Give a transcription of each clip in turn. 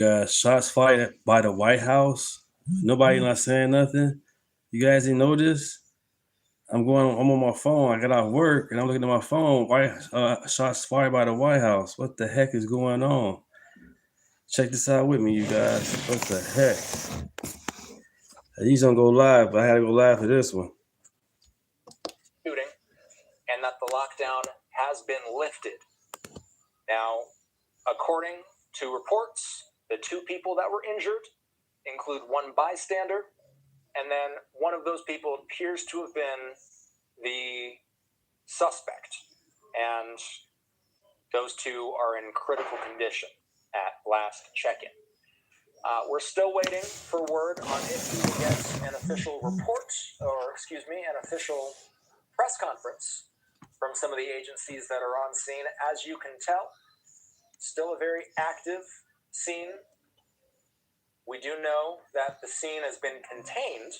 Shots fired by the White House. Nobody not saying nothing. You guys didn't know this? I'm on my phone. I got off work and I'm looking at my phone. Shots fired by the White House. What the heck is going on? Check this out with me, you guys. What the heck? These don't go live, but I had to go live for this one. Shooting, and that the lockdown has been lifted. Now, according to reports, the 2 people that were injured include 1 bystander, and then one of those people appears to have been the suspect. And those 2 are in critical condition at last check-in. We're still waiting for word on if we will get an official report, an official press conference from some of the agencies that are on scene. As you can tell, still a very active scene. We do know that the scene has been contained.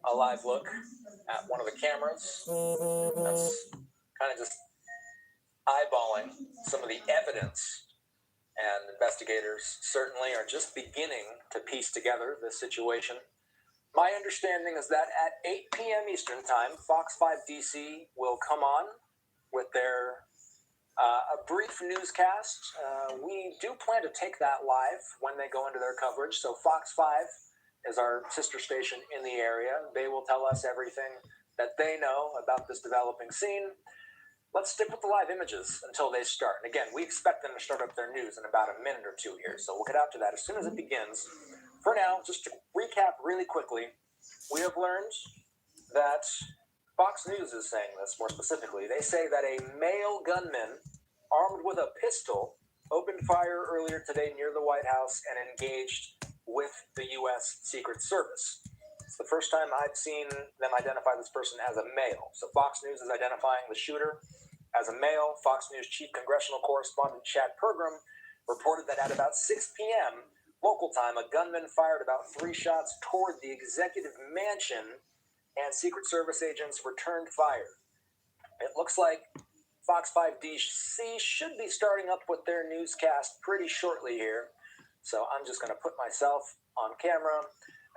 A live look at one of the cameras. That's kind of just eyeballing some of the evidence. And investigators certainly are just beginning to piece together the situation. My understanding is that at 8 p.m. Eastern Time, Fox 5 DC will come on with their a brief newscast. We do plan to take that live when they go into their coverage. So Fox 5 is our sister station in the area. They will tell us everything that they know about this developing scene. Let's stick with the live images until they start. And again, we expect them to start up their news in about a minute or 2 here. So we'll get out to that as soon as it begins. For now, just to recap really quickly, we have learned that Fox News is saying this more specifically. They say that a male gunman armed with a pistol opened fire earlier today near the White House and engaged with the U.S. Secret Service. It's the first time I've seen them identify this person as a male. So Fox News is identifying the shooter as a male. Fox News chief congressional correspondent Chad Pergram reported that at about 6 p.m. local time, a gunman fired about 3 shots toward the executive mansion, and Secret Service agents returned fire. It looks like Fox 5 DC should be starting up with their newscast pretty shortly here. So I'm just going to put myself on camera,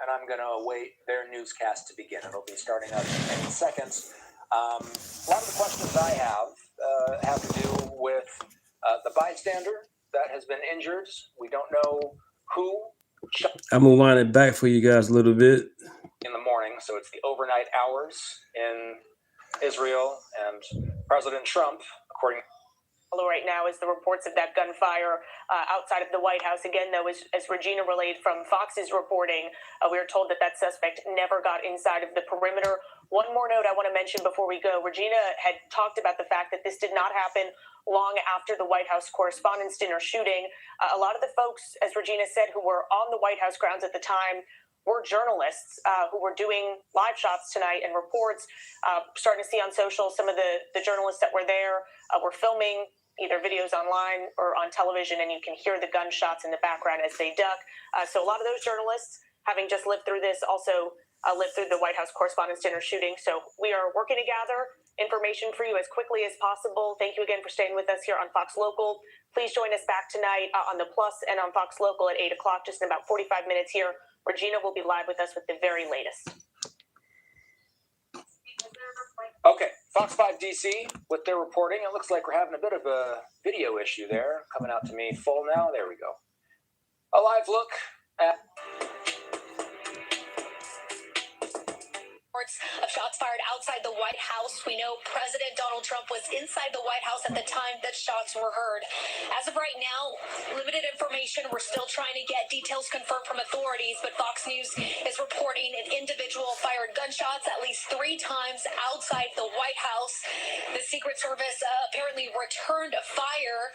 and I'm going to await their newscast to begin. It'll be starting up in any seconds. A lot of the questions I have to do with the bystander that has been injured. We don't know who. I'm going to wind it back for you guys a little bit. In the morning, so it's the overnight hours in Israel, and President Trump, according right now is the reports of that gunfire outside of the White House. Again, though, as Regina relayed from Fox's reporting, we were told that suspect never got inside of the perimeter. One more note I want to mention before we go. Regina had talked about the fact that this did not happen long after the White House Correspondents' Dinner shooting. A lot of the folks, as Regina said, who were on the White House grounds at the time were journalists who were doing live shots tonight and reports. Starting to see on social, some of the journalists that were there were filming either videos online or on television, and you can hear the gunshots in the background as they duck. So a lot of those journalists, having just lived through this, also lived through the White House Correspondents' Dinner shooting. So we are working to gather information for you as quickly as possible. Thank you again for staying with us here on Fox Local. Please join us back tonight on the Plus and on Fox Local at 8 o'clock, just in about 45 minutes here. Regina will be live with us with the very latest. Okay, Fox 5 DC with their reporting. It looks like we're having a bit of a video issue there. Coming out to me full now. There we go. A live look at of shots fired outside the White House. We know President Donald Trump was inside the White House at the time that shots were heard. As of right now, limited information. We're still trying to get details confirmed from authorities, but Fox News is reporting an individual fired gunshots at least 3 times outside the White House. The Secret Service apparently returned fire.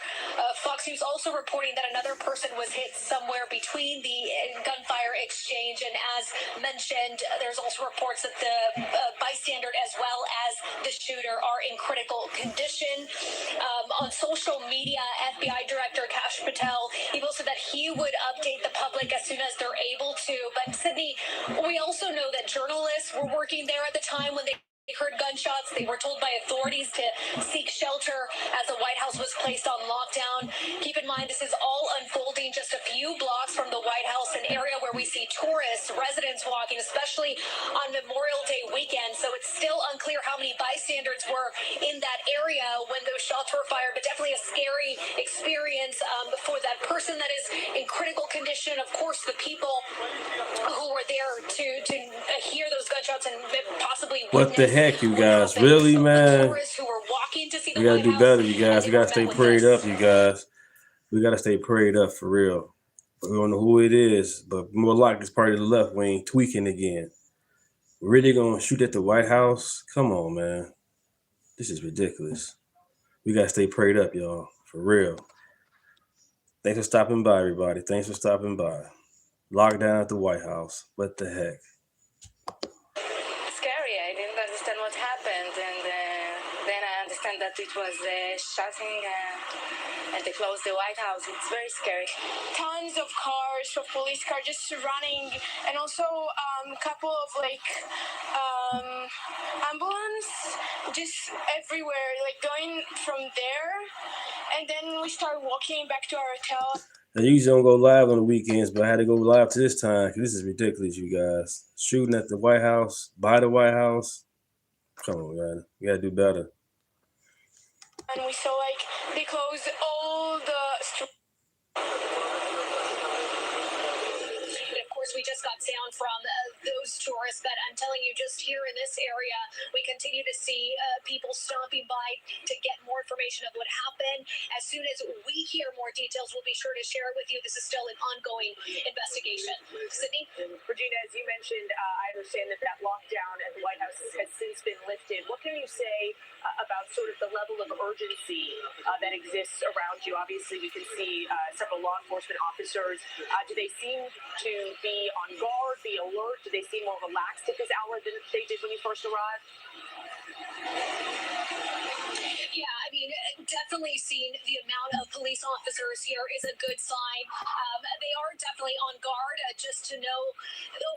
Fox News also reporting that another person was hit somewhere between the gunfire exchange, and as mentioned, there's also reports that the bystander as well as the shooter are in critical condition. On social media, FBI Director Kash Patel, he also said that he would update the public as soon as they're able to. But Sydney, we also know that journalists were working there at the time when they They heard gunshots. They were told by authorities to seek shelter as the White House was placed on lockdown. Keep in mind, this is all unfolding just a few blocks from the White House, an area where we see tourists, residents walking, especially on Memorial Day weekend. So it's still unclear how many bystanders were in that area when those shots were fired, but definitely a scary experience for that person that is in critical condition. Of course, the people who were there to hear those gunshots and possibly What the heck, you guys? Really, man? We gotta do better, you guys. We gotta stay prayed up, you guys. We gotta stay prayed up for real. We don't know who it is, but more likely it's part of the left wing tweaking again. We're really gonna shoot at the White House? Come on, man. This is ridiculous. We gotta stay prayed up, y'all. For real. Thanks for stopping by, everybody. Thanks for stopping by. Lockdown at the White House. What the heck? Scary. I didn't understand what happened, and then I understand that it was shooting and they closed the White House. It's very scary. Tons of cars, of police cars just running, and also a couple of ambulance just everywhere, like going from there, and then we start walking back to our hotel. I usually don't go live on the weekends, but I had to go live to this time because this is ridiculous, you guys. Shooting at the White House, by the White House. Come on, man. We gotta do better. And we saw they closed all the streets. Of course, we just got sound from those tourists, but I'm telling you, just here in this area, we continue to see people stopping by to get more information of what happened. As soon as we hear more details, we'll be sure to share it with you. This is still an ongoing investigation. Sydney? Regina, as you mentioned, I understand that lockdown at the White House has since been lifted. What can you say about sort of the level of urgency that exists around you? Obviously, we can see several law enforcement officers. Do they seem to be on guard, be alert? Do they seem more relaxed at this hour than they did when you first arrived? Yeah, I mean, definitely seeing the amount of police officers here is a good sign. They are definitely on guard just to know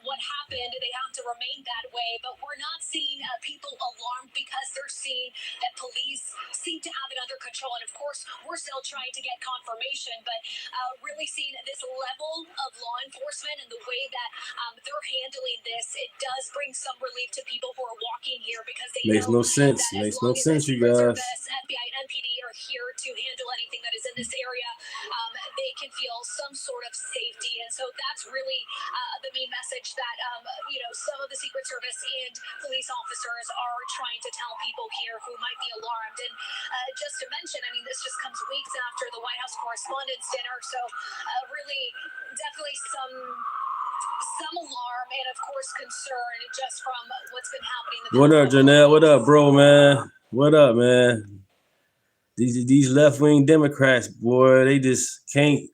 what happened. They have to remain that way, but we're not seeing people alarmed because they're seeing that police seem to have it under control. And of course, we're still trying to get confirmation, but really seeing this level of law enforcement and the way that they're handling this, it does bring some relief to people who are walking here because they Makes no sense. Makes no sense, you guys. FBI and NPD are here to handle anything that is in this area. They can feel some sort of safety, and so that's really the main message that some of the Secret Service and police officers are trying to tell people here who might be alarmed. And just to mention, I mean, this just comes weeks after the White House Correspondents' Dinner, so really, definitely some alarm and, of course, concern just from what's been happening. What up, Janelle? What up, bro, man? What up, man? These left-wing Democrats, boy, they just can't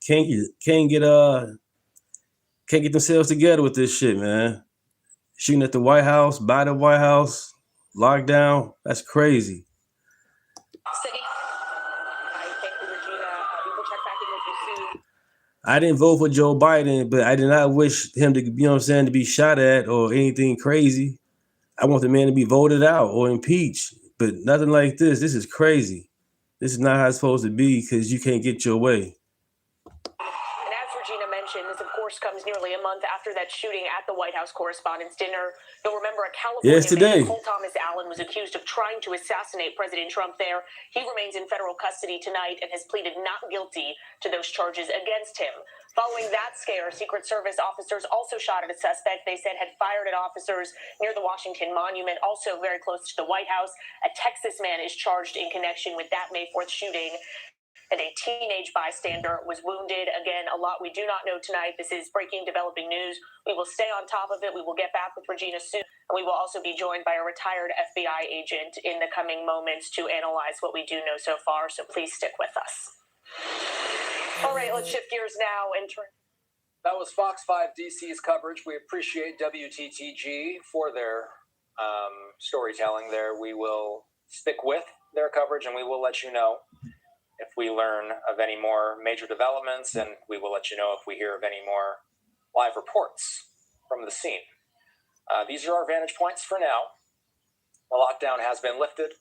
get themselves together with this shit, man. Shooting at the White House, by the White House, lockdown, that's crazy. Sydney? Thank you, Regina. We will check back in with you soon. I didn't vote for Joe Biden, but I did not wish him to, to be shot at or anything crazy. I want the man to be voted out or impeached, but nothing like this. This is crazy. This is not how it's supposed to be because you can't get your way. And as Regina mentioned, this, of course, comes nearly a month after that shooting at the White House Correspondents' Dinner. You'll remember a California man, Cole Thomas Allen, was accused of trying to assassinate President Trump there. He remains in federal custody tonight and has pleaded not guilty to those charges against him. Following that scare, Secret Service officers also shot at a suspect they said had fired at officers near the Washington Monument, also very close to the White House. A Texas man is charged in connection with that May 4th shooting, and a teenage bystander was wounded. Again, a lot we do not know tonight. This is breaking, developing news. We will stay on top of it. We will get back with Regina soon, and we will also be joined by a retired FBI agent in the coming moments to analyze what we do know so far, so please stick with us. All right, let's shift gears now and turn. That was Fox 5 DC's coverage. We appreciate WTTG for their storytelling there. We will stick with their coverage, and we will let you know if we learn of any more major developments, and we will let you know if we hear of any more live reports from the scene. These are our vantage points for now. The lockdown has been lifted.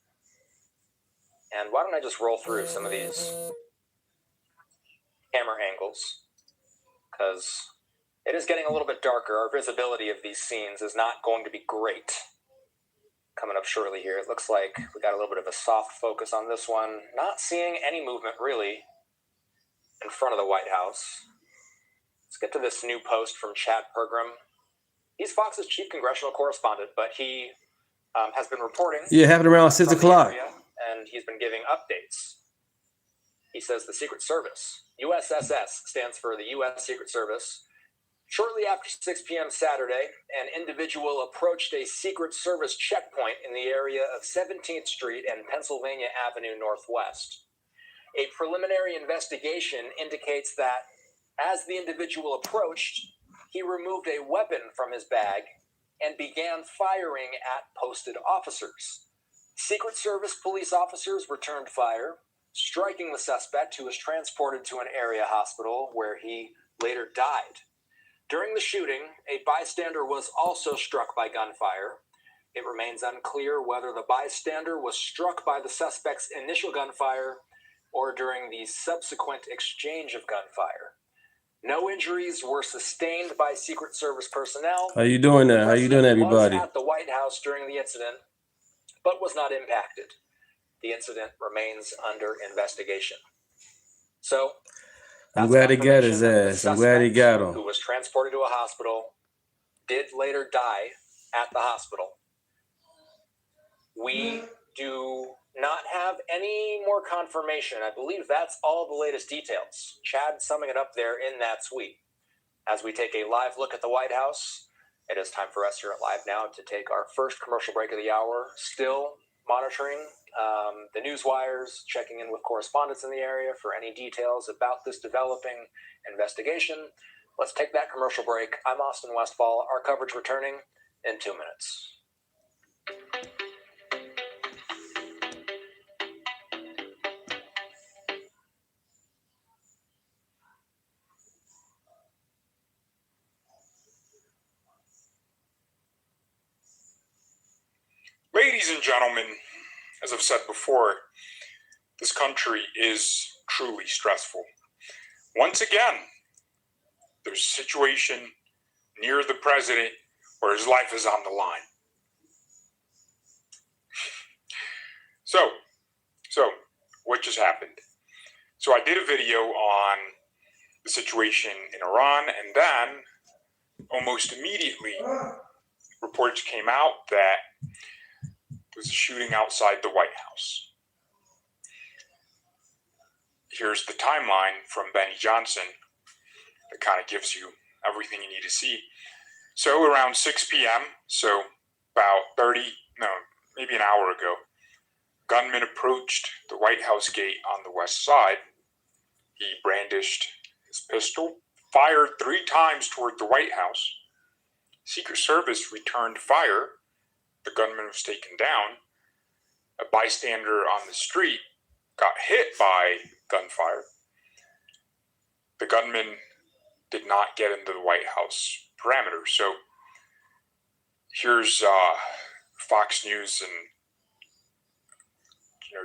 And why don't I just roll through some of these camera angles? Because it is getting a little bit darker. Our visibility of these scenes is not going to be great. Coming up shortly here, it looks like we got a little bit of a soft focus on this one. Not seeing any movement really in front of the White House. Let's get to this new post from Chad Pergram. He's Fox's chief congressional correspondent, but he has been reporting. Yeah, it happened around 6 o'clock. And he's been giving updates. He says the Secret Service, USSS, stands for the U.S. Secret Service. Shortly after 6 p.m. Saturday, an individual approached a Secret Service checkpoint in the area of 17th Street and Pennsylvania Avenue Northwest. A preliminary investigation indicates that as the individual approached, he removed a weapon from his bag and began firing at posted officers. Secret Service police officers returned fire, striking the suspect, who was transported to an area hospital where he later died. During the shooting, a bystander was also struck by gunfire. It remains unclear whether the bystander was struck by the suspect's initial gunfire or during the subsequent exchange of gunfire. No injuries were sustained by Secret Service personnel. How you doing there? How you doing, everybody? Was at the White House during the incident, but was not impacted. The incident remains under investigation. So, I'm glad he got his ass. I'm glad he got him. Who was transported to a hospital, did later die at the hospital. We do not have any more confirmation. I believe that's all the latest details. Chad summing it up there in that tweet. As we take a live look at the White House, it is time for us here at Live Now to take our first commercial break of the hour. Still monitoring the news wires, checking in with correspondents in the area for any details about this developing investigation. Let's take that commercial break. I'm Austin Westfall. Our coverage returning in 2 minutes. Ladies and gentlemen, as I've said before, this country is truly stressful. Once again, there's a situation near the president where his life is on the line. So what just happened? So I did a video on the situation in Iran, and then almost immediately reports came out that there was a shooting outside the White House. Here's the timeline from Benny Johnson that kind of gives you everything you need to see. So around 6 p.m., so about maybe an hour ago, gunman approached the White House gate on the west side. He brandished his pistol, fired 3 times toward the White House. Secret Service returned fire. The gunman was taken down. A bystander on the street got hit by gunfire. The gunman did not get into the White House perimeter. So here's Fox News and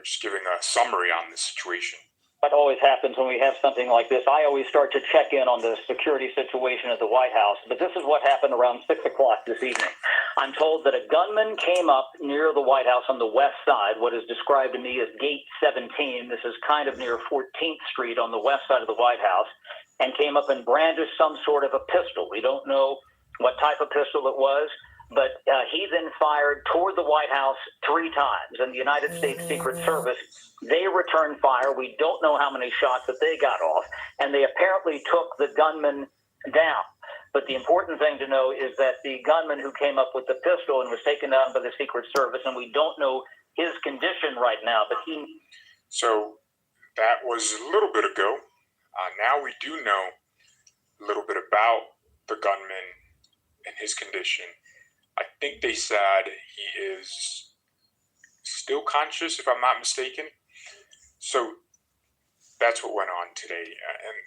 just giving a summary on the situation. What always happens when we have something like this, I always start to check in on the security situation at the White House, but this is what happened around 6 o'clock this evening. I'm told that a gunman came up near the White House on the west side, what is described to me as Gate 17. This is kind of near 14th Street on the west side of the White House, and came up and brandished some sort of a pistol. We don't know what type of pistol it was, but he then fired toward the White House 3 times, and the United States Secret Service, they returned fire. We don't know how many shots that they got off, and they apparently took the gunman down. But the important thing to know is that the gunman who came up with the pistol and was taken down by the Secret Service, and we don't know his condition right now, but he... So that was a little bit ago. Now we do know a little bit about the gunman and his condition. I think they said he is still conscious, if I'm not mistaken. So that's what went on today. And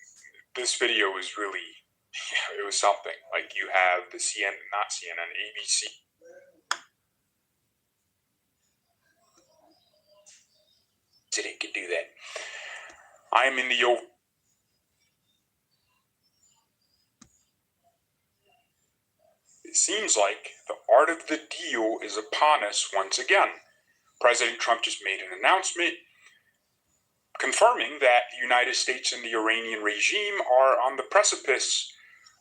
this video was really, it was something. Like, you have the ABC. president can do that. I am in the Oval. It seems like the art of the deal is upon us once again. President Trump just made an announcement confirming that the United States and the Iranian regime are on the precipice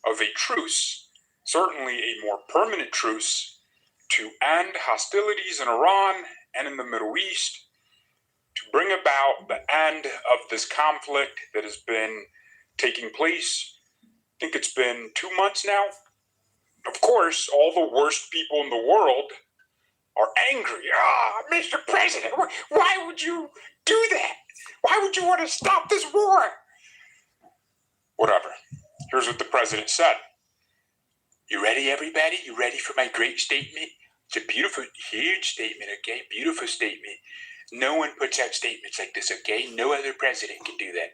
of a truce, certainly a more permanent truce, to end hostilities in Iran and in the Middle East, to bring about the end of this conflict that has been taking place. I think it's been 2 months now. Of course, all the worst people in the world are angry. Mr. President, why would you do that? Why would you want to stop this war? Whatever. Here's what the president said. You ready, everybody? You ready for my great statement? It's a beautiful, huge statement, okay? Beautiful statement. No one puts out statements like this, okay? No other president can do that.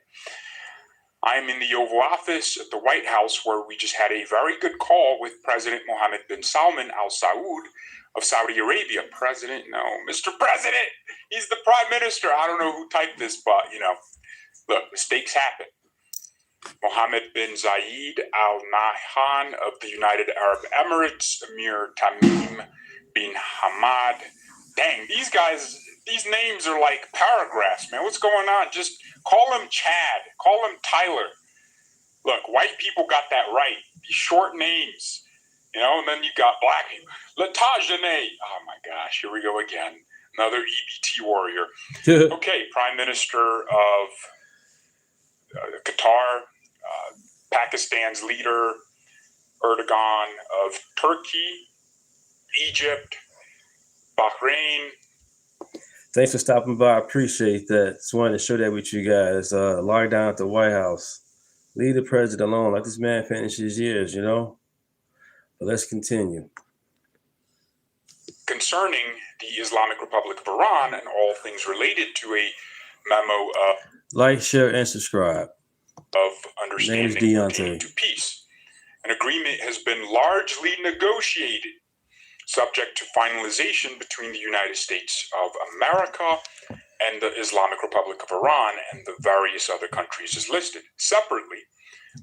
I am in the Oval Office at the White House, where we just had a very good call with President Mohammed bin Salman Al Saud of Saudi Arabia. Mr. President, he's the Prime Minister. I don't know who typed this, but, look, mistakes happen. Mohammed bin Zayed Al Nahyan of the United Arab Emirates, Emir Tamim bin Hamad. Dang, these names are like paragraphs, man. What's going on? Just call him Chad. Call him Tyler. Look, white people got that right. These short names, and then you got black people. Latajane. Oh my gosh, here we go again. Another EBT warrior. Okay, Prime Minister of Qatar, Pakistan's leader, Erdogan of Turkey, Egypt, Bahrain. Thanks for stopping by. I appreciate that. Just wanted to share that with you guys. Lockdown at the White House. Leave the president alone. Let this man finish his years, But let's continue. Concerning the Islamic Republic of Iran and all things related to a memo like, share, and subscribe. Of understanding pertaining to peace. An agreement has been largely negotiated, subject to finalization between the United States of America and the Islamic Republic of Iran and the various other countries as listed. Separately,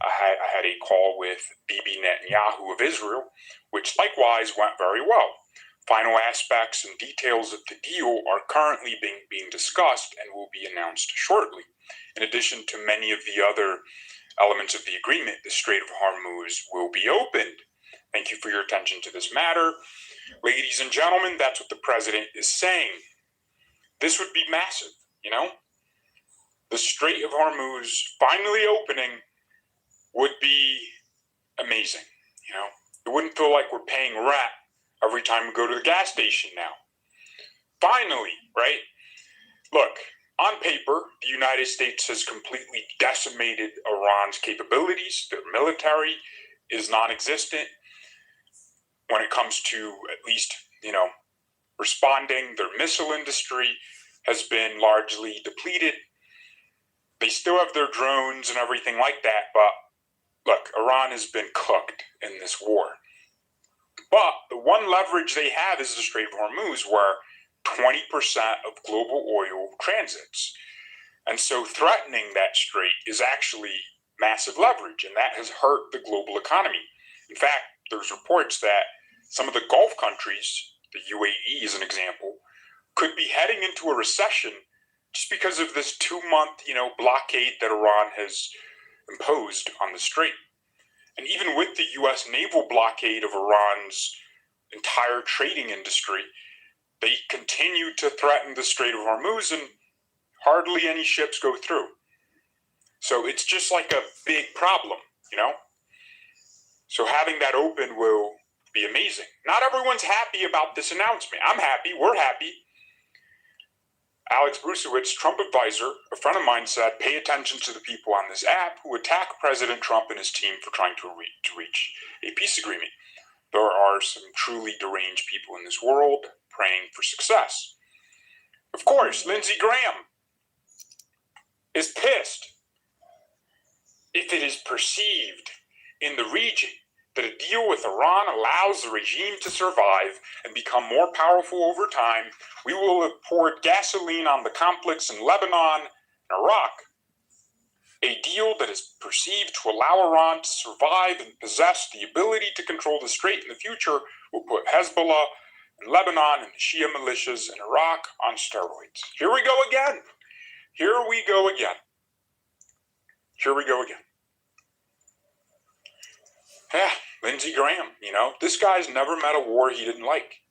I had a call with Bibi Netanyahu of Israel, which likewise went very well. Final aspects and details of the deal are currently being discussed and will be announced shortly. In addition to many of the other elements of the agreement, the Strait of Hormuz will be opened. Thank you for your attention to this matter. Ladies and gentlemen, that's what the president is saying. This would be massive, The Strait of Hormuz finally opening would be amazing, It wouldn't feel like we're paying rent every time we go to the gas station now. Finally, right? Look, on paper, the United States has completely decimated Iran's capabilities. Their military is non-existent when it comes to at least, responding. Their missile industry has been largely depleted. They still have their drones and everything like that, but look, Iran has been cooked in this war. But the one leverage they have is the Strait of Hormuz, where 20% of global oil transits. And so threatening that strait is actually massive leverage, and that has hurt the global economy. In fact, there's reports that some of the Gulf countries, the UAE as an example, could be heading into a recession just because of this 2-month, blockade that Iran has imposed on the strait. And even with the U.S. naval blockade of Iran's entire trading industry, they continue to threaten the Strait of Hormuz, and hardly any ships go through. So it's just like a big problem, So having that open will be amazing. Not everyone's happy about this announcement. I'm happy. We're happy. Alex Brusewitz, Trump advisor, a friend of mine, said, pay attention to the people on this app who attack President Trump and his team for trying to reach a peace agreement. There are some truly deranged people in this world praying for success. Of course, Lindsey Graham is pissed if it is perceived in the region that a deal with Iran allows the regime to survive and become more powerful over time, we will have poured gasoline on the conflicts in Lebanon and Iraq. A deal that is perceived to allow Iran to survive and possess the ability to control the Strait in the future will put Hezbollah in Lebanon and the Shia militias in Iraq on steroids. Here we go again. Here we go again. Here we go again. Yeah, Lindsey Graham, this guy's never met a war he didn't like.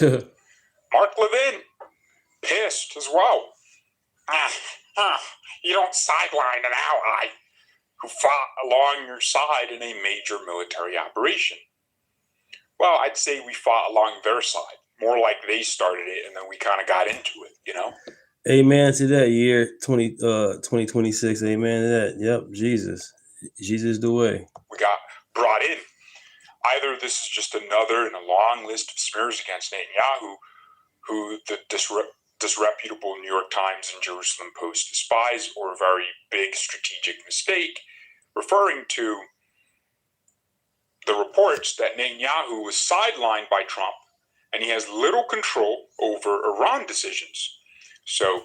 Mark Levin, pissed as well. You don't sideline an ally who fought along your side in a major military operation. Well, I'd say we fought along their side. More like they started it and then we kind of got into it, Amen to that. Year 2026. Amen to that. Yep, Jesus. Jesus the way. We got brought in. Either this is just another in a long list of smears against Netanyahu, who the disreputable New York Times and Jerusalem Post despise, or a very big strategic mistake, referring to the reports that Netanyahu was sidelined by Trump and he has little control over Iran decisions. So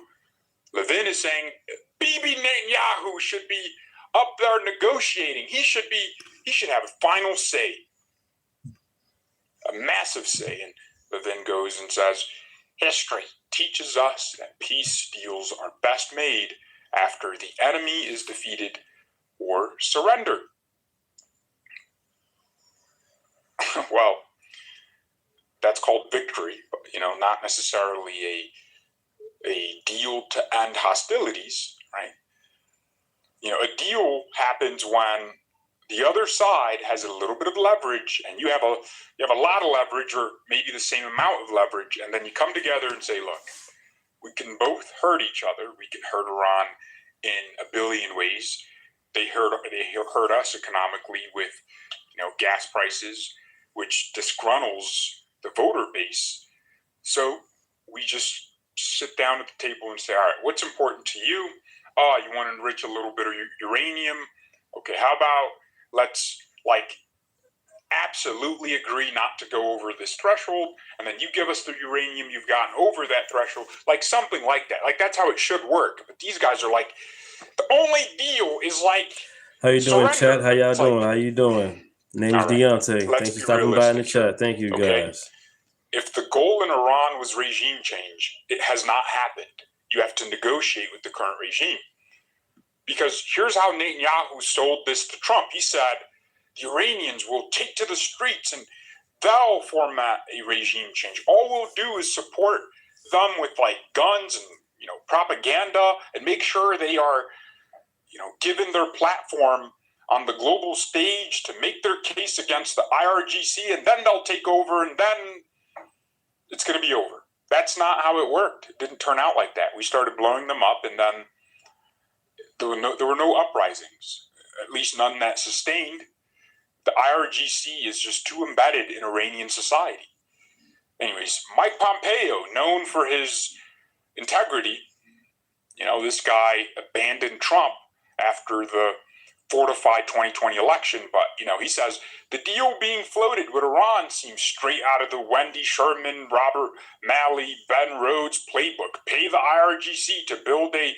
Levin is saying Bibi Netanyahu should be up there negotiating. He should have a final say, a massive say. And Levin goes and says, history teaches us that peace deals are best made after the enemy is defeated or surrendered. Well, that's called victory, but, not necessarily a deal to end hostilities, right? A deal happens when the other side has a little bit of leverage and you have a lot of leverage, or maybe the same amount of leverage, and then you come together and say, look, we can both hurt each other. We can hurt Iran in a billion ways. They hurt us economically with gas prices, which disgruntles the voter base. So we just sit down at the table and say, all right, what's important to you? Oh, you want to enrich a little bit of uranium? Okay, how about let's absolutely agree not to go over this threshold, and then you give us the uranium you've gotten over that threshold, something like that. That's how it should work. But these guys are the only deal is How you doing, surrender. chat? How y'all doing? How you doing? Name's right. Deunta. Let's Thanks for be stopping by in the realistic chat. Thank you, okay? guys. If the goal in Iran was regime change, it has not happened. You have to negotiate with the current regime. Because here's how Netanyahu sold this to Trump. He said, the Iranians will take to the streets and they'll format a regime change. All we'll do is support them with guns and propaganda and make sure they are given their platform on the global stage to make their case against the IRGC, and then they'll take over, and then it's going to be over. That's not how it worked. It didn't turn out like that. We started blowing them up, and then there were no uprisings, at least none that sustained. The IRGC is just too embedded in Iranian society. Anyways, Mike Pompeo, known for his integrity, this guy abandoned Trump after the fortified 2020 election, but he says the deal being floated with Iran seems straight out of the Wendy Sherman, Robert Malley, Ben Rhodes playbook. Pay the IRGC to build a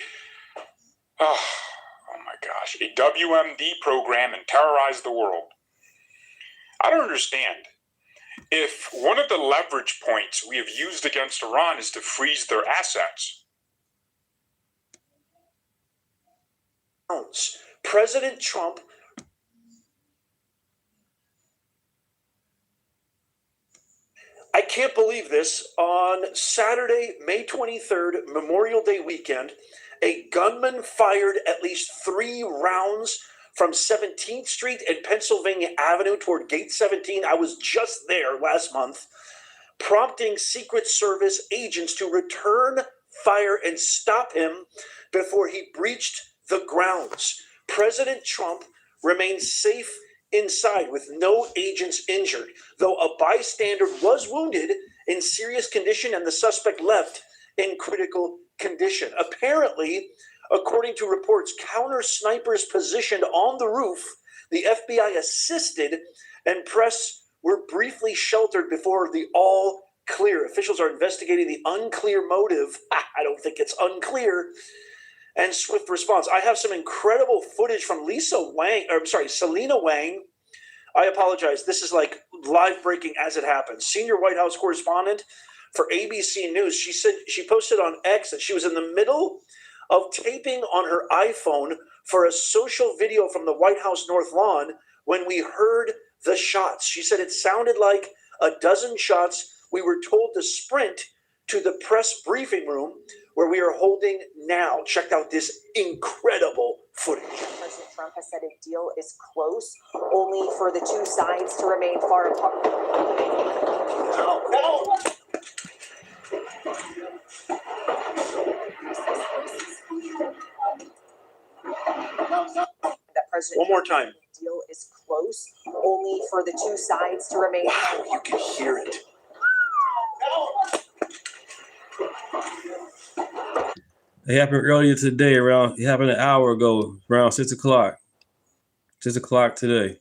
WMD program and terrorize the world. I don't understand. If one of the leverage points we have used against Iran is to freeze their assets, President Trump I can't believe this. On Saturday, May 23rd, Memorial Day weekend, a gunman fired at least 3 rounds from 17th Street and Pennsylvania Avenue toward Gate 17. I was just there last month, prompting Secret Service agents to return fire and stop him before he breached the grounds. President Trump remains safe inside with no agents injured, though a bystander was wounded in serious condition and the suspect left in critical condition. Apparently, according to reports, counter snipers positioned on the roof The FBI assisted, and press were briefly sheltered before the all clear. Officials are investigating the unclear motive. I don't think it's unclear. And swift response. I have some incredible footage from Selena Wang. I apologize. This is like live breaking as it happens. Senior White House correspondent for ABC News. She said she posted on X that she was in the middle of taping on her iPhone for a social video from the White House North Lawn when we heard the shots. She said it sounded like a dozen shots. We were told to sprint to the press briefing room where we are holding now. Check out this incredible footage. President Trump has said a deal is close, only for the two sides to remain far apart. No. That President One more time. Trump's deal is close, only for the two sides to remain. Wow, you can hear it. It happened earlier today. It happened an hour ago, around 6 o'clock. 6 o'clock today.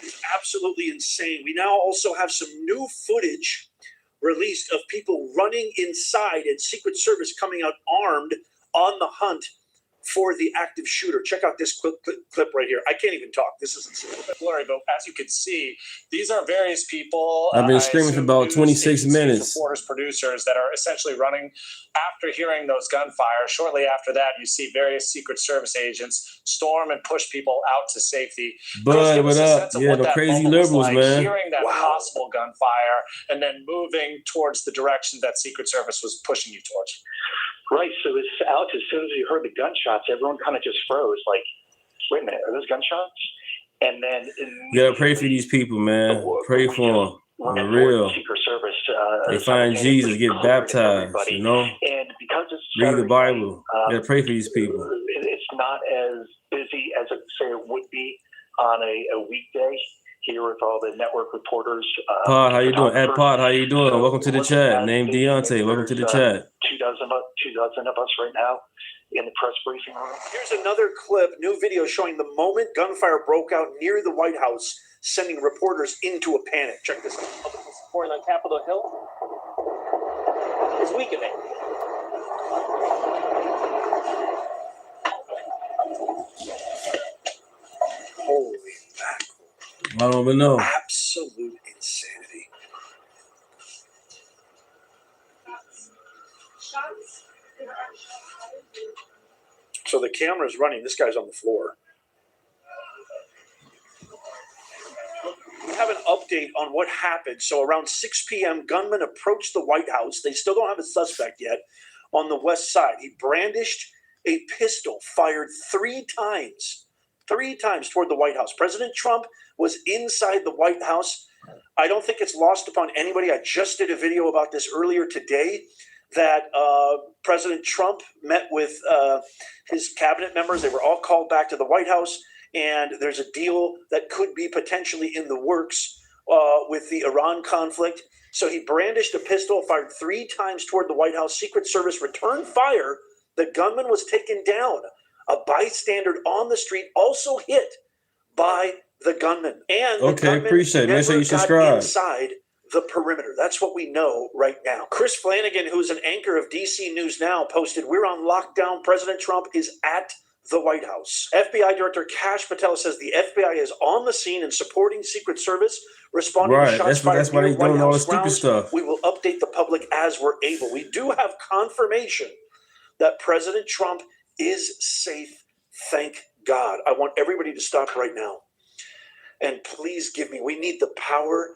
It's absolutely insane. We now also have some new footage released of people running inside and Secret Service coming out armed on the hunt for the active shooter. Check out this clip right here. I can't even talk. This is insane. Blurry, but as you can see, these are various people. I've been screaming for about 26 minutes. Reporters, producers that are essentially running after hearing those gunfire. Shortly after that, you see various Secret Service agents storm and push people out to safety. Bud, what up? Yeah, the crazy liberals, man. Hearing that possible gunfire and then moving towards the direction that Secret Service was pushing you towards. Right. So, Alex, as soon as you heard the gunshots, everyone kind of just froze. Like, wait a minute, are those gunshots? And then you gotta pray for these people, man. Pray for them. For real. Secret Service. They find Jesus, get baptized. You know. And because it's read the Bible. You gotta pray for these people. It's not as busy as say it would be on a weekday. Here with all the network reporters. Pod, how you doing? Ed Pod, how you doing? Welcome to the chat. Name Deunta. Welcome to the chat. 2 dozen of us right now in the press briefing room. Here's another clip, new video showing the moment gunfire broke out near the White House, sending reporters into a panic. Check this out. Republican support on Capitol Hill is weakening. Holy mackerel. I don't even know. Absolute insanity. So the camera's running. This guy's on the floor. We have an update on what happened. So around 6 p.m., gunmen approached the White House. They still don't have a suspect yet on the west side. He brandished a pistol, fired 3 times toward the White House. President Trump was inside the White House. I don't think it's lost upon anybody. I just did a video about this earlier today that President Trump met with his cabinet members. They were all called back to the White House, and there's a deal that could be potentially in the works with the Iran conflict. So he brandished a pistol, fired 3 times toward the White House. Secret Service returned fire. The gunman was taken down. A bystander on the street also hit by the gunman. And the gunman appreciate it. Make sure you subscribe. Inside the perimeter. That's what we know right now. Chris Flanagan, who's an anchor of DC News Now, posted, "We're on lockdown. President Trump is at the White House." FBI Director Kash Patel says the FBI is on the scene and supporting Secret Service, responding to shots fired. That's why they're doing all this stupid stuff. We will update the public as we're able. We do have confirmation that President Trump is safe. Thank God. I want everybody to stop right now. And please give me, we need the power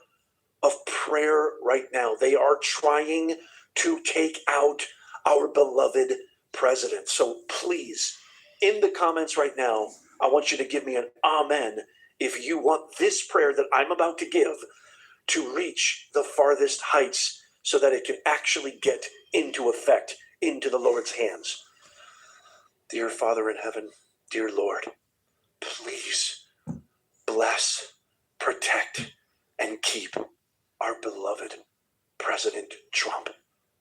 of prayer right now. They are trying to take out our beloved president. So please, in the comments right now, I want you to give me an amen if you want this prayer that I'm about to give to reach the farthest heights so that it can actually get into effect, into the Lord's hands. Dear Father in heaven, dear Lord, please bless, protect, and keep our beloved President Trump.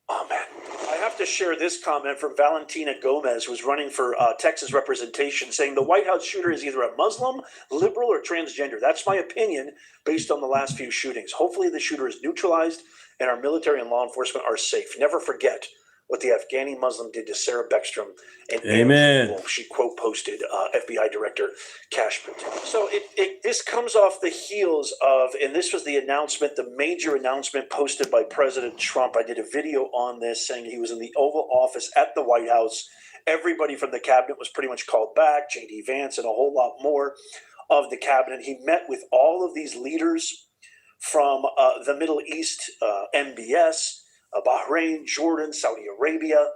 Amen. I have to share this comment from Valentina Gomez, who's running for Texas representation, saying the White House shooter is either a Muslim, liberal, or transgender. That's my opinion based on the last few shootings. Hopefully the shooter is neutralized and our military and law enforcement are safe. Never forget what the Afghani Muslim did to Sarah Beckstrom and Amen. she quote posted FBI Director Cashman. So this comes off the heels of, and this was the announcement, the major announcement posted by President Trump. I did a video on this saying he was in the Oval Office at the White House. Everybody from the cabinet was pretty much called back, J.D. Vance and a whole lot more of the cabinet. He met with all of these leaders from the Middle East, MBS, Bahrain, Jordan, Saudi Arabia,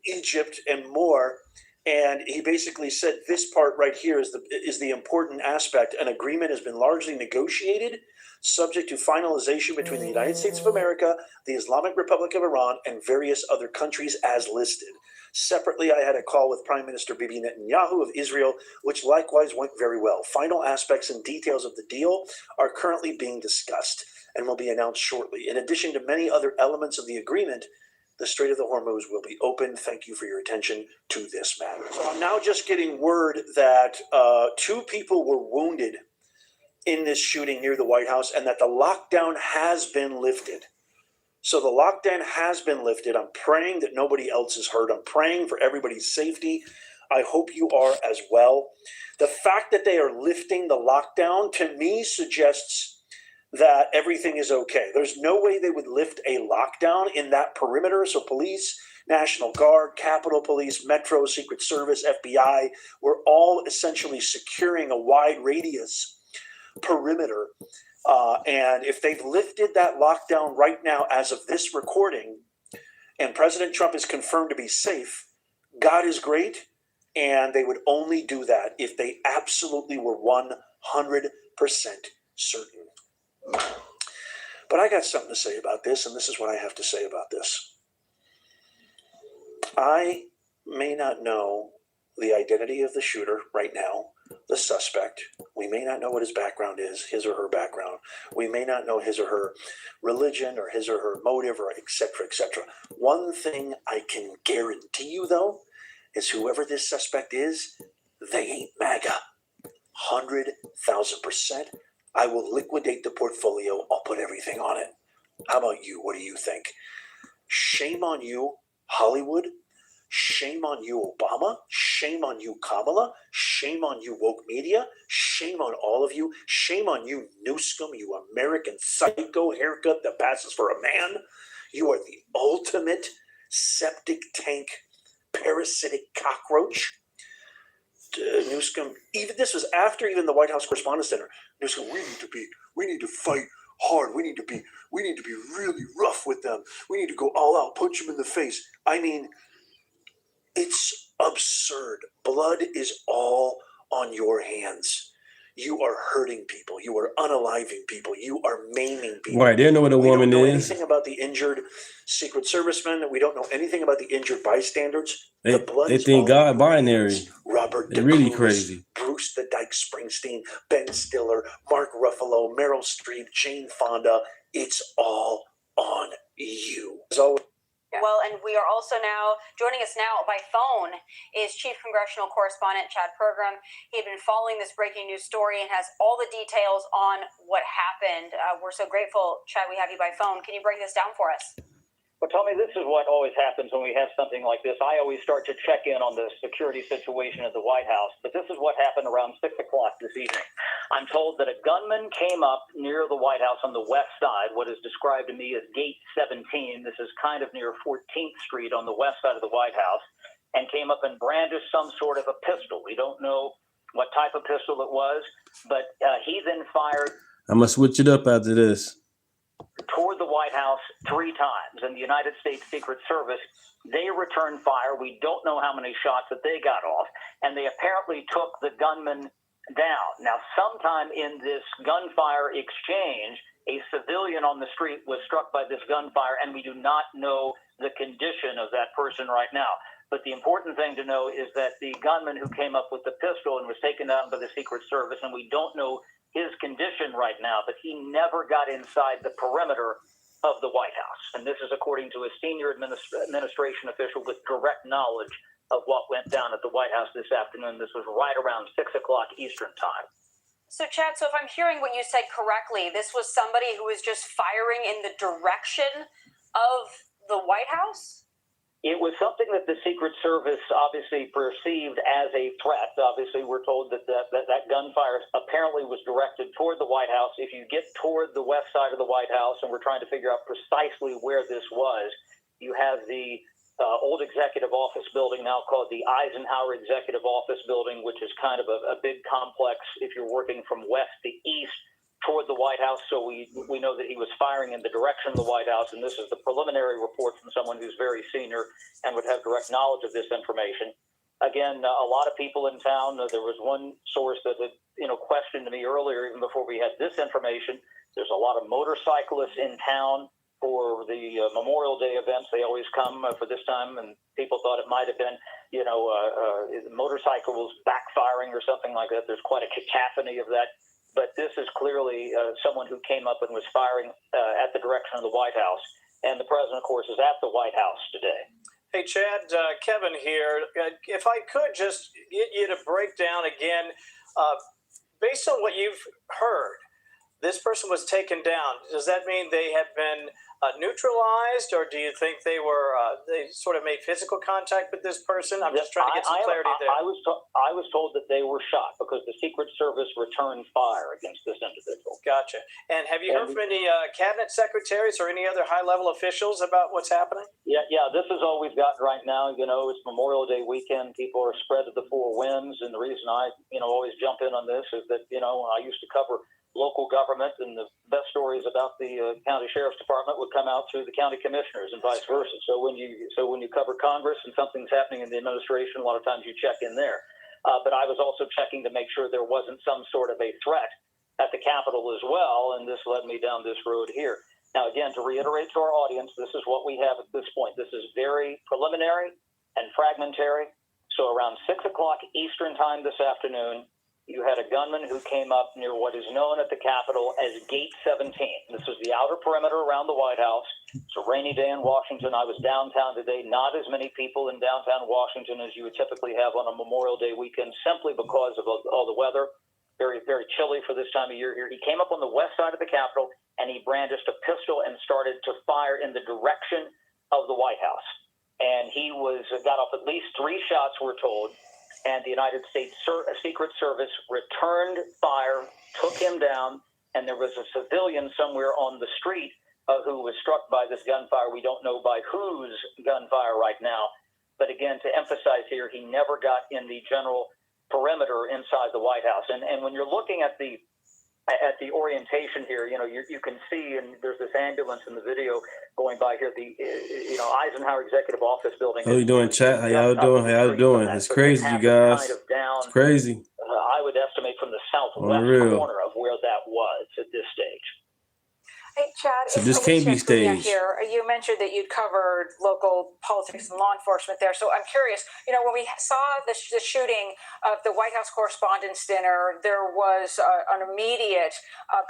Egypt, and more. And he basically said this part right here is the important aspect. An agreement has been largely negotiated, subject to finalization between the United States of America, the Islamic Republic of Iran, and various other countries as listed. Separately, I had a call with Prime Minister Bibi Netanyahu of Israel, which likewise went very well. Final aspects and details of the deal are currently being discussed and will be announced shortly. In addition to many other elements of the agreement, the Strait of the Hormuz will be open. Thank you for your attention to this matter. So I'm now just getting word that 2 people were wounded in this shooting near the White House and that the lockdown has been lifted. So the lockdown has been lifted. I'm praying that nobody else is hurt. I'm praying for everybody's safety. I hope you are as well. The fact that they are lifting the lockdown to me suggests that everything is okay. There's no way they would lift a lockdown in that perimeter. So police, National Guard, Capitol Police, Metro, Secret Service, FBI, we're all essentially securing a wide radius perimeter. And if they've lifted that lockdown right now as of this recording, and President Trump is confirmed to be safe, God is great, and they would only do that if they absolutely were 100% certain. But I got something to say about this, and this is what I have to say about this. I may not know the identity of the shooter right now, the suspect. We may not know what his background is, his or her background. We may not know his or her religion or his or her motive, or et cetera, et cetera. One thing I can guarantee you, though, is whoever this suspect is, they ain't MAGA. 100,000%. I will liquidate the portfolio. I'll put everything on it. How about you? What do you think? Shame on you, Hollywood. Shame on you, Obama. Shame on you, Kamala. Shame on you, woke media. Shame on all of you. Shame on you, Newscomb, you American psycho haircut that passes for a man. You are the ultimate septic tank parasitic cockroach. Newscomb, even this was after even the White House Correspondents' Center. Newscomb, we need to fight hard. We need to be really rough with them. We need to go all out, punch them in the face. I mean, it's absurd. Blood is all on your hands. You are hurting people. You are unaliving people. You are maiming people. Right, they know what a woman is. We don't know is. anything about the injured Secret Servicemen. We don't know anything about the injured bystanders. They think God binary. Robert They're really DeCruz, crazy. Bruce the Dyke Springsteen, Ben Stiller, Mark Ruffalo, Meryl Streep, Jane Fonda. It's all on you. So, well, and we are also now, joining us now by phone is Chief Congressional Correspondent Chad Pergram. He had been following this breaking news story and has all the details on what happened. We're so grateful, Chad, we have you by phone. Can you break this down for us? Well, Tommy, this is what always happens when we have something like this. I always start to check in on the security situation at the White House, but this is what happened around 6 o'clock this evening. I'm told that a gunman came up near the White House on the west side, what is described to me as Gate 17. This is kind of near 14th Street on the west side of the White House, and came up and brandished some sort of a pistol. We don't know what type of pistol it was, but he then fired. I'm going to switch it up after this. Toward the White House 3 times, and the United States Secret Service, they returned fire. We don't know how many shots that they got off, and they apparently took the gunman down. Now, sometime in this gunfire exchange, a civilian on the street was struck by this gunfire, and we do not know the condition of that person right now. But the important thing to know is that the gunman who came up with the pistol and was taken down by the Secret Service, and we don't know his condition right now, but he never got inside the perimeter of the White House. And this is according to a senior administration official with direct knowledge of what went down at the White House this afternoon. This was right around 6 o'clock Eastern time. So, Chad, so if I'm hearing what you said correctly, this was somebody who was just firing in the direction of the White House? It was something that the Secret Service obviously perceived as a threat. Obviously, we're told that that gunfire apparently was directed toward the White House. If you get toward the west side of the White House, and we're trying to figure out precisely where this was, you have the old executive office building, now called the Eisenhower Executive Office Building, which is kind of a big complex if you're working from west to east toward the White House. So we know that he was firing in the direction of the White House, and this is the preliminary report from someone who's very senior and would have direct knowledge of this information. Again, a lot of people in town. There was one source that had, questioned me earlier, even before we had this information. There's a lot of motorcyclists in town for the Memorial Day events. They always come for this time, and people thought it might have been, motorcycles backfiring or something like that. There's quite a cacophony of that. But this is clearly someone who came up and was firing at the direction of the White House. And the president, of course, is at the White House today. Hey, Chad, Kevin here. If I could just get you to break down again, based on what you've heard, this person was taken down. Does that mean they have been neutralized, or do you think they sort of made physical contact with this person? I'm just trying to get some clarity there. I was told that they were shot because the Secret Service returned fire against this individual. Gotcha. And have you heard from any cabinet secretaries or any other high-level officials about what's happening? Yeah. This is all we've got right now. It's Memorial Day weekend. People are spread to the four winds, and the reason I, always jump in on this is that, I used to cover local government, and the best stories about the county sheriff's department would come out through the county commissioners and vice versa. So when you cover Congress and something's happening in the administration, a lot of times you check in there. But I was also checking to make sure there wasn't some sort of a threat at the Capitol as well, and this led me down this road here. Now, again, to reiterate to our audience, this is what we have at this point. This is very preliminary and fragmentary. So around 6 o'clock Eastern time this afternoon, you had a gunman who came up near what is known at the Capitol as Gate 17. This is the outer perimeter around the White House. It's a rainy day in Washington. I was downtown today. Not as many people in downtown Washington as you would typically have on a Memorial Day weekend, simply because of all the weather. Very, very chilly for this time of year here. He came up on the west side of the Capitol, and he brandished a pistol and started to fire in the direction of the White House. And he got off at least 3 shots, we're told. And the United States Secret Service returned fire, took him down, and there was a civilian somewhere on the street who was struck by this gunfire. We don't know by whose gunfire right now. But again, to emphasize here, he never got in the general perimeter inside the White House. And when you're looking at the orientation here, you can see, and there's this ambulance in the video going by here, the Eisenhower Executive Office Building. How you doing, chat? How y'all doing? It's crazy, you guys. It's crazy. I would estimate from the southwest corner of where that was at this stage. Hey, Chad, so this can't be staged. Here, you mentioned that you'd covered local politics and law enforcement there. So I'm curious, when we saw the shooting of the White House Correspondents' Dinner, there was an immediate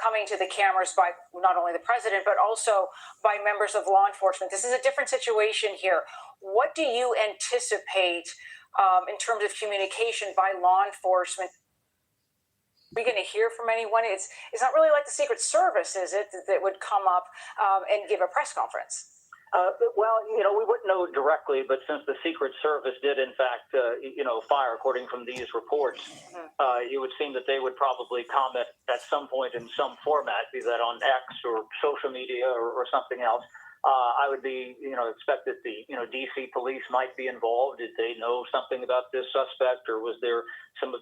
coming to the cameras by not only the president, but also by members of law enforcement. This is a different situation here. What do you anticipate in terms of communication by law enforcement? Are we going to hear from anyone? It's not really like the Secret Service, is it, that would come up and give a press conference? Well, we wouldn't know directly, but since the Secret Service did, in fact, fire, according from these reports, it would seem that they would probably comment at some point in some format, be that on X or social media or something else. I would be, expect that the, D.C. police might be involved. Did they know something about this suspect, or was there some,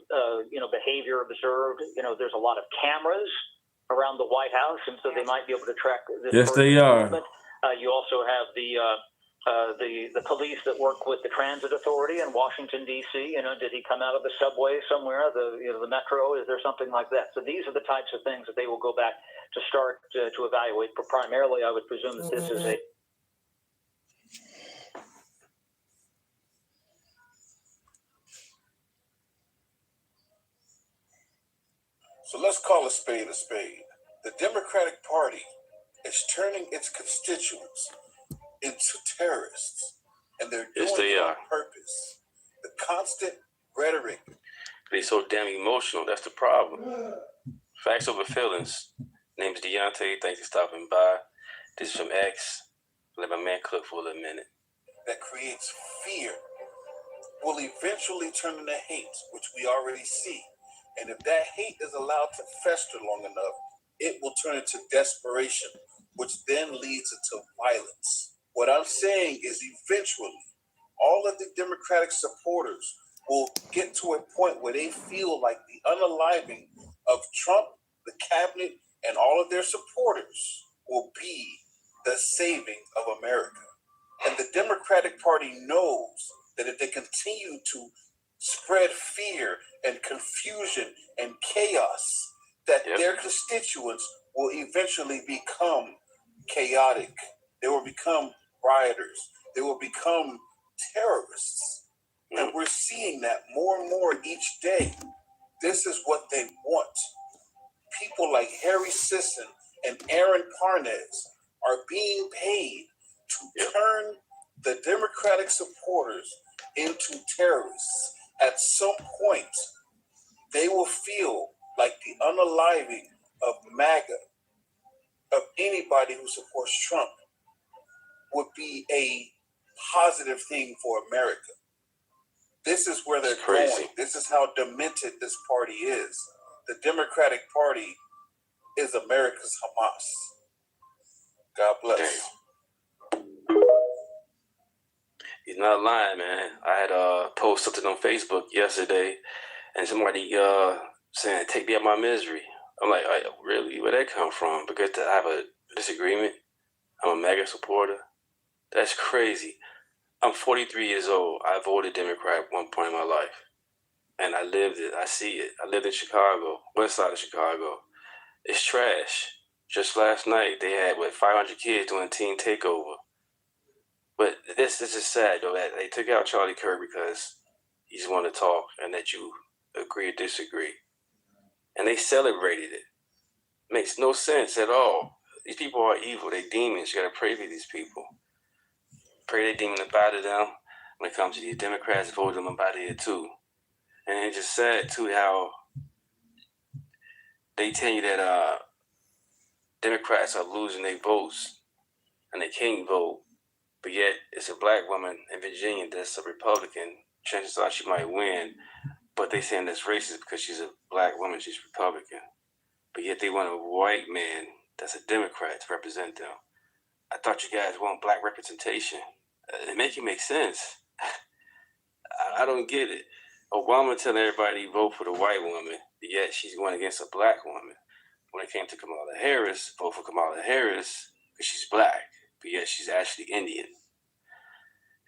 behavior observed? There's a lot of cameras around the White House, and so they might be able to track this. Yes, they are. You also have the police that work with the transit authority in Washington, D.C. Did he come out of the subway somewhere, the metro? Is there something like that? So these are the types of things that they will go back to start to evaluate. But primarily, I would presume that this is a... So let's call a spade a spade. The Democratic Party is turning its constituents into terrorists, and they're doing Yes, they it on are. purpose. The constant rhetoric. They're so damn emotional. That's the problem. Facts over feelings. Name's Deunta. Thanks for stopping by. This is from X. Let my man cook for a little minute. That creates fear will eventually turn into hate, which we already see. And if that hate is allowed to fester long enough, it will turn into desperation, which then leads into violence. What I'm saying is eventually, all of the Democratic supporters will get to a point where they feel like the unaliving of Trump, the cabinet, and all of their supporters will be the saving of America. And the Democratic Party knows that if they continue to spread fear and confusion and chaos, that their constituents will eventually become chaotic. They will become rioters. They will become terrorists. And we're seeing that more and more each day. This is what they want. People like Harry Sisson and Aaron Parnes are being paid to turn the Democratic supporters into terrorists. At some point, they will feel like the unaliving of MAGA, of anybody who supports Trump, would be a positive thing for America. This is where they're going. This is how demented this party is. The Democratic Party is America's Hamas. God bless. He's not lying, man. I had posted something on Facebook yesterday, and somebody saying, "Take me out my misery." I'm like, really? Where'd that come from? Because I have a disagreement. I'm a MAGA supporter. That's crazy. I'm 43 years old. I voted Democrat at one point in my life, and I lived it. I see it. I lived in Chicago, west side of Chicago. It's trash. Just last night, they had 500 kids doing a teen takeover. But this is just sad, though, that they took out Charlie Kirk because he just wanted to talk and that you agree or disagree. And they celebrated it. Makes no sense at all. These people are evil. They're demons. You got to pray for these people. Pray they demon up out of them. When it comes to these Democrats, vote them up out of here, too. And it's just sad, too, how they tell you that Democrats are losing their votes and they can't vote. But yet, it's a black woman in Virginia that's a Republican. Chances are she might win, but they saying that's racist because she's a black woman, she's Republican. But yet they want a white man that's a Democrat to represent them. I thought you guys want black representation. It make it make sense. I don't get it. Obama telling everybody vote for the white woman, but yet she's going against a black woman. When it came to Kamala Harris, vote for Kamala Harris because she's black. But yet she's actually Indian.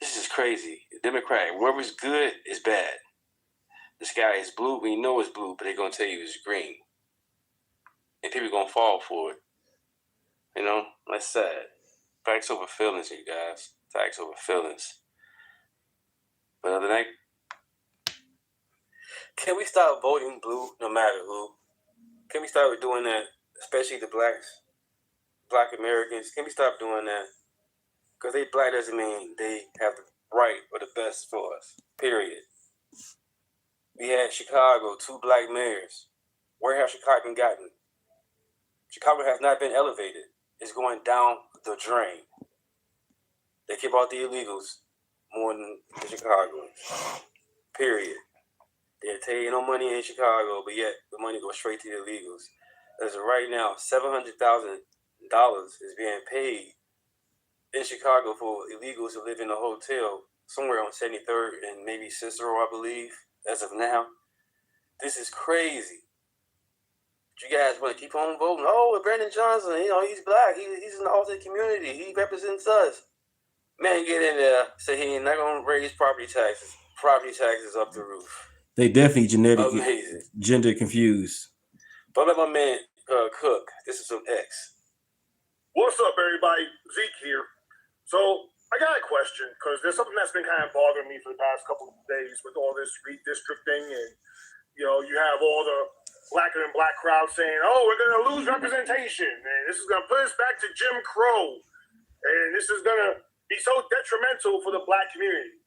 This is crazy. The Democrat, whoever's good is bad. This guy is blue, we know it's blue, but they're going to tell you it's green. And people are going to fall for it. You know, that's sad. Facts over feelings, you guys. Facts over feelings. But other than that, can we stop voting blue no matter who? Can we start doing that, especially the Black Americans? Can we stop doing that? Because they black doesn't mean they have the right or the best for us. Period. We had Chicago, 2 black mayors. Where has Chicago gotten? Chicago has not been elevated. It's going down the drain. They keep out the illegals more than the Chicagoans. Period. They'll tell you no money in Chicago, but yet the money goes straight to the illegals. As of right now, $700,000 is being paid in Chicago for illegals who live in a hotel somewhere on 73rd and maybe Cicero, I believe, as of now. This is crazy. But you guys want to keep on voting? Oh, Brandon Johnson, he's black. He's in the alternate community. He represents us. Man, get in there. Say he ain't not going to raise property taxes. Property taxes up the roof. They definitely Amazing. gender confused. But let my man cook. This is from X. What's up, everybody? Zeke here. So I got a question because there's something that's been kind of bothering me for the past couple of days with all this redistricting, and you have all the blacker than black crowd saying, "Oh, we're going to lose representation, and this is going to put us back to Jim Crow, and this is going to be so detrimental for the black community."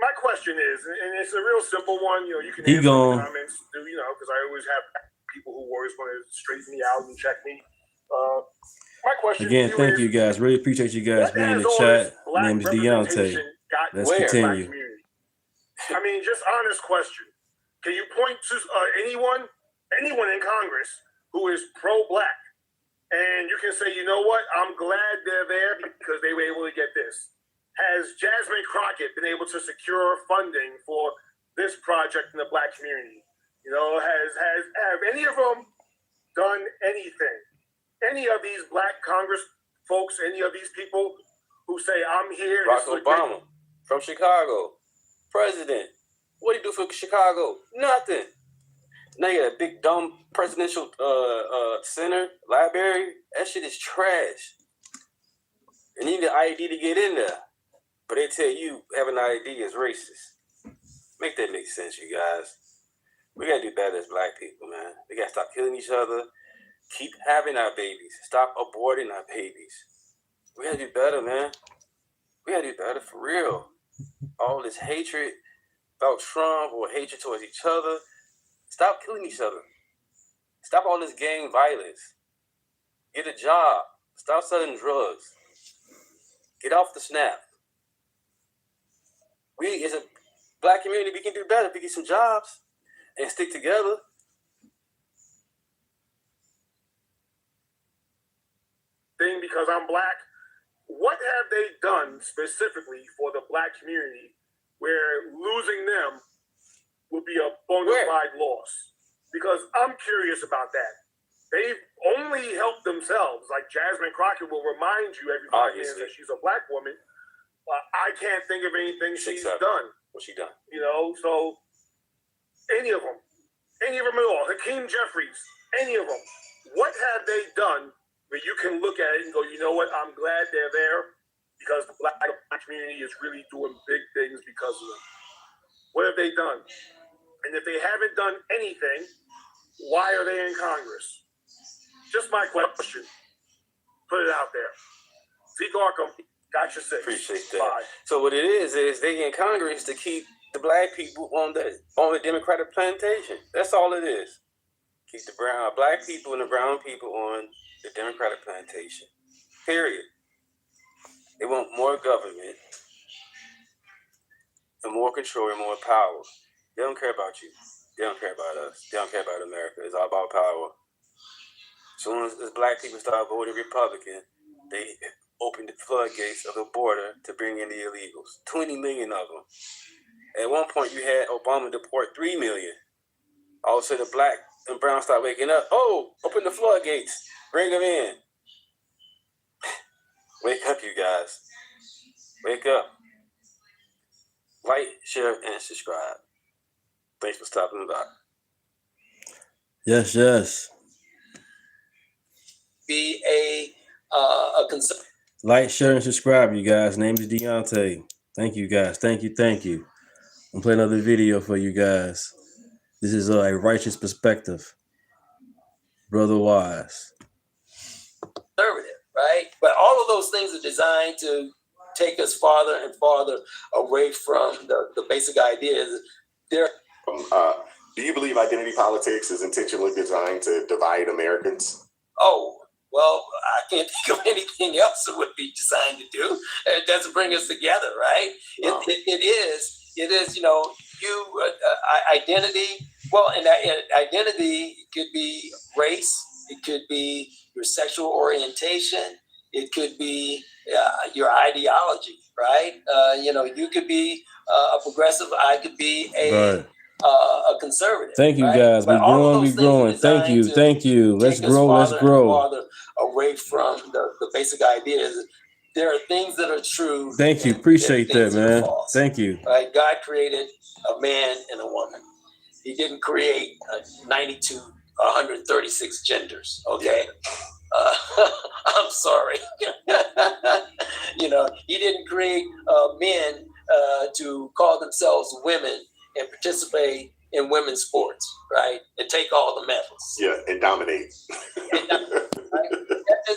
My question is, and it's a real simple one. You know, you can answer the comments, you know, because I always have people who always want to straighten me out and check me. My question again, thank you guys. Really appreciate you guys being in the chat. My name is Deunta. Let's continue. I mean, just honest question. Can you point to anyone in Congress who is pro-black? And you can say, you know what? I'm glad they're there because they were able to get this. Has Jasmine Crockett been able to secure funding for this project in the black community? You know, have any of them done anything? Any of these black Congress folks, any of these people who say, I'm here. Barack Obama from Chicago, president. What do you do for Chicago? Nothing. Now you got a big dumb presidential center, library. That shit is trash. And you need an ID to get in there. But they tell you having an ID is racist. Make that make sense, you guys. We gotta do better as black people, man. We gotta stop killing each other. Keep having our babies. Stop aborting our babies. We gotta do better, man. We gotta do better for real. All this hatred about Trump or hatred towards each other. Stop killing each other. Stop all this gang violence. Get a job. Stop selling drugs. Get off the snap. We, as a black community, we can do better if we get some jobs and stick together. Because I'm black, what have they done specifically for the black community where losing them would be a bona fide loss? Because I'm curious about that. They've only helped themselves. Like Jasmine Crockett will remind you every 5 years that she's a black woman. I can't think of anything she's done. What's she done? You know, so any of them at all. Hakeem Jeffries, any of them. What have they done where you can look at it and go, you know what, I'm glad they're there because the black community is really doing big things because of them. What have they done? And if they haven't done anything, why are they in Congress? Just my question. Put it out there. Zeke Arkham, got your 6. Appreciate that. Bye. So what it is they in Congress to keep the black people on the Democratic plantation. That's all it is. Keep the black people and the brown people on the Democratic plantation. Period. They want more government and more control and more power. They don't care about you. They don't care about us. They don't care about America. It's all about power. As soon as black people start voting Republican, they open the floodgates of the border to bring in the illegals. 20 million of them. At one point, you had Obama deport 3 million. All of a sudden, the black and brown start waking up. Oh, open the floodgates. Bring them in. Wake up, you guys. Wake up. Like, share, and subscribe. Thanks for stopping by. Yes. Be a concern. Like, share, and subscribe, you guys. Name is Deunta. Thank you, guys. Thank you. I'm playing another video for you guys. This is a righteous perspective. Brother Wise. Conservative, right? But all of those things are designed to take us farther and farther away from the basic ideas. Do you believe identity politics is intentionally designed to divide Americans? Oh, well, I can't think of anything else it would be designed to do. It doesn't bring us together, right? No. It is, you know, identity. Well, and identity could be race. It could be your sexual orientation. It could be your ideology, right? You know, you could be a progressive. I could be a conservative. Thank you, right? guys. We're growing. Thank you. Let's grow. Away from the basic ideas. There are things that are true. Thank you. Appreciate that, man. Thank you. Right? God created a man and a woman. He didn't create 136 genders. Okay. I'm sorry. You know, he didn't create men to call themselves women and participate in women's sports, right? And take all the medals. Yeah, and dominate.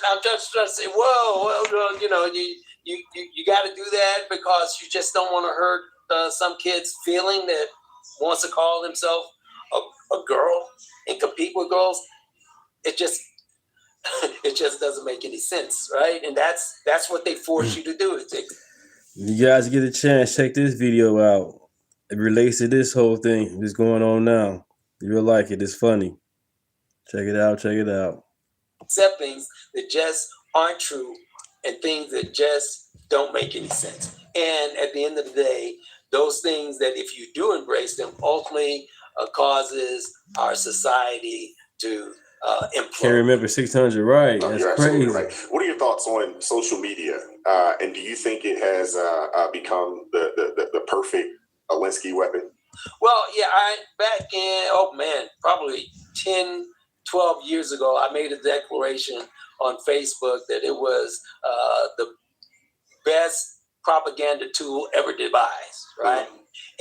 I'm just trying to say, whoa, you know, you got to do that because you just don't want to hurt some kid's feeling that wants to call himself a girl and compete with girls. It just doesn't make any sense, right? And that's what they force you to do. You guys get a chance, check this video out. It relates to this whole thing that's going on now. You'll like it. It's funny. Check it out. Check it out. Accept things that just aren't true and things that just don't make any sense. And at the end of the day, those things that if you do embrace them, ultimately causes our society to implode. Can't remember 600, right? No, That's you're crazy. absolutely right. What are your thoughts on social media? And do you think it has become the perfect Alinsky weapon? Well, yeah, back in, probably 10, 12 years ago, I made a declaration on Facebook that it was the best propaganda tool ever devised, right?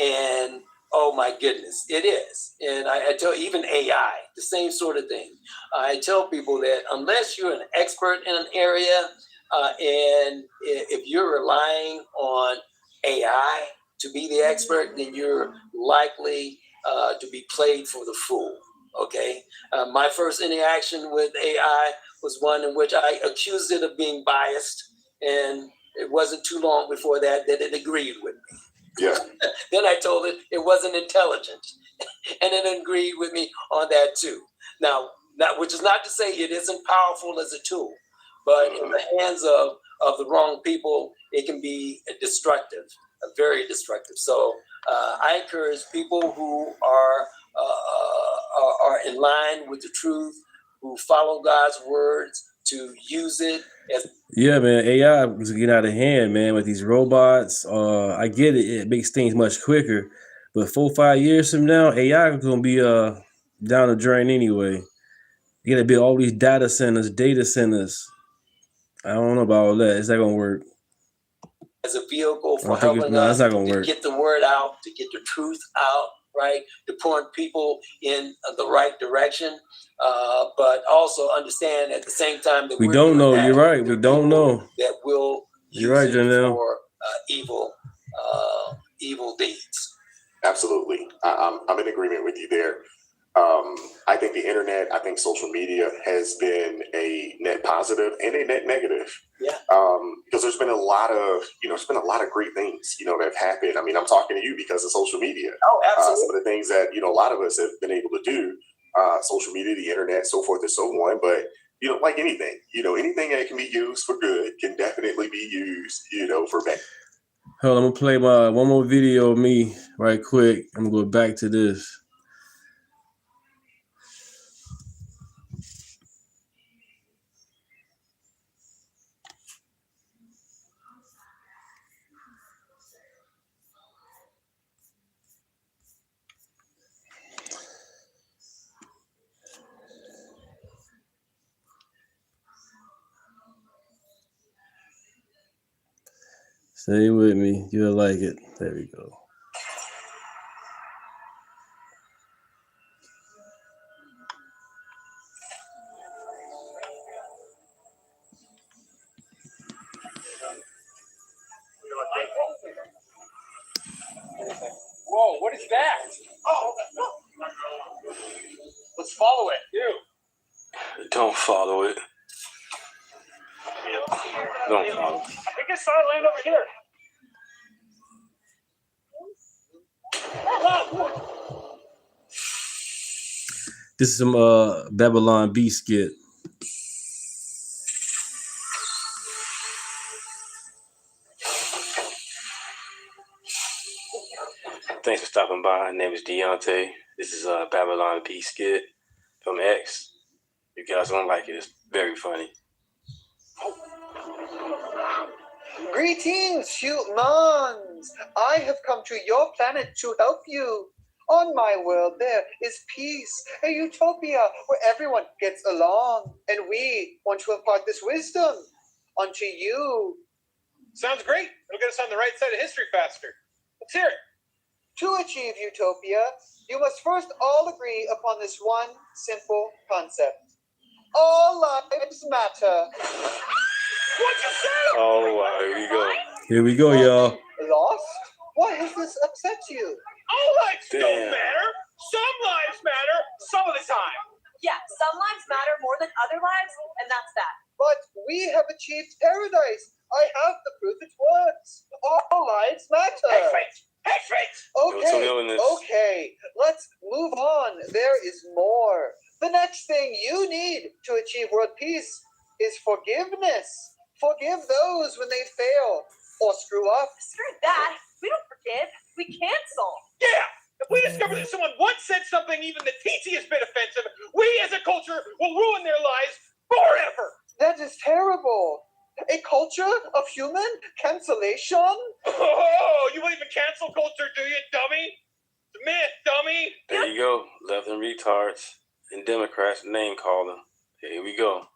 And oh my goodness, it is. And I tell even AI, the same sort of thing. I tell people that unless you're an expert in an area, and if you're relying on AI to be the expert, then you're likely to be played for the fool. Okay. My first interaction with AI was one in which I accused it of being biased, and it wasn't too long before that it agreed with me. Yeah. Then I told it wasn't intelligent, and it agreed with me on that too. Now, which is not to say it isn't powerful as a tool, but in the hands of the wrong people, it can be destructive, very destructive. So I encourage people who are in line with the truth, who follow God's words, to use it as. Yeah, man, AI was getting out of hand, man, with these robots. I get it; it makes things much quicker. But 4 or 5 years from now, AI is gonna be down the drain anyway. You gotta build all these data centers. I don't know about all that. Is that gonna work? As a vehicle for I think helping it's us not gonna to work. get the word out, to get the truth out, right? To point people in the right direction, but also understand at the same time that We we're don't doing know. that, You're right. We there are don't people know. that will You're use right, it Janelle. for evil deeds. Absolutely. I'm in agreement with you there. I think the internet, I think social media has been a net positive and a net negative. Yeah. Because there's been a lot of great things, that have happened. I mean, I'm talking to you because of social media. Oh, absolutely. Some of the things that, a lot of us have been able to do, social media, the internet, so forth and so on. But, like anything, anything that can be used for good can definitely be used, for bad. Hold on, I'm gonna play one more video of me right quick. I'm gonna go back to this. Stay with me. You'll like it. There we go. Whoa, what is that? Oh, let's follow it. You. Don't follow it. Don't follow. I think I saw it land over here. This is some Babylon B skit. Thanks for stopping by. My name is Deunta. This is a Babylon B skit from X. You guys won't like it. It's very funny. Greetings, humans! I have come to your planet to help you. On my world, there is peace, a utopia where everyone gets along, and we want to impart this wisdom onto you. Sounds great. It'll get us on the right side of history faster. Let's hear it. To achieve utopia, You must first all agree upon this one simple concept. All lives matter. What'd you say? Oh, here we go. Here we go, y'all. Lost? Why has this upset you? All lives don't matter. Some lives matter some of the time. Yeah, some lives matter more than other lives, and that's that. But we have achieved paradise. I have the proof it works. All lives matter. Okay, let's move on. There is more. The next thing you need to achieve world peace is forgiveness. Forgive those when they fail or screw up. Screw that. We don't forgive. We cancel. Yeah. If we discover that someone once said something even the teeniest bit offensive, we as a culture will ruin their lives forever. That is terrible. A culture of human cancellation? Oh, you believe in cancel culture, do you, dummy? It's a myth, dummy. There you go. Left and retards and Democrats name calling. Here we go.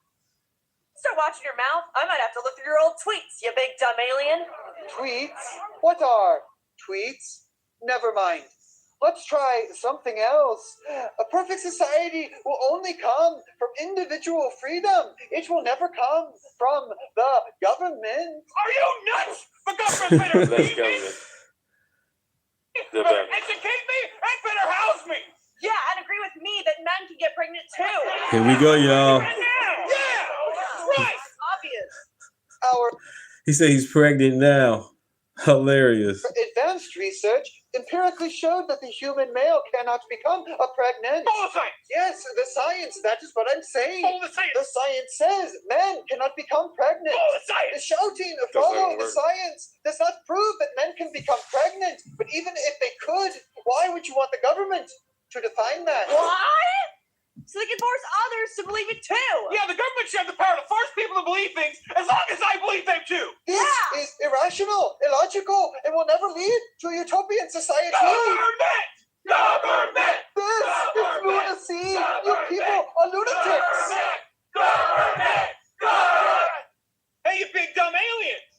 Start watching your mouth. I might have to look through your old tweets, you big dumb alien. Tweets? What are tweets? Never mind. Let's try something else. A perfect society will only come from individual freedom. It will never come from the government. Are you nuts? The government better feed me. Better educate me and better house me. Yeah, and agree with me that men can get pregnant too. Here we go, y'all. Yeah, right. Obvious. He said he's pregnant now. Hilarious. Advanced research empirically showed that the human male cannot become a pregnant. All the science. Yes, the science. That is what I'm saying. All the science. The science says men cannot become pregnant. All the science. Shouting, follow the science, does not prove that men can become pregnant. But even if they could, why would you want the government to define that? What? So they can force others to believe it too. Yeah, the government should have the power to force people to believe things as long as I believe them too. This is irrational, illogical, and will never lead to a utopian society. Government! Government! This is lunacy! You people are lunatics! Government! Government! Hey, you big dumb aliens!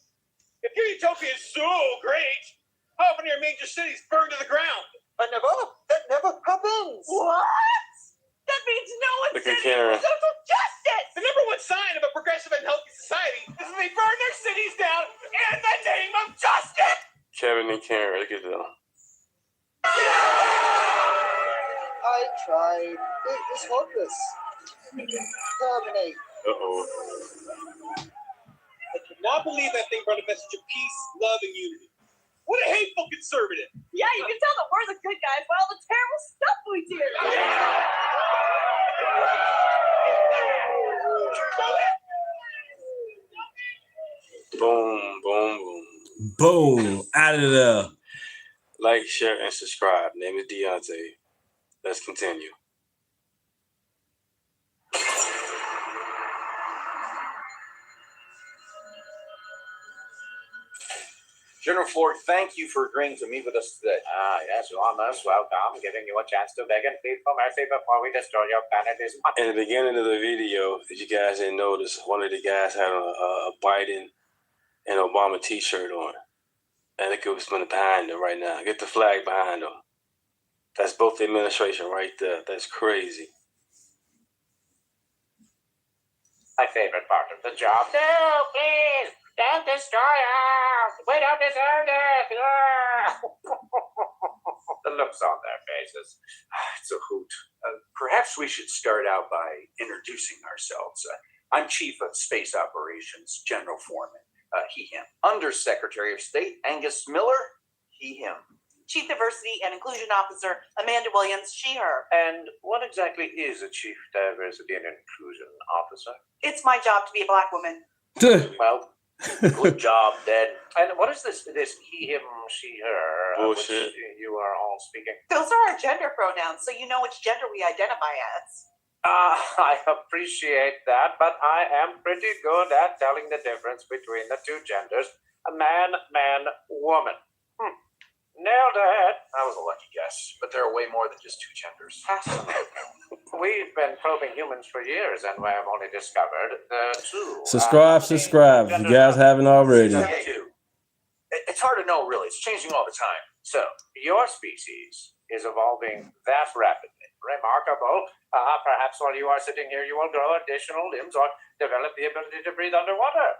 If your utopia is so great, how often are your major cities burned to the ground? That never happens! What? That means no one's Karen. social justice! The number one sign of a progressive and healthy society is that they burn their cities down in the name of justice! Kevin and Karen, look at them. I tried. It was hopeless. Terminate. Uh-oh. I cannot believe that thing brought a message of peace, love, and unity. What a hateful conservative! Yeah, you can tell that we're the good guys by all the terrible stuff we do. Boom, boom, boom. Boom. Out of there. Like, share, and subscribe. Name is Deunta. Let's continue. General Ford, thank you for agreeing to meet with us today. Yes, you are most welcome. Giving you a chance to beg and plead for mercy before we destroy your planet is much. In the beginning of the video, if you guys didn't notice, one of the guys had a Biden and Obama t-shirt on. And look at what's behind them right now. Get the flag behind them. That's both the administration right there. That's crazy. My favorite part of the job. No, please, don't destroy us. We don't deserve it. The looks on their faces. It's a hoot. Perhaps we should start out by introducing ourselves. I'm Chief of Space Operations, General Foreman, he, him. Undersecretary of State, Angus Miller, he, him. Chief Diversity and Inclusion Officer, Amanda Williams, she, her. And what exactly is a Chief Diversity and Inclusion Officer? It's my job to be a black woman. Well, good job, then. And what is this he, him, she, her, Bullshit. which you are all speaking? Those are our gender pronouns, so you know which gender we identify as. I appreciate that, but I am pretty good at telling the difference between the two genders. A man, woman. Nailed it. That was a lucky guess, but there are way more than just two genders. We've been probing humans for years, and we have only discovered the two. Subscribe if you guys haven't already. It's hard to know, really. It's changing all the time. So, your species is evolving that rapidly. Remarkable. Perhaps while you are sitting here, you will grow additional limbs or develop the ability to breathe underwater.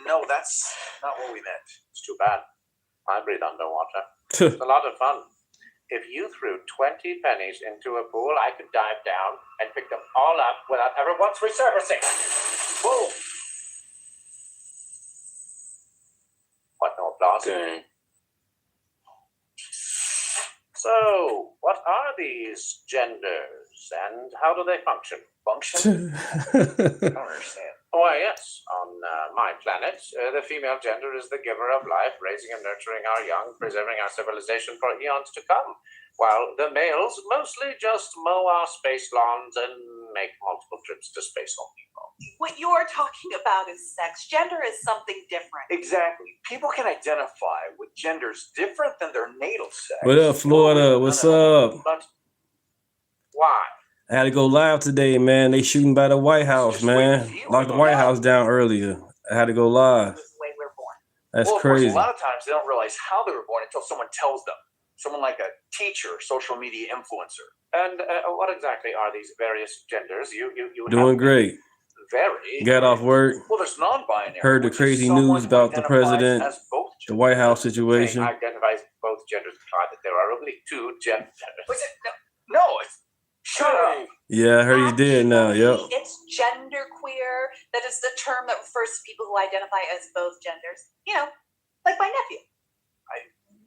No, that's not what we meant. It's too bad. I breathe underwater. It's a lot of fun. If you threw 20 pennies into a pool, I could dive down and pick them all up without ever once resurfacing. Boom! What, no applause? Dang. So, what are these genders and how do they function? Function? I don't understand. Why, yes. On my planet, the female gender is the giver of life, raising and nurturing our young, preserving our civilization for eons to come, while the males mostly just mow our space lawns and make multiple trips to space home people. What you're talking about is sex. Gender is something different. Exactly. People can identify with genders different than their natal sex. What up, Florida? What's up? But why? I had to go live today, man. They shooting by the White House, man. Locked the White House down earlier. I had to go live. That's Well, of course, crazy. a lot of times they don't realize how they were born until someone tells them. Someone like a teacher, social media influencer. And what exactly are these various genders? You Doing great. Very. Got off work. Well, there's non-binary. Heard the which is crazy someone news who about the identifies president, as both the White House situation. Identifies both genders imply that there are only two genders. No, it's shut up. Yeah, I heard he did now. Yep. It's genderqueer. That is the term that refers to people who identify as both genders. You know, like my nephew.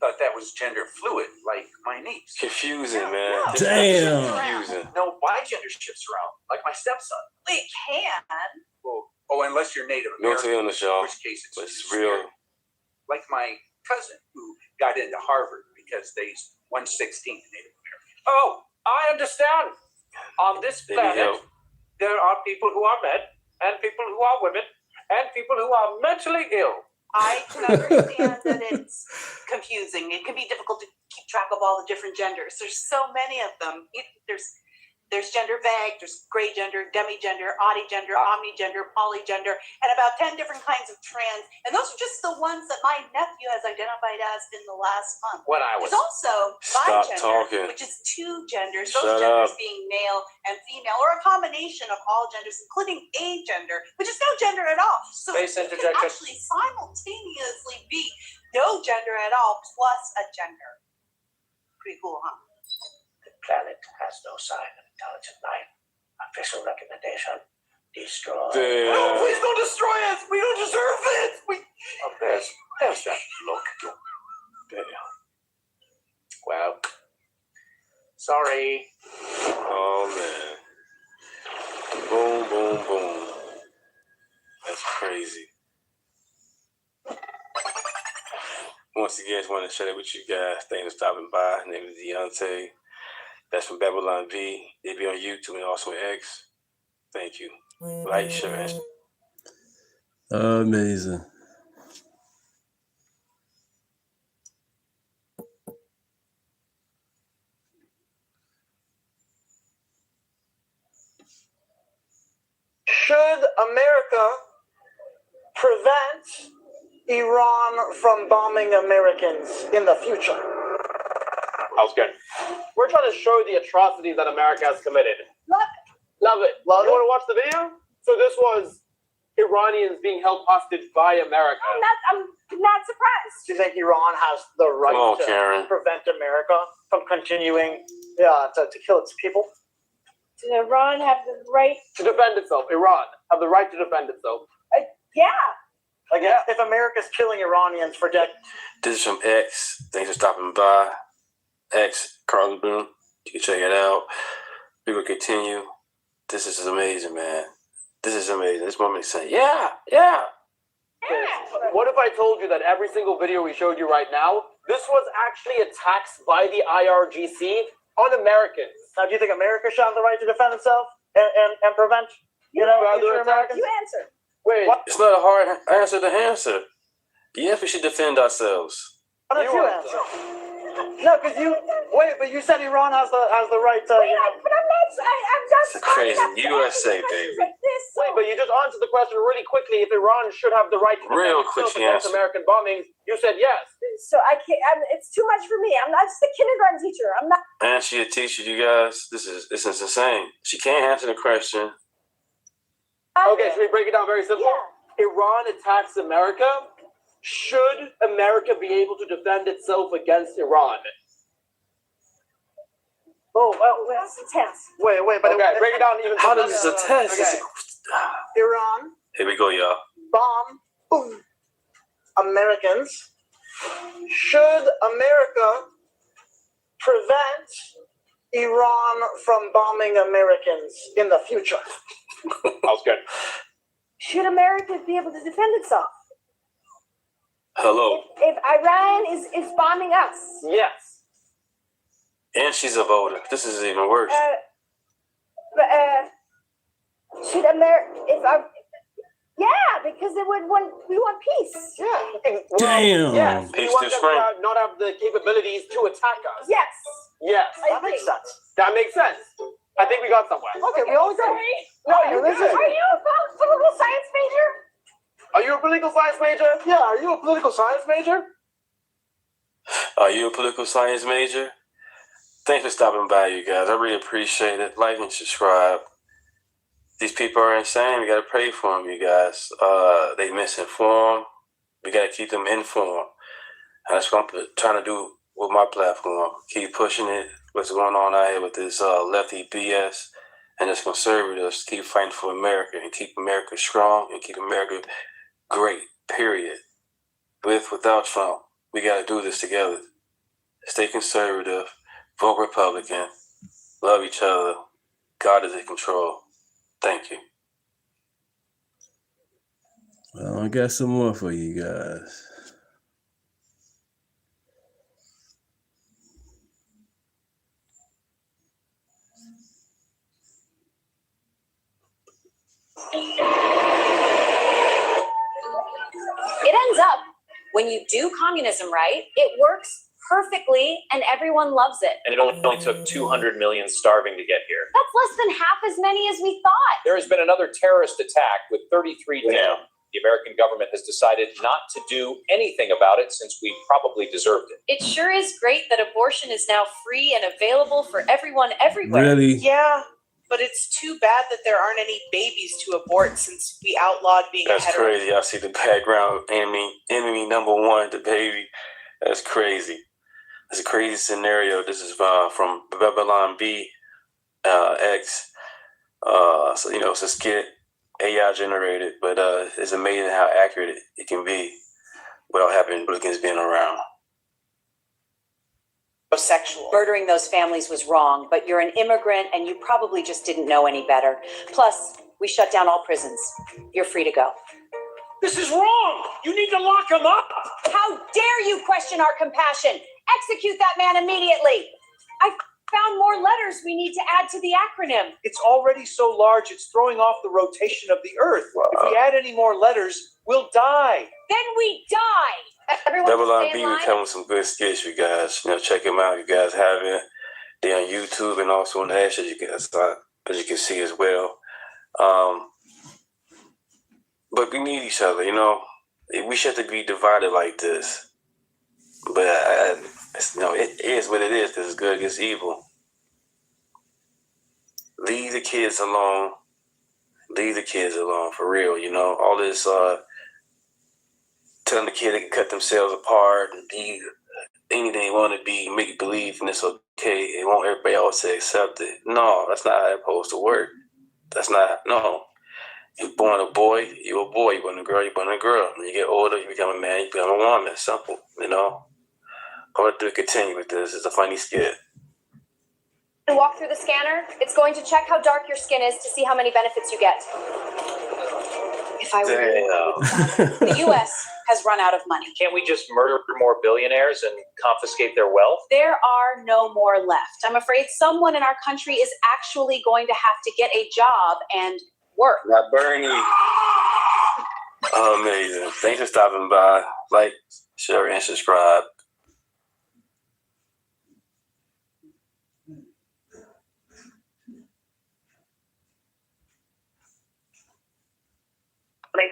Thought that was gender fluid, like my niece. Confusing, man. Damn. Confusing. No, my gender shifts around, like my stepson. It can. Oh, unless you're Native No American. tell on the show. In which case It's real. Like my cousin who got into Harvard because they's 1/16 Native American. Oh, I understand. On this Maybe planet, help. there are people who are men, and people who are women, and people who are mentally ill. I can understand that it's confusing. It can be difficult to keep track of all the different genders. There's so many of them. There's gender vague, there's gray gender, demigender, oddygender, omnigender, polygender, and about 10 different kinds of trans. And those are just the ones that my nephew has identified as in the last month. When I was There's also Stop bigender, talking. which is two genders. Shut Those genders up. being male and female, or a combination of all genders, including agender, which is no gender at all. So Space it can interjection. actually simultaneously be no gender at all plus a gender. Pretty cool, huh? The planet has no sign of intelligent life. Official recommendation: destroy. Damn. No, please don't destroy us. We don't deserve it. There's that look. Damn. Well, sorry. Oh, man. Boom, boom, boom. That's crazy. Once again, just want to share it with you guys. Thanks for stopping by. My name is Deunta. That's from Babylon V. They be on YouTube and also X. Thank you. Like, share, and Amazing. Should America prevent Iran from bombing Americans in the future? That was good. We're trying to show the atrocities that America has committed. Love it. You want to watch the video? So this was Iranians being held hostage by America. I'm not surprised. Do you think Iran has the right Come on, to Karen. prevent America from continuing to kill its people? Does Iran have the right? To defend itself. Iran have the right to defend itself. Yeah. Like if America's killing Iranians for decades. This is from X. Thanks for stopping by. X, Carlton Boone. You can check it out. We will continue. This is amazing, man. This is amazing. This moment is saying, yeah. What if I told you that every single video we showed you right now, this was actually attacks by the IRGC on Americans? Now, do you think America should have the right to defend itself and prevent, future Americans? You answer. Wait. It's not a hard answer to answer. Yes, we should defend ourselves. Why don't you answer? No, because you said Iran has the right to. But I'm just. It's crazy. USA, baby. Wait, but you just answered the question really quickly. If Iran should have the right to Real defend quick itself against answer. American bombings, you said yes. So I can't. It's too much for me. I'm not just a kindergarten teacher. I'm not. And she a teacher, you guys. This is insane. She can't answer the question. Okay, should we break it down very simple? Yeah. Iran attacks America. Should America be able to defend itself against Iran? Oh, well, that's a test. Wait, but okay, break it down even. How does this a test? Okay. Iran Here we go, y'all. bomb Americans. Should America prevent Iran from bombing Americans in the future? That was good. Should America be able to defend itself? Hello. If Iran is bombing us. Yes. And she's a voter. This is even worse. Should America? Because we want peace. Yeah. Damn. Yes. Peace We want to them Frank. to not have the capabilities to attack us. Yes. Yes. That makes sense. That makes sense. I think we got somewhere. Okay, we always Sorry. No, you're Are you a political science major? Are you a political science major? Yeah, are you a political science major? Are you a political science major? Thanks for stopping by, you guys. I really appreciate it. Like and subscribe. These people are insane. We got to pray for them, you guys. They misinformed. We got to keep them informed. And that's what I'm trying to do with my platform. Keep pushing it. What's going on out here with this lefty BS and this conservatives. Keep fighting for America and keep America strong and keep America great, period. Without Trump, we got to do this together. Stay conservative. Vote Republican. Love each other. God is in control. Thank you. Well, I got some more for you guys. It ends up, when you do communism right, it works perfectly and everyone loves it. And it only took 200 million starving to get here. That's less than half as many as we thought. There has been another terrorist attack with 33 down. The American government has decided not to do anything about it since we probably deserved it. It sure is great that abortion is now free and available for everyone everywhere. Really? Yeah, but it's too bad that there aren't any babies to abort since we outlawed being That's a hetero. crazy. I see the background. Enemy number one, the baby. That's crazy. It's a crazy scenario. This is from Babylon B X. So it's a skit, AI generated, but it's amazing how accurate it can be without having Republicans being around. Sexual. Murdering those families was wrong, but you're an immigrant and you probably just didn't know any better. Plus, we shut down all prisons. You're free to go. This is wrong. You need to lock him up. How dare you question our compassion? Execute that man immediately. I found more letters we need to add to the acronym. It's already so large, it's throwing off the rotation of the Earth. If we add any more letters, we'll die. Then we die. Everyone Babylon stay B in was line. coming with some good skits, you guys. Check them out. You guys have it. They're on YouTube and also on Ash, as you can see as well. But we need each other, We shouldn't be divided like this. But it is what it is. Because it's good against evil. Leave the kids alone. Leave the kids alone, for real. All this telling the kid they can cut themselves apart and be anything they want to be, make believe, and it's okay. They want everybody else to accept it. No, that's not how it's supposed to work. No. You're born a boy, you're a boy. You're born a girl, you're born a girl. When you get older, you become a man, you become a woman. Simple, I'm going to continue with this. It's a funny skit. Walk through the scanner. It's going to check how dark your skin is to see how many benefits you get. If I were the U.S. has run out of money. Can't we just murder more billionaires and confiscate their wealth? There are no more left. I'm afraid someone in our country is actually going to have to get a job and work. Not Bernie. Amazing. Thanks for stopping by. Like, share, and subscribe.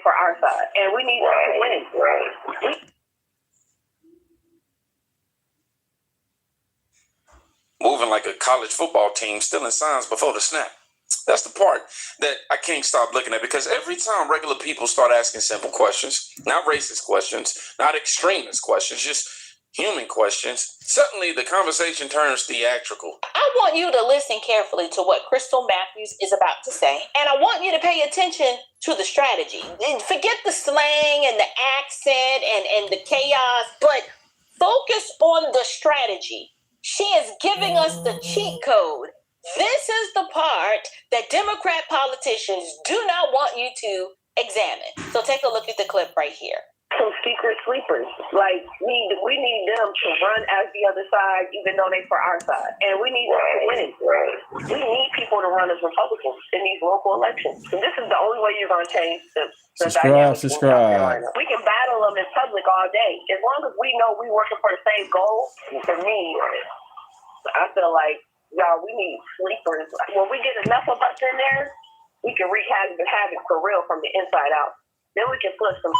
for our side, and we need to win. Moving like a college football team, stealing signs before the snap. That's the part that I can't stop looking at, because every time regular people start asking simple questions, not racist questions, not extremist questions, just human questions, suddenly the conversation turns theatrical. I want you to listen carefully to what Crystal Matthews is about to say, and I want you to pay attention to the strategy. And forget the slang and the accent and the chaos, but focus on the strategy. She is giving us the cheat code. This is the part that Democrat politicians do not want you to examine. So take a look at the clip right here. Some secret sleepers, like we need them to run as the other side, even though they for our side, and we need them to win. We need people to run as Republicans in these local elections. And this is the only way you're going to change the dynamics. Subscribe. We can battle them in public all day, as long as we know we're working for the same goal. For me, I feel like y'all, we need sleepers. When we get enough of us in there, we can wreak havoc for real from the inside out. Then we can put some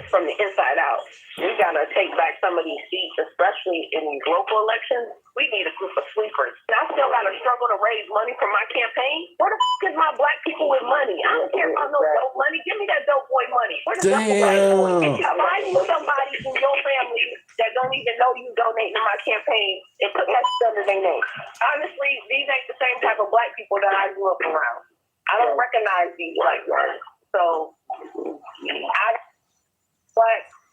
from the inside out. We gotta take back some of these seats, especially in these local elections. We need a group of sleepers. I still gotta struggle to raise money for my campaign. Where the is my black people with money? I don't care about no dope money. Give me that dope boy money. Where the if you find somebody in your family that don't even know you donating to my campaign and put that under their name. Honestly, these ain't the same type of black people that I grew up around. I don't recognize these black ones. So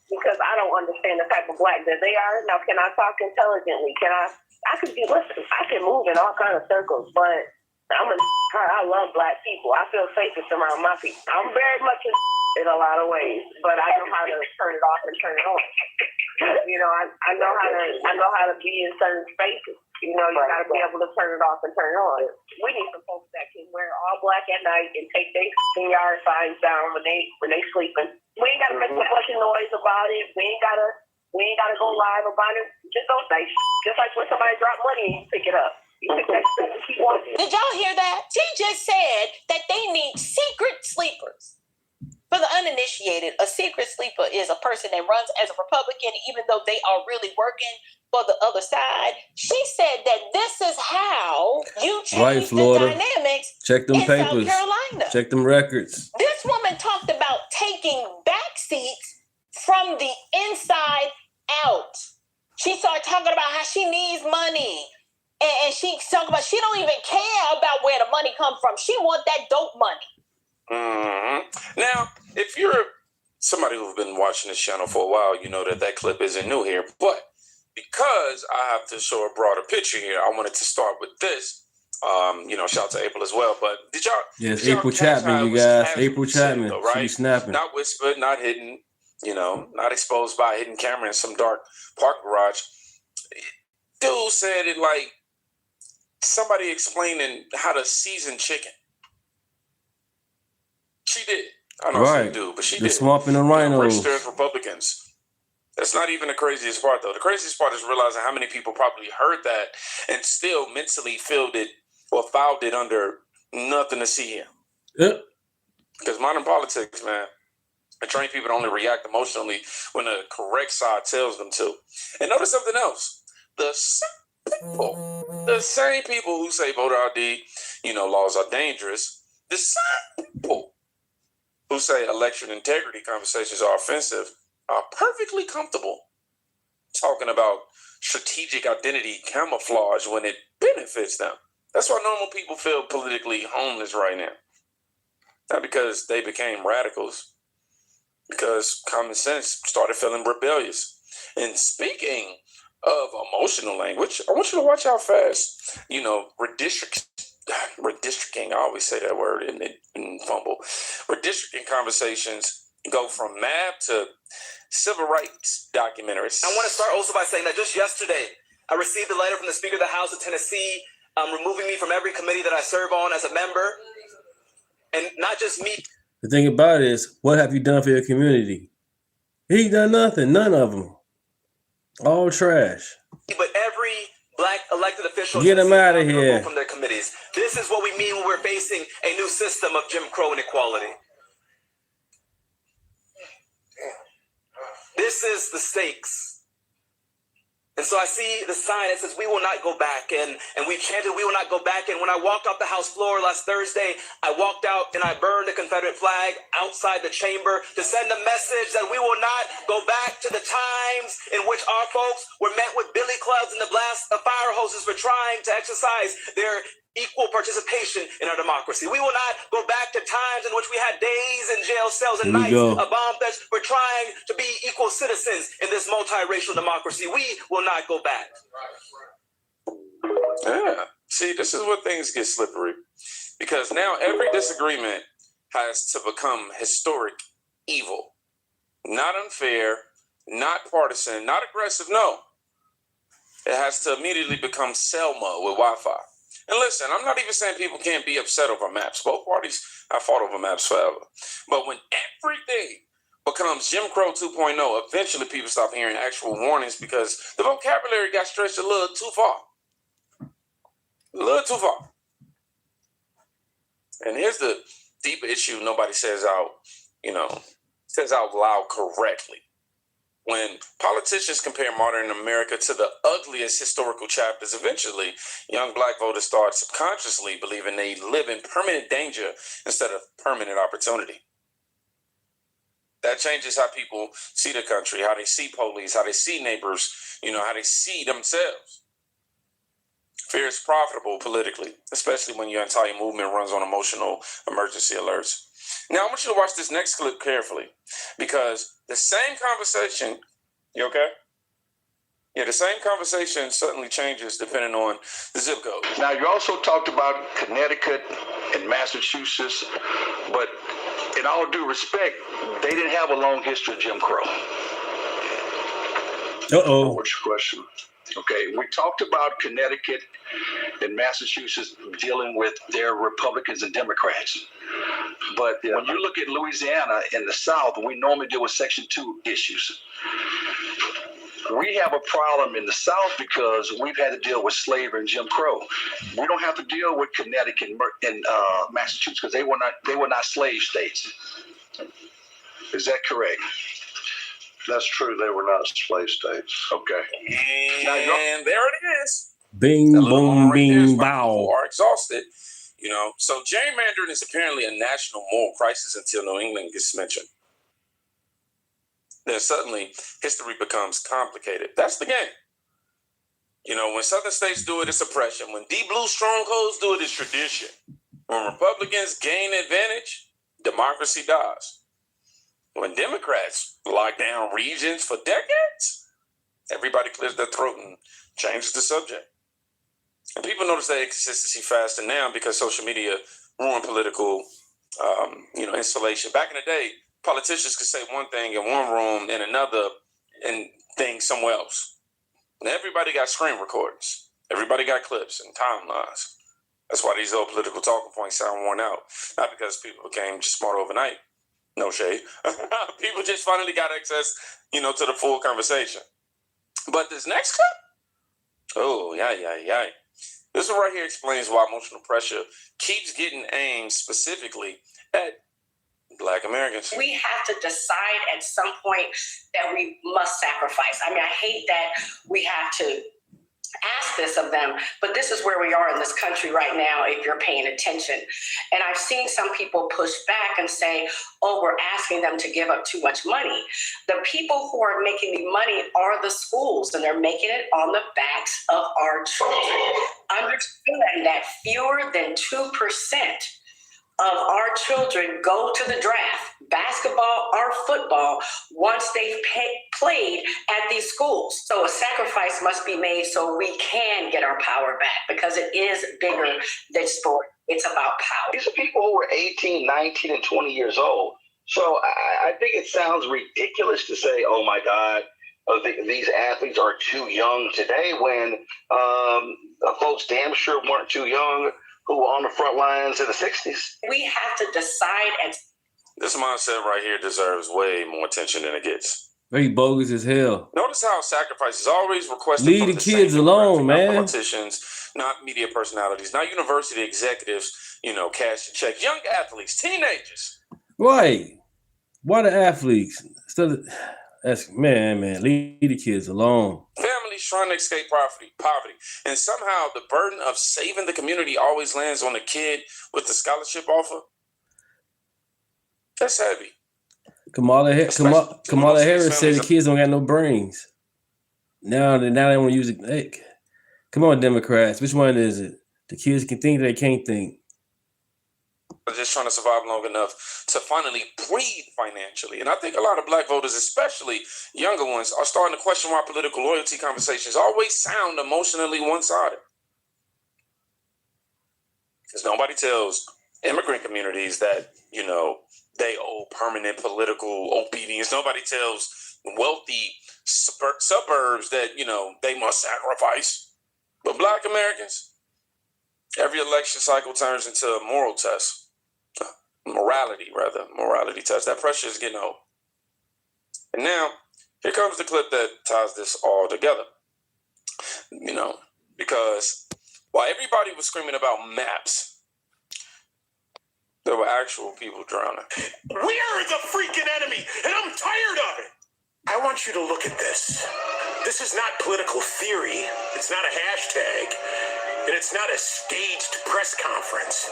because I don't understand the type of black that they are. Now, can I talk intelligently? I can move in all kinds of circles, but I love black people. I feel safest around my people. I'm very much in a lot of ways, but I know how to turn it off and turn it on. You know, I know how to be in certain spaces. You know, you gotta be able to turn it off and turn it on. We need some folks that can wear all black at night and take their yard signs down when they sleeping. We ain't gotta make a bunch of noise about it. We ain't gotta go live about it. Just don't say just like when somebody drop money and you pick it up. Did y'all hear that? She just said that they need secret sleepers. For the uninitiated, a secret sleeper is a person that runs as a Republican even though they are really working for the other side. She said that this is how you change the dynamics. Check them in papers. South Carolina. Check them records. This woman talked about taking back seats from the inside out. She started talking about how she needs money. And she talking about she don't even care about where the money comes from. She want that dope money. Mm-hmm. Now, if you're somebody who's been watching this channel for a while, you know that clip isn't new here. But because I have to show a broader picture here, I wanted to start with this. Shout out to April as well. But did y'all? Yes, April Chapman, you guys. April Chapman, though, right? She's snapping. Not whispered, not hidden. Not exposed by a hidden camera in some dark park garage. Dude said it like somebody explaining how to season chicken. She did. I don't know if she do, but she did. The swamp and the rhinos. Registered Republicans. That's not even the craziest part, though. The craziest part is realizing how many people probably heard that and still mentally filed it under nothing to see here. Yep. Because modern politics, man, and trained people to only react emotionally when the correct side tells them to. And notice something else. The same people who say voter ID, laws are dangerous, the same people who say election integrity conversations are offensive are perfectly comfortable talking about strategic identity camouflage when it benefits them. That's why normal people feel politically homeless right now. Not because they became radicals, because common sense started feeling rebellious. And speaking of emotional language, I want you to watch how fast, redistricting, I always say that word and fumble. Redistricting conversations go from map to civil rights documentaries. I want to start also by saying that just yesterday, I received a letter from the Speaker of the House of Tennessee removing me from every committee that I serve on as a member. And not just me. The thing about it is, what have you done for your community? He done nothing. None of them. All trash. But every black elected official get them out of here from their committees. This is what we mean when we're facing a new system of Jim Crow inequality. This is the stakes. And so I see the sign that says, we will not go back. And we chanted, we will not go back. And when I walked off the House floor last Thursday, I walked out and I burned the Confederate flag outside the chamber to send a message that we will not go back to the times in which our folks were met with billy clubs and the blast of fire hoses for trying to exercise their equal participation in our democracy. We will not go back to times in which we had days in jail cells and nights of bomb threats for trying to be equal citizens in this multiracial democracy. We will not go back. Yeah. See, this is where things get slippery. Because now every disagreement has to become historic evil. Not unfair, not partisan, not aggressive, no. It has to immediately become Selma with Wi-Fi. And listen, I'm not even saying people can't be upset over maps. Both parties have fought over maps forever. But when everything becomes Jim Crow 2.0, eventually people stop hearing actual warnings because the vocabulary got stretched a little too far. A little too far. And here's the deeper issue nobody says out loud correctly. When politicians compare modern America to the ugliest historical chapters, eventually young black voters start subconsciously believing they live in permanent danger instead of permanent opportunity. That changes how people see the country, how they see police, how they see neighbors, how they see themselves. Fear is profitable politically, especially when your entire movement runs on emotional emergency alerts. Now, I want you to watch this next clip carefully because the same conversation, you okay? Yeah, the same conversation suddenly changes depending on the zip code. Now, you also talked about Connecticut and Massachusetts, but in all due respect, they didn't have a long history of Jim Crow. Uh-oh. What's your question? Okay, we talked about Connecticut and Massachusetts dealing with their Republicans and Democrats. But when you look at Louisiana in the South, we normally deal with Section 2 issues. We have a problem in the South because we've had to deal with slavery and Jim Crow. We don't have to deal with Connecticut and Massachusetts because they were not slave states. Is that correct? That's true. They were not slave states. Okay. And there it is. Bing, boom, bing, bow. People are exhausted, So gerrymandering is apparently a national moral crisis until New England gets mentioned. Then suddenly history becomes complicated. That's the game. When southern states do it, it's oppression. When deep blue strongholds do it, it's tradition. When Republicans gain advantage, democracy dies. When Democrats lock down regions for decades, everybody clears their throat and changes the subject. And people notice that inconsistency faster now because social media ruined political, installation. Back in the day, politicians could say one thing in one room and another thing somewhere else. And everybody got screen recordings. Everybody got clips and timelines. That's why these old political talking points sound worn out. Not because people became just smart overnight. No shade. People just finally got access, to the full conversation. But this next clip, yeah. This one right here explains why emotional pressure keeps getting aimed specifically at Black Americans. We have to decide at some point that we must sacrifice. I hate that we have to ask this of them, but this is where we are in this country right now if you're paying attention. And I've seen some people push back and say, we're asking them to give up too much money. The people who are making the money are the schools, and they're making it on the backs of our children. Understand that fewer than 2% of our children go to the draft, basketball or football, once they've played at these schools. So a sacrifice must be made so we can get our power back because it is bigger than sport. It's about power. These are people who are 18, 19, and 20 years old. So I think it sounds ridiculous to say, oh my God, these athletes are too young today when folks damn sure weren't too young who were on the front lines in the 60s. We have to decide. And this mindset right here deserves way more attention than it gets. Very bogus as hell. Notice how sacrifice is always requested. Leave the kids alone, man. Not politicians, not media personalities, not university executives, cash and check. Young athletes, teenagers. Right. Why the athletes? That's man. Leave the kids alone. Families trying to escape poverty, and somehow the burden of saving the community always lands on the kid with the scholarship offer. That's heavy. Kamala Harris said the kids don't got no brains. Now they want to use it. Hey, come on, Democrats. Which one is it? The kids can think, they can't think. They're just trying to survive long enough to finally breathe financially. And I think a lot of black voters, especially younger ones, are starting to question why political loyalty conversations always sound emotionally one-sided. Because nobody tells immigrant communities that, they owe permanent political obedience. Nobody tells wealthy suburbs that, they must sacrifice. But black Americans, every election cycle turns into a moral test. Morality test. That pressure is getting old. And now, here comes the clip that ties this all together. Because while everybody was screaming about maps, there were actual people drowning. We're the freaking enemy, and I'm tired of it. I want you to look at this. This is not political theory. It's not a hashtag. And it's not a staged press conference.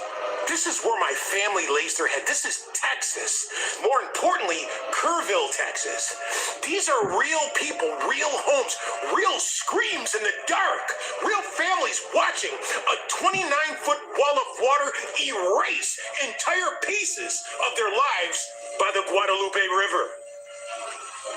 This is where my family lays their head. This is Texas. More importantly, Kerrville, Texas. These are real people, real homes, real screams in the dark, real families watching a 29-foot wall of water erase entire pieces of their lives by the Guadalupe River.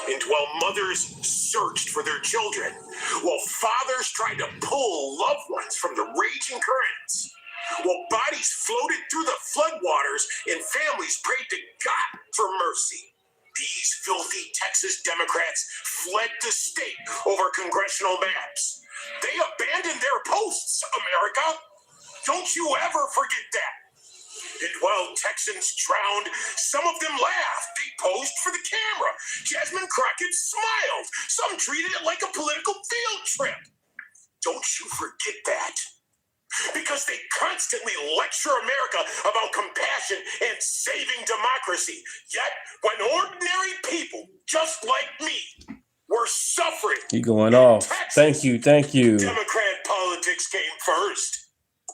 And while mothers searched for their children, while fathers tried to pull loved ones from the raging currents, while bodies floated through the floodwaters and families prayed to God for mercy, these filthy Texas Democrats fled the state over congressional maps. They abandoned their posts, America. Don't you ever forget that. And while Texans drowned, some of them laughed. They posed for the camera. Jasmine Crockett smiled. Some treated it like a political field trip. Don't you forget that. Because they constantly lecture America about compassion and saving democracy. Yet, when ordinary people, just like me, were suffering. You going off. Texas, thank you. Democrat politics came first.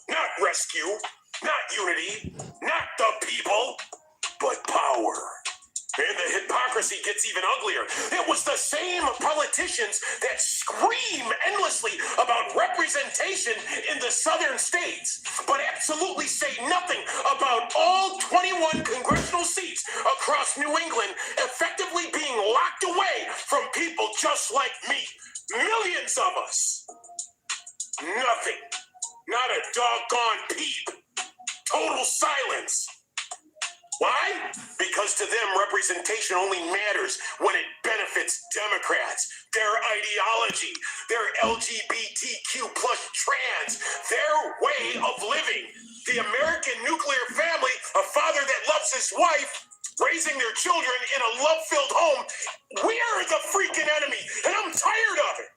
Not rescue. Not unity, not the people, but power. And the hypocrisy gets even uglier. It was the same politicians that scream endlessly about representation in the southern states, but absolutely say nothing about all 21 congressional seats across New England effectively being locked away from people just like me. Millions of us. Nothing. Not a doggone peep. Total silence. Why? Because to them, representation only matters when it benefits Democrats, their ideology, their LGBTQ plus trans, their way of living. The American nuclear family, a father that loves his wife, raising their children in a love-filled home. We're the freaking enemy, and I'm tired of it.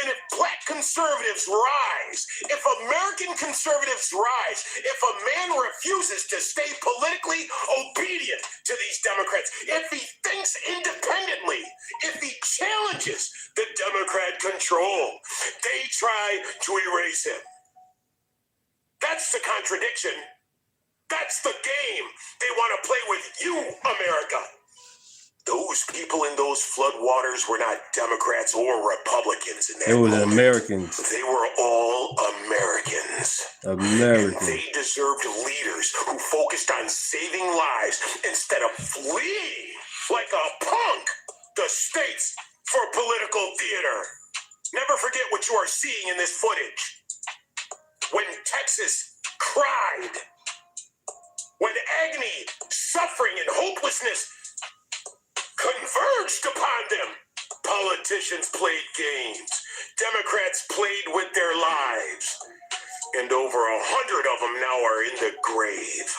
And if black conservatives rise, if American conservatives rise, if a man refuses to stay politically obedient to these Democrats, if he thinks independently, if he challenges the Democrat control, they try to erase him. That's the contradiction. That's the game they want to play with you, America. Those people in those floodwaters were not Democrats or Republicans in that It was moment. Americans. They were all Americans. Americans. And they deserved leaders who focused on saving lives instead of fleeing like a punk the states for political theater. Never forget what you are seeing in this footage. When Texas cried, when agony, suffering, and hopelessness converged upon them, politicians played games. Democrats played with their lives. And over 100 of them now are in the grave.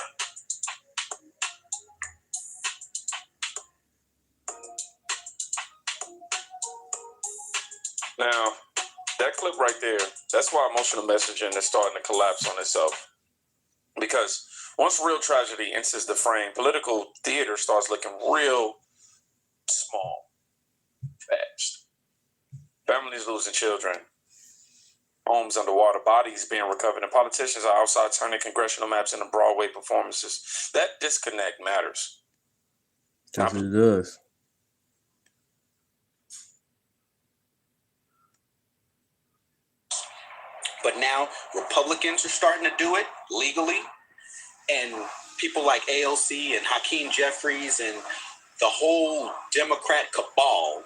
Now, that clip right there, that's why emotional messaging is starting to collapse on itself. Because once real tragedy enters the frame, political theater starts looking real small. fast. Families losing children. Homes underwater, bodies being recovered, and politicians are outside turning congressional maps into Broadway performances. That disconnect matters. Yes, it does. But now Republicans are starting to do it legally, and people like AOC and Hakeem Jeffries and the whole Democrat cabal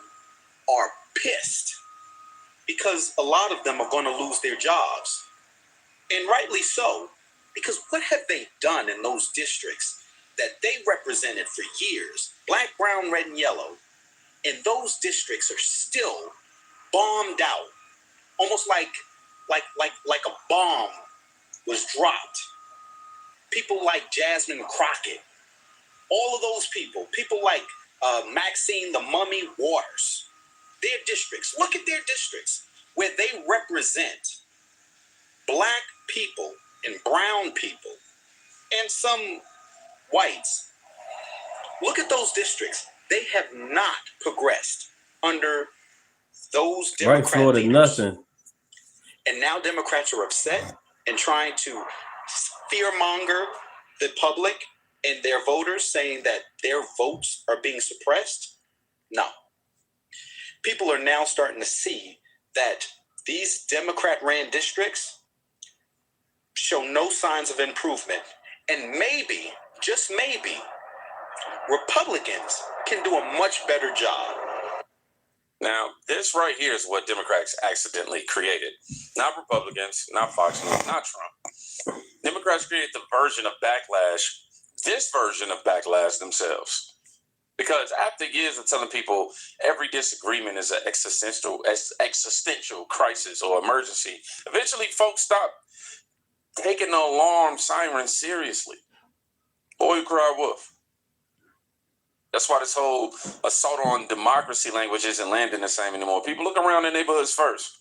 are pissed because a lot of them are going to lose their jobs. And rightly so, because what have they done in those districts that they represented for years? Black, brown, red, and yellow. And those districts are still bombed out, almost like a bomb was dropped. People like Jasmine Crockett, all of those people like Maxine the Mummy Waters, their districts, look at their districts where they represent black people and brown people and some whites. Look at those districts. They have not progressed under those Democrat Right, Florida, leaders. nothing. And now Democrats are upset and trying to fearmonger the public and their voters, saying that their votes are being suppressed. No. People are now starting to see that these Democrat-ran districts show no signs of improvement. And maybe, just maybe, Republicans can do a much better job. Now, this right here is what Democrats accidentally created. Not Republicans, not Fox News, not Trump. Democrats created the version of backlash, this version of backlash themselves. Because after years of telling people every disagreement is an existential crisis or emergency, eventually folks stopped taking the alarm siren seriously. Boy who cried wolf. That's why this whole assault on democracy language isn't landing the same anymore. People look around their neighborhoods first.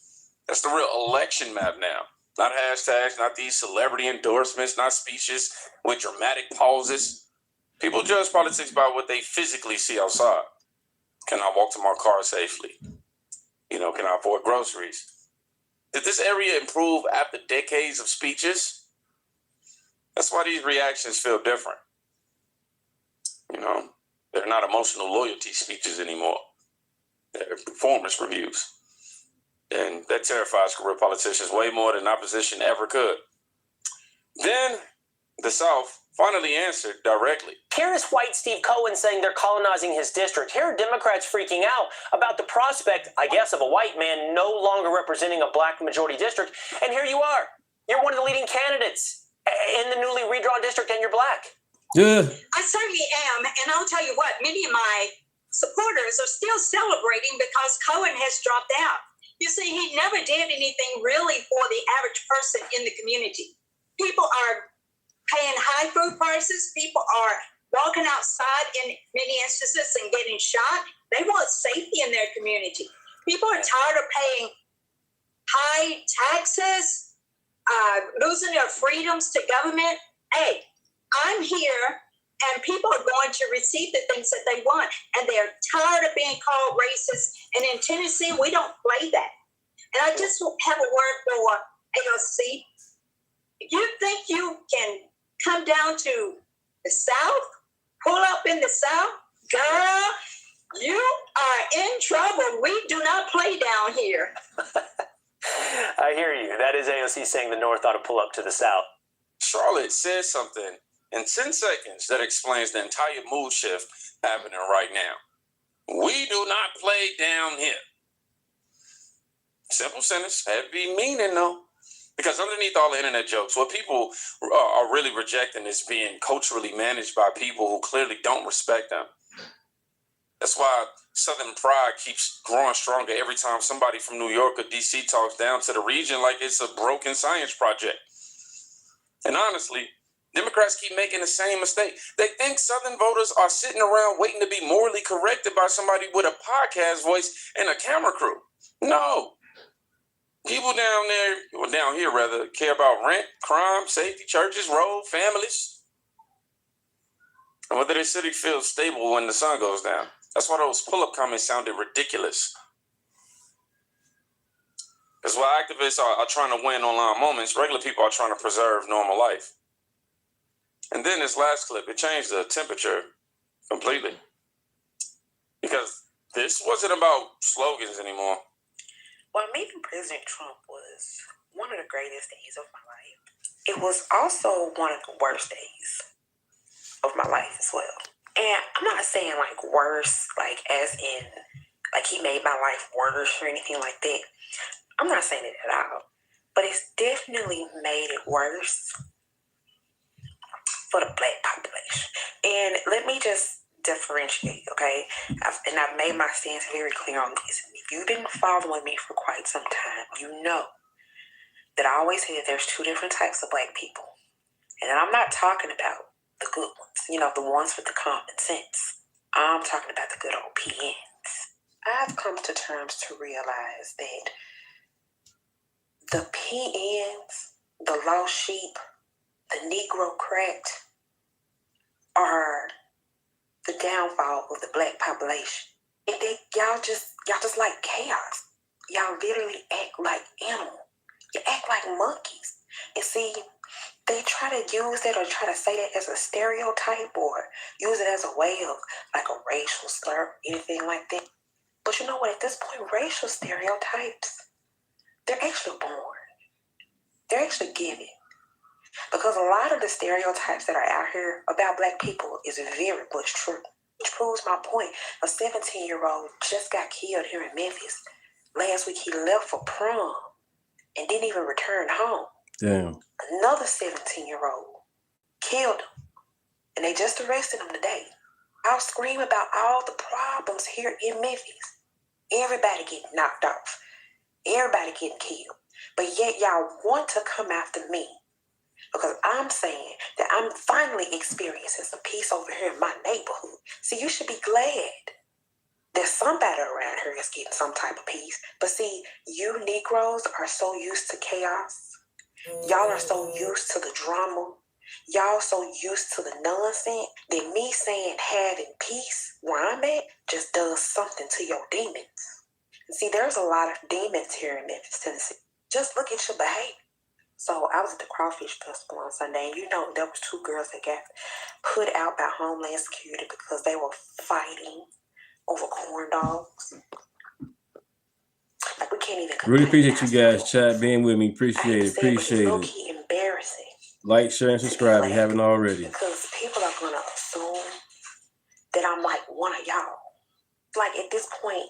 That's the real election map now. Not hashtags, not these celebrity endorsements, not speeches with dramatic pauses. People judge politics by what they physically see outside. Can I walk to my car safely? Can I afford groceries? Did this area improve after decades of speeches? That's why these reactions feel different. They're not emotional loyalty speeches anymore. They're performance reviews. And that terrifies career politicians way more than opposition ever could. Then the South finally answered directly. Here is white Steve Cohen saying they're colonizing his district. Here are Democrats freaking out about the prospect, I guess, of a white man no longer representing a black majority district. And here you are. You're one of the leading candidates in the newly redrawn district, and you're black. Yeah. I certainly am. And I'll tell you what, many of my supporters are still celebrating because Cohen has dropped out. You see, he never did anything really for the average person in the community. People are paying high food prices. People are walking outside in many instances and getting shot. They want safety in their community. People are tired of paying high taxes, losing their freedoms to government. Hey, I'm here, and people are going to receive the things that they want, and they're tired of being called racist. And in Tennessee, we don't play that. And I just have a word for AOC. You think you can come down to the South, pull up in the South? Girl, you are in trouble. We do not play down here. I hear you. That is AOC saying the North ought to pull up to the South. Charlotte says something in 10 seconds that explains the entire mood shift happening right now. We do not play down here. Simple sentence, heavy meaning though. Because underneath all the internet jokes, what people are really rejecting is being culturally managed by people who clearly don't respect them. That's why Southern pride keeps growing stronger every time somebody from New York or DC talks down to the region like it's a broken science project. And honestly, Democrats keep making the same mistake. They think Southern voters are sitting around waiting to be morally corrected by somebody with a podcast voice and a camera crew. No. People down here rather, care about rent, crime, safety, churches, road, families, and whether their city feels stable when the sun goes down. That's why those pull-up comments sounded ridiculous. Because while activists are trying to win online moments, regular people are trying to preserve normal life. And then this last clip, it changed the temperature completely. Because this wasn't about slogans anymore. While meeting President Trump was one of the greatest days of my life, it was also one of the worst days of my life as well. And I'm not saying like worse, like as in, like he made my life worse or anything like that. I'm not saying it at all. But it's definitely made it worse for the Black population. And let me just differentiate, okay? I've made my stance very clear on this. If you've been following me for quite some time, you know that I always say there's two different types of Black people. And I'm not talking about the good ones, you know, the ones with the common sense. I'm talking about the good old PNs. I've come to terms to realize that the PNs, the lost sheep, the Negro cracked are the downfall of the Black population. And y'all just like chaos. Y'all literally act like animals. You act like monkeys. And see, they try to use that or try to say that as a stereotype or use it as a way of like a racial slur, anything like that. But you know what? At this point, racial stereotypes, they're actually born. They're actually given. Because a lot of the stereotypes that are out here about Black people is very much true. Which proves my point. A 17-year-old just got killed here in Memphis. Last week he left for prom and didn't even return home. Damn. Another 17-year-old killed him. And they just arrested him today. I'll scream about all the problems here in Memphis. Everybody getting knocked off. Everybody getting killed. But yet y'all want to come after me. Because I'm saying that I'm finally experiencing some peace over here in my neighborhood. See, you should be glad that somebody around here is getting some type of peace. But see, you Negroes are so used to chaos. Y'all are so used to the drama. Y'all so used to the nonsense that me saying having peace where I'm at just does something to your demons. And see, there's a lot of demons here in Memphis, Tennessee. Just look at your behavior. So I was at the Crawfish Festival on Sunday, and you know there was 2 girls that got put out by Homeland Security because they were fighting over corn dogs. Like we can't even. Really appreciate you guys, chat, being with me. Appreciate it. Appreciate it. Embarrassing. Like, share, and subscribe if you haven't already. Because people are gonna assume that I'm like one of y'all. Like at this point,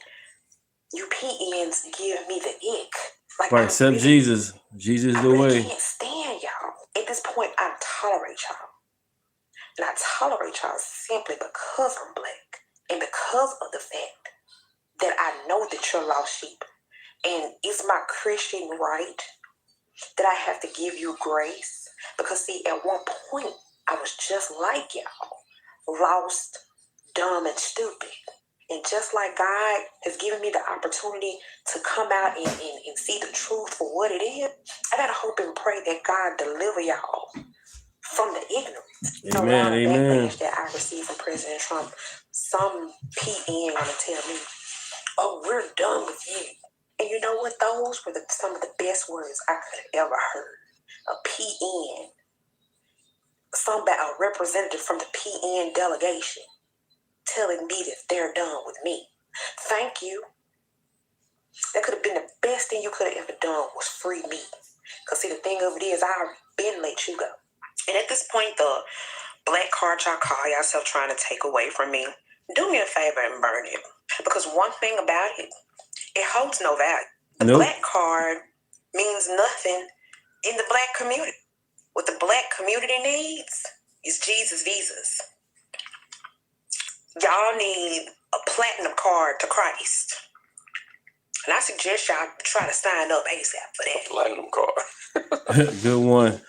you PNs give me the ick. Like, Right, except really, Jesus. Jesus is the way. I can't stand y'all. At this point, I tolerate y'all. And I tolerate y'all simply because I'm Black. And because of the fact that I know that you're lost sheep. And it's my Christian right that I have to give you grace. Because see, at one point, I was just like y'all. Lost, dumb, and stupid. And just like God has given me the opportunity to come out and see the truth for what it is, I gotta hope and pray that God deliver y'all from the ignorance. Amen, amen. That I received from President Trump, some PN gonna tell me, "Oh, we're done with you." And you know what? Those were some of the best words I could have ever heard. A PN, somebody, a representative from the PN delegation, telling me that they're done with me. Thank you. That could have been the best thing you could have ever done was free me. Because see, the thing of it is, I already been let you go. And at this point, the Black card y'all call yourself trying to take away from me, do me a favor and burn it. Because one thing about it, it holds no value. The Black card means nothing in the Black community. What the Black community needs is Jesus visas. Y'all need a platinum card to Christ. And I suggest y'all try to sign up ASAP for that. Platinum card. Good one.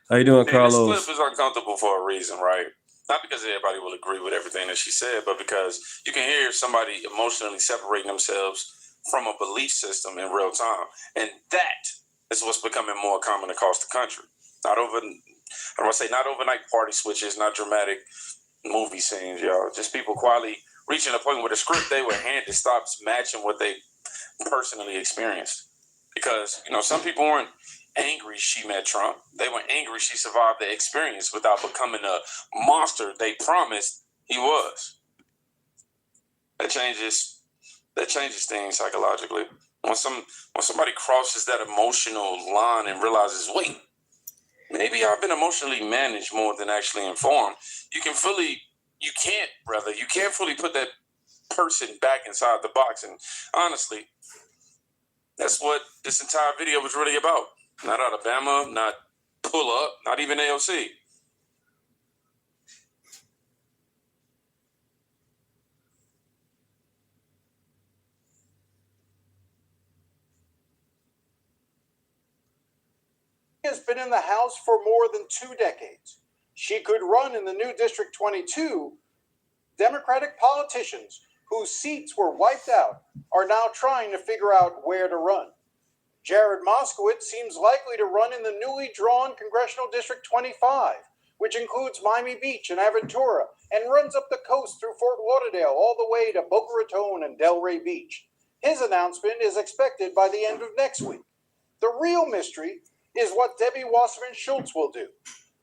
How you doing, Carlos? This clip is uncomfortable for a reason, right? Not because everybody will agree with everything that she said, but because you can hear somebody emotionally separating themselves from a belief system in real time. And that is what's becoming more common across the country. Not overnight party switches, not dramatic movie scenes, y'all. Just people quietly reaching a point where the script they were handed stops matching what they personally experienced. Because, some people weren't angry she met Trump. They were angry she survived the experience without becoming a monster they promised he was. That changes things psychologically. When somebody crosses that emotional line and realizes, wait, maybe I've been emotionally managed more than actually informed, you can't fully put that person back inside the box. And honestly, that's what this entire video was really about. Not Alabama, not pull up, not even AOC. Has been in the House for more than 2 decades. She could run in the new District 22. Democratic politicians whose seats were wiped out are now trying to figure out where to run. Jared Moskowitz seems likely to run in the newly drawn Congressional District 25, which includes Miami Beach and Aventura, and runs up the coast through Fort Lauderdale all the way to Boca Raton and Delray Beach. His announcement is expected by the end of next week. The real mystery is what Debbie Wasserman Schultz will do.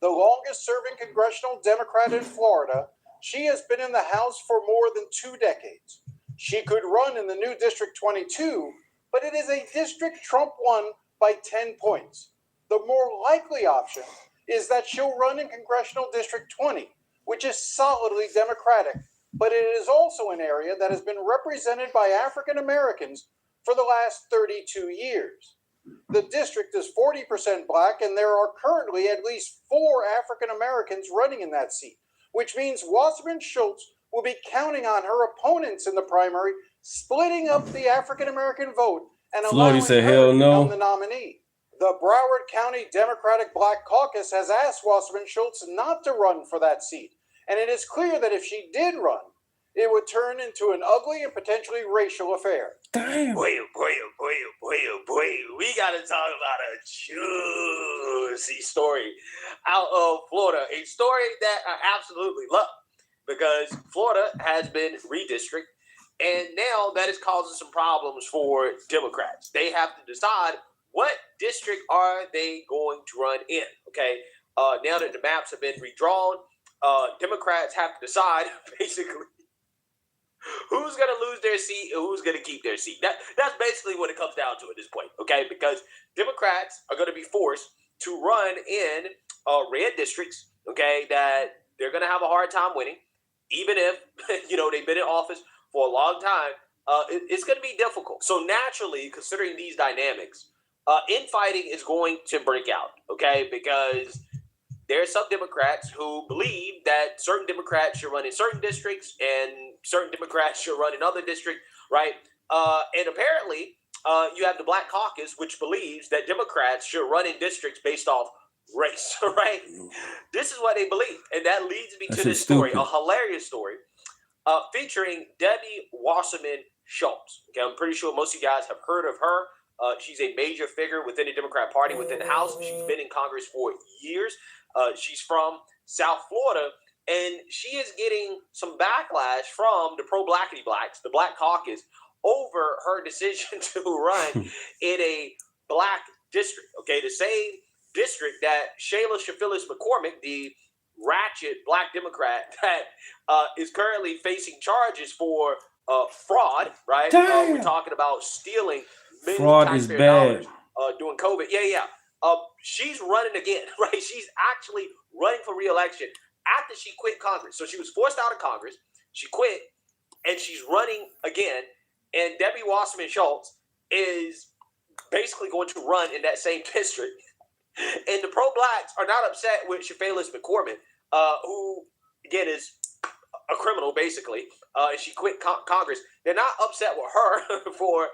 The longest-serving congressional Democrat in Florida, she has been in the House for more than 2 decades. She could run in the new District 22, but it is a district Trump won by 10 points. The more likely option is that she'll run in Congressional District 20, which is solidly Democratic, but it is also an area that has been represented by African Americans for the last 32 years. The district is 40% black, and there are currently at least 4 African Americans running in that seat, which means Wasserman Schultz will be counting on her opponents in the primary, splitting up the African American vote and allowing said, her hell to no. become the nominee. The Broward County Democratic Black Caucus has asked Wasserman Schultz not to run for that seat, and it is clear that if she did run, it would turn into an ugly and potentially racial affair. Damn. Boy. We got to talk about a juicy story out of Florida. A story that I absolutely love because Florida has been redistricted, and now that is causing some problems for Democrats. They have to decide what district are they going to run in, okay? Now that the maps have been redrawn, Democrats have to decide, basically, who's going to lose their seat and who's going to keep their seat. That's basically what it comes down to at this point, okay? Because Democrats are going to be forced to run in red districts, okay, that they're going to have a hard time winning, even if, they've been in office for a long time. It's going to be difficult. So naturally, considering these dynamics, infighting is going to break out, okay? Because there are some Democrats who believe that certain Democrats should run in certain districts and certain Democrats should run in other districts, right? And apparently, you have the Black Caucus, which believes that Democrats should run in districts based off race, right? This is what they believe. And that leads me to this story, a hilarious story, featuring Debbie Wasserman Schultz. Okay, I'm pretty sure most of you guys have heard of her. She's a major figure within the Democrat Party, within the House. She's been in Congress for years. She's from South Florida, and she is getting some backlash from the pro-blackity blacks, the Black Caucus, over her decision to run in a black district. Okay, the same district that Shayla Shafillis McCormick, the ratchet black Democrat that is currently facing charges for fraud, right? We're talking about stealing Fraud is bad. During COVID. Yeah. She's running again, right? She's actually running for re-election after she quit Congress. So she was forced out of Congress. She quit, and she's running again. And Debbie Wasserman Schultz is basically going to run in that same district. And the pro-blacks are not upset with Shafillis McCormick, who, again, is a criminal, basically. She quit Congress. They're not upset with her for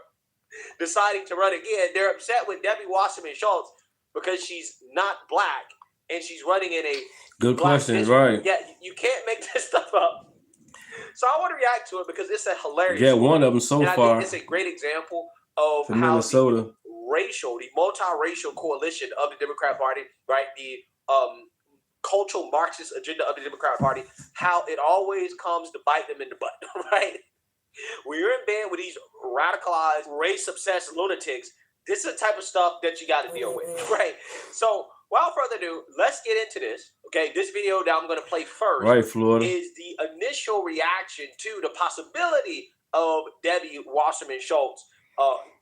deciding to run again. They're upset with Debbie Wasserman Schultz because she's not black and she's running in a good black question, district. right? Yeah, you can't make this stuff up. So I want to react to it because it's a hilarious Yeah, story. one of them so and I far. think it's a great example of From how Minnesota. the multiracial coalition of the Democrat Party, right? The cultural Marxist agenda of the Democratic Party, how it always comes to bite them in the butt, right? When you're in bed with these radicalized, race-obsessed lunatics, this is the type of stuff that you got to deal with, right? So, without further ado, let's get into this. Okay, this video that I'm going to play first Right, Florida. is the initial reaction to the possibility of Debbie Wasserman Schultz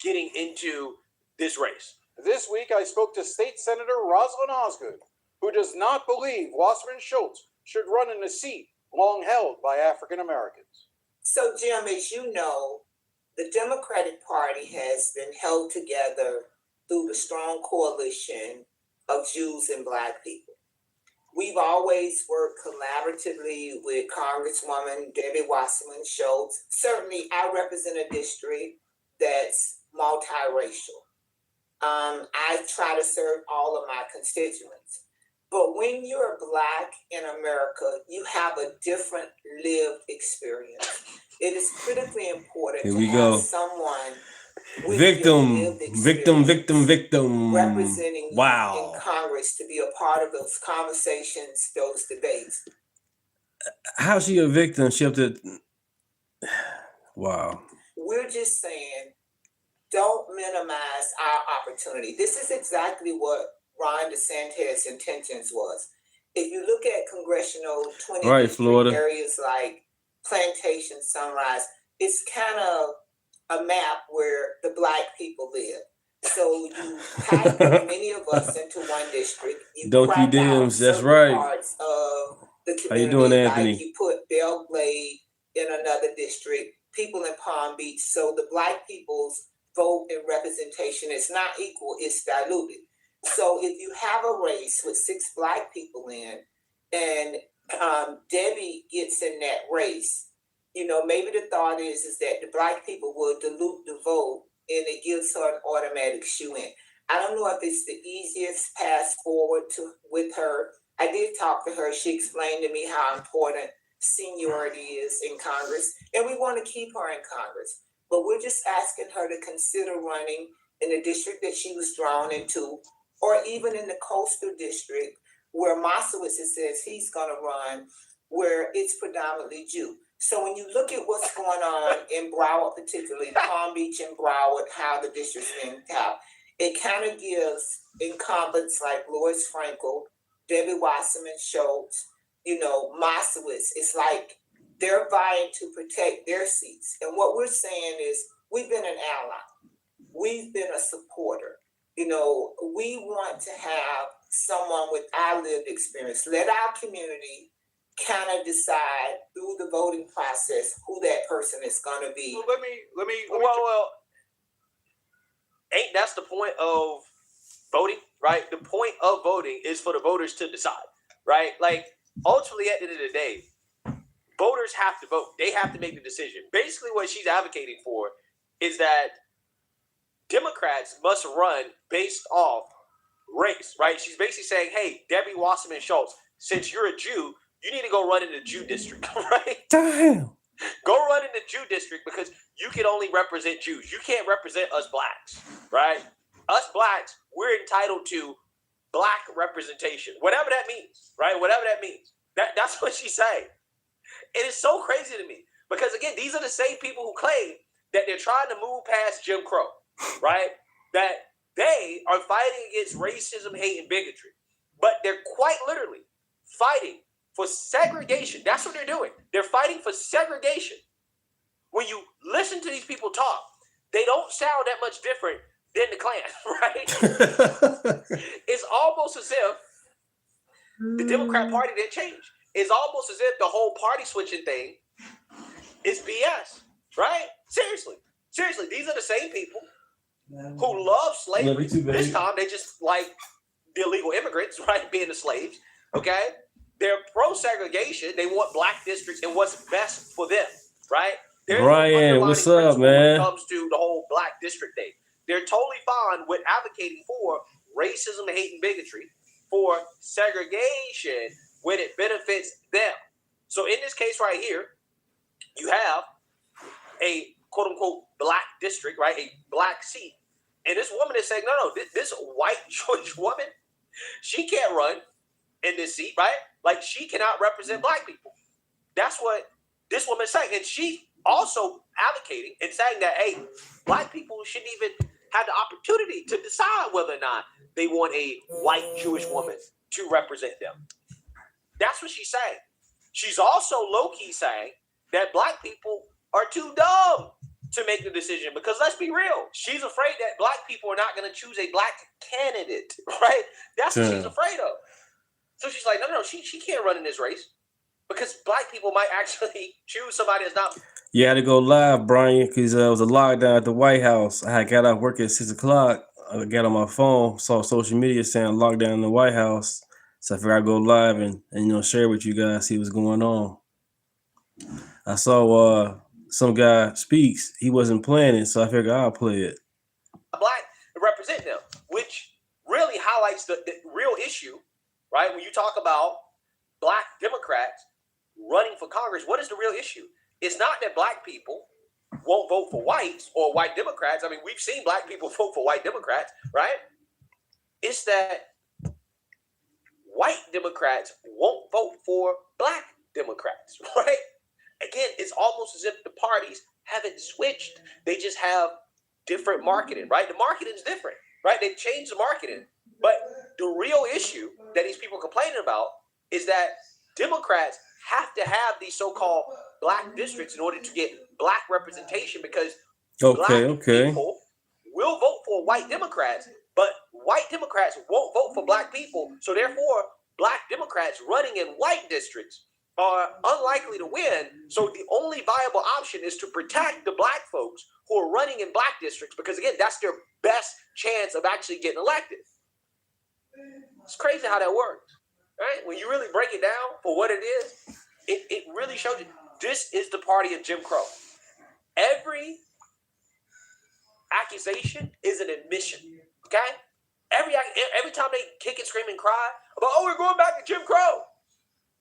getting into this race. This week, I spoke to State Senator Rosalind Osgood, who does not believe Wasserman Schultz should run in a seat long held by African Americans. So, Jim, as you know, the Democratic Party has been held together through the strong coalition of Jews and Black people. We've always worked collaboratively with Congresswoman Debbie Wasserman Schultz. Certainly, I represent a district that's multiracial. I try to serve all of my constituents. But when you're Black in America, you have a different lived experience. It is critically important Here to we have go. someone with Victim, your lived experience victim. representing you Wow. in Congress to be a part of those conversations, those debates. How's she a victim? She have to. Wow. We're just saying, don't minimize our opportunity. This is exactly what Ron DeSantis' intentions was. If you look at congressional 20 Right, district Florida. areas like Plantation, Sunrise, it's kind of a map where the Black people live. So you type many of us into one district. You Donkey crack out Dims, that's certain right. parts of the community. How you doing, Anthony? Like you put Belle Glade in another district, people in Palm Beach. So the Black people's vote and representation is not equal, it's diluted. So if you have a race with 6 Black people in, and Debbie gets in that race, you know, maybe the thought is that the Black people will dilute the vote and it gives her an automatic shoe-in. I don't know if it's the easiest path forward with her. I did talk to her. She explained to me how important seniority is in Congress, and we want to keep her in Congress. But we're just asking her to consider running in the district that she was drawn into, or even in the coastal district where Moskowitz says he's going to run, where it's predominantly Jew. So when you look at what's going on in Broward, particularly Palm Beach and Broward, how the district's being tapped, it kind of gives incumbents like Louis Frankel, Debbie Wasserman Schultz, you know, Moskowitz. It's like they're vying to protect their seats. And what we're saying is we've been an ally. We've been a supporter. You know, we want to have someone with our lived experience. Let our community kind of decide through the voting process who that person is going to be. Let me. Well, ain't that's the point of voting, right? The point of voting is for the voters to decide, right? Like, ultimately, at the end of the day, voters have to vote. They have to make the decision. Basically, what she's advocating for is that Democrats must run based off race, right? She's basically saying, hey, Debbie Wasserman Schultz, since you're a Jew, you need to go run in the Jew district, right? Damn. Go run in the Jew district because you can only represent Jews. You can't represent us Blacks, right? Us Blacks, we're entitled to Black representation, whatever that means, right? Whatever that means. That's what she's saying. It is so crazy to me because, again, these are the same people who claim that they're trying to move past Jim Crow, right? That they are fighting against racism, hate, and bigotry. But they're quite literally fighting for segregation. That's what they're doing. They're fighting for segregation. When you listen to these people talk, they don't sound that much different than the Klan, right? It's almost as if the Democrat Party didn't change. It's almost as if the whole party switching thing is BS, right? Seriously, these are the same people who love slavery. Love you too, baby. This time they just like the illegal immigrants, right? Being the slaves, okay? They're pro-segregation. They want Black districts and what's best for them, right? There's Brian, what's up, man? When it comes to the whole Black district thing, they're totally fine with advocating for racism, hate, and bigotry, for segregation when it benefits them. So in this case right here, you have a quote-unquote Black district, right? A Black seat. And this woman is saying, no, this white Jewish woman, she can't run in this seat, right? Like, she cannot represent black people. That's what this woman's saying. And she also advocating and saying that, hey, black people shouldn't even have the opportunity to decide whether or not they want a white Jewish woman to represent them. That's what she's saying. She's also low-key saying that black people are too dumb to make the decision, because let's be real, she's afraid that black people are not going to choose a black candidate, right? That's what she's afraid of. So she's like, no, she can't run in this race because black people might actually choose somebody that's not. You had to go live, Brian, because it was a lockdown at the White House. I had got off work at 6 o'clock. I got on my phone, saw social media saying lockdown in the White House. So I figured I'd go live and share with you guys, see what's going on. I saw some guy speaks. He wasn't playing it, so I figured I'll play it. Black to represent them, which really highlights the real issue, right? When you talk about black Democrats running for Congress, what is the real issue? It's not that black people won't vote for whites or white Democrats. I mean, we've seen black people vote for white Democrats, right? It's that white Democrats won't vote for black Democrats, right? Again, it's almost as if the parties haven't switched. They just have different marketing, right? The marketing is different, right? They changed the marketing. But the real issue that these people are complaining about is that Democrats have to have these so-called black districts in order to get black representation, because black people will vote for white Democrats, but white Democrats won't vote for black people. So therefore, black Democrats running in white districts are unlikely to win. So the only viable option is to protect the black folks who are running in black districts, because again, that's their best chance of actually getting elected. It's crazy how that works, right? When you really break it down for what it is, it really shows you this is the party of Jim Crow. Every accusation is an admission, okay? Every time they kick and scream and cry about, oh, we're going back to Jim Crow,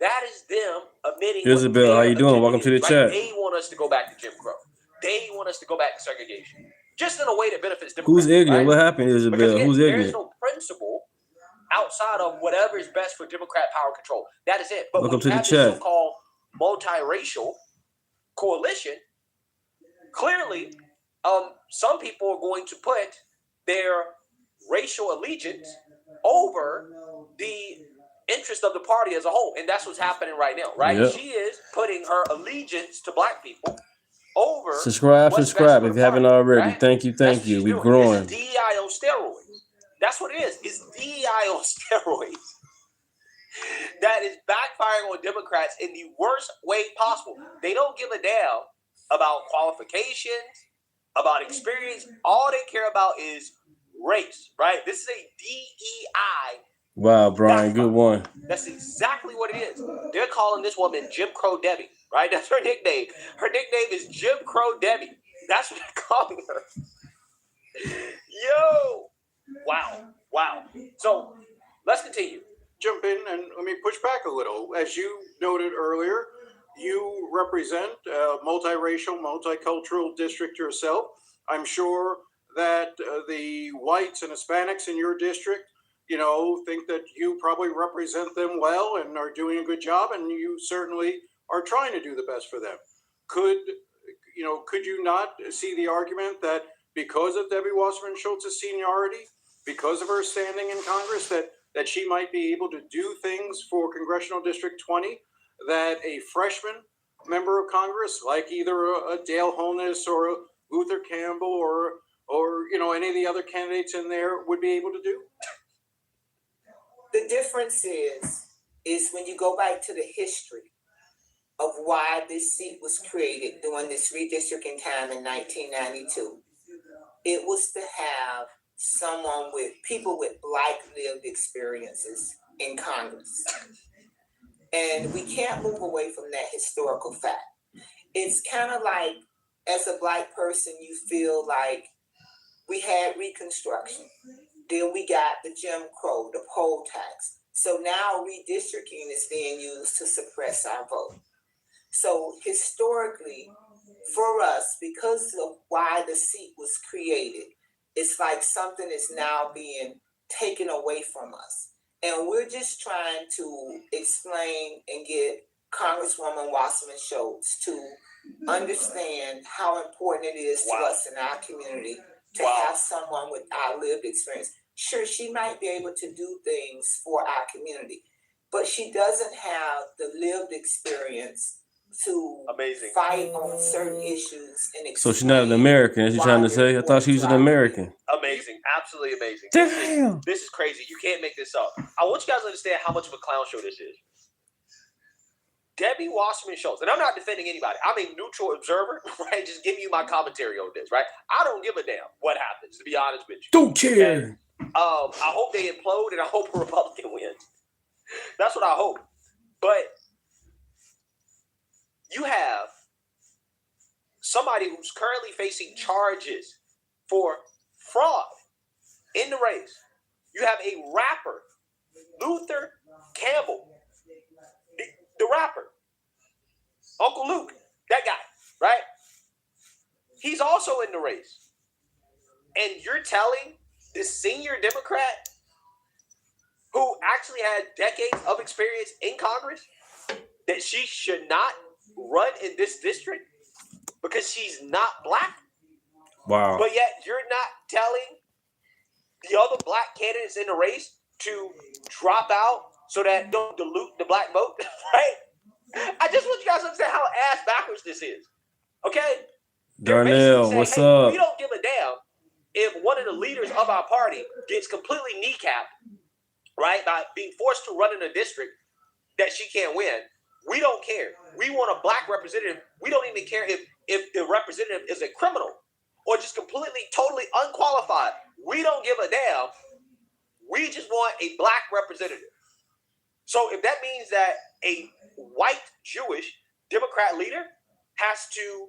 that is them admitting. Isabel, how you doing? Welcome to the chat. They want us to go back to Jim Crow. They want us to go back to segregation, just in a way that benefits Democrats. Who's ignorant? Right? What happened, Isabel? Because, again, Who's ignorant? There's no principle outside of whatever is best for Democrat power control. That is it. But Welcome to when you the have chat. this so-called multiracial coalition, clearly, some people are going to put their racial allegiance over the interest of the party as a whole, and that's what's happening right now, right? Yep. She is putting her allegiance to black people over. Subscribe if you haven't already. Right? Thank you. We're growing. This is DEI on steroids. That's what it is. It's DEI on steroids. That is backfiring on Democrats in the worst way possible. They don't give a damn about qualifications, about experience. All they care about is race, right? This is a DEI. Wow, Brian, good one. That's exactly what it is. They're calling this woman Jim Crow Debbie, right? That's her nickname. Her nickname is Jim Crow Debbie. That's what they're calling her. Yo! Wow. So let's continue. Jump in and let me push back a little. As you noted earlier, you represent a multiracial, multicultural district yourself. I'm sure that the whites and Hispanics in your district, think that you probably represent them well and are doing a good job, and you certainly are trying to do the best for them. Could you not see the argument that because of Debbie Wasserman Schultz's seniority, because of her standing in Congress, that she might be able to do things for Congressional District 20 that a freshman member of Congress, like either a Dale Holness or a Luther Campbell or any of the other candidates in there would be able to do? The difference is when you go back to the history of why this seat was created during this redistricting time in 1992. It was to have people with black lived experiences in Congress. And we can't move away from that historical fact. It's kind of like, as a black person, you feel like we had Reconstruction. Then we got the Jim Crow, the poll tax. So now redistricting is being used to suppress our vote. So historically, for us, because of why the seat was created, it's like something is now being taken away from us. And we're just trying to explain and get Congresswoman Wasserman Schultz to understand how important it is to us in our community to have someone with our lived experience. Sure, she might be able to do things for our community, but she doesn't have the lived experience to fight on certain issues. And So she's not an American, is she trying to say? I thought she was an American. Amazing. Absolutely amazing. Damn. This is crazy. You can't make this up. I want you guys to understand how much of a clown show this is. Debbie Wasserman Schultz, and I'm not defending anybody. I'm a neutral observer, right? Just giving you my commentary on this, right? I don't give a damn what happens, to be honest with you. Don't care. I hope they implode, and I hope a Republican wins. That's what I hope. But you have somebody who's currently facing charges for fraud in the race. You have a rapper, Luther Campbell, the rapper, Uncle Luke, that guy, right? He's also in the race. And you're telling this senior Democrat who actually had decades of experience in Congress that she should not run in this district because she's not black? Wow. But yet you're not telling the other black candidates in the race to drop out so that don't dilute the black vote, right? I just want you guys to understand how ass backwards this is, okay? Darnell, Saying, what's hey, up? We don't give a damn if one of the leaders of our party gets completely kneecapped, right, by being forced to run in a district that she can't win. We don't care. We want a black representative. We don't even care if the representative is a criminal or just completely, totally unqualified. We don't give a damn. We just want a black representative. So if that means that a white Jewish Democrat leader has to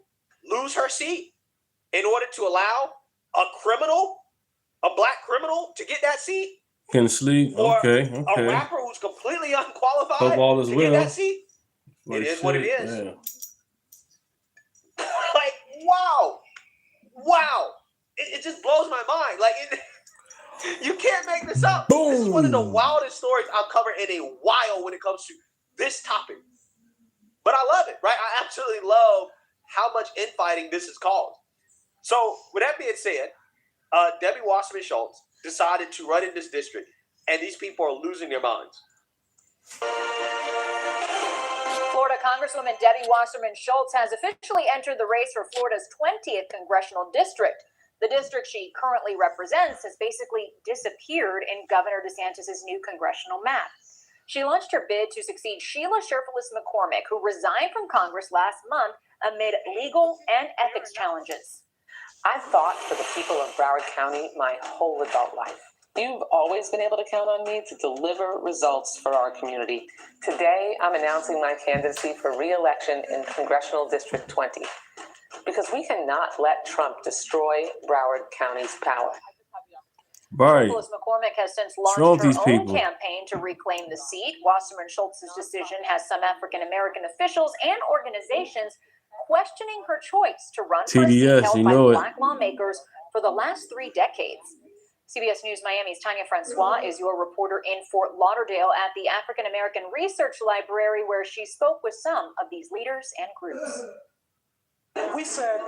lose her seat in order to allow a criminal, a black criminal, to get that seat, Can sleep. or Okay. a rapper who's completely unqualified Hope all is to well. get that seat, But it is what it shit, is. yeah. Like, wow. It just blows my mind. Like, you can't make this up. Boom. This is one of the wildest stories I've covered in a while when it comes to this topic. But I love it, right? I absolutely love how much infighting this has caused. So, with that being said, Debbie Wasserman Schultz decided to run in this district, and these people are losing their minds. Florida Congresswoman Debbie Wasserman Schultz has officially entered the race for Florida's 20th congressional district. The district she currently represents has basically disappeared in Governor DeSantis' new congressional map. She launched her bid to succeed Sheila Sherfilis McCormick, who resigned from Congress last month amid legal and ethics challenges. I've fought for the people of Broward County my whole adult life. You've always been able to count on me to deliver results for our community. Today, I'm announcing my candidacy for re-election in Congressional District 20, because we cannot let Trump destroy Broward County's power. Right. Sherfilis McCormick has since launched Wrong with her these own people? campaign to reclaim the seat. Wasserman Schultz's decision has some African-American officials and organizations questioning her choice to run for a seat TDS, held you by know it. black lawmakers for the last 3 decades. CBS News Miami's Tanya Francois is your reporter in Fort Lauderdale at the African American Research Library, where she spoke with some of these leaders and groups. We said,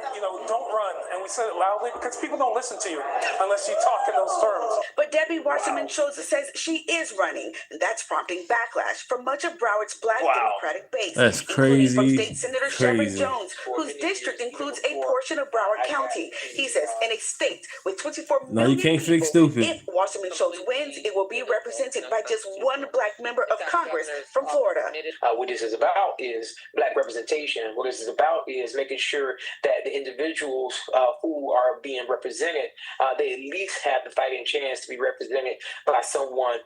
don't run, and we said it loudly because people don't listen to you unless you talk in those terms. But Debbie Wasserman Schultz says she is running, and that's prompting backlash from much of Broward's black Democratic base. That's including crazy. From State Senator Shepard Crazy. Jones, whose district includes a portion of Broward County. He says in a state with 24 No, you million can't fix people, stupid. if Wasserman Schultz wins, it will be represented by just one black member of Congress from Florida. What this is about is black representation. What this is about is making sure that the individuals who are being represented, they at least have the fighting chance to be represented by someone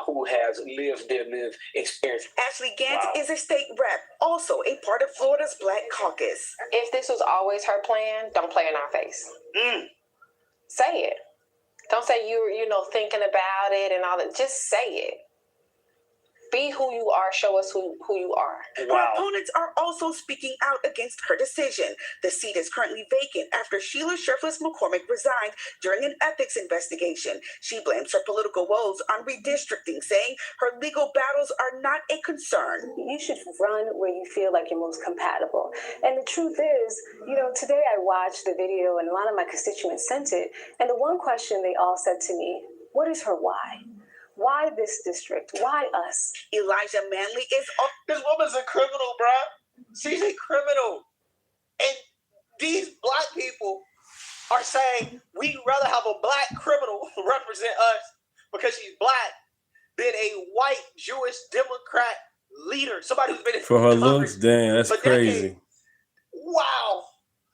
who has lived their lived experience. Ashley Gant is a state rep, also a part of Florida's Black Caucus. If this was always her plan, don't play in our face. Say it. Don't say you're thinking about it and all that. Just say it. Be who you are. Show us who you are. Her opponents are also speaking out against her decision. The seat is currently vacant after Sheila Shirtless McCormick resigned during an ethics investigation. She blames her political woes on redistricting, saying her legal battles are not a concern. You should run where you feel like you're most compatible. And the truth is, today I watched the video and a lot of my constituents sent it. And the one question they all said to me, what is her why? Why this district? Why us? Elijah Manley is... This woman's a criminal, bruh. She's a criminal. And these black people are saying we'd rather have a black criminal represent us because she's black than a white Jewish Democrat leader. Somebody who's been in For her Congress looks, dang, that's for crazy. decades. Wow.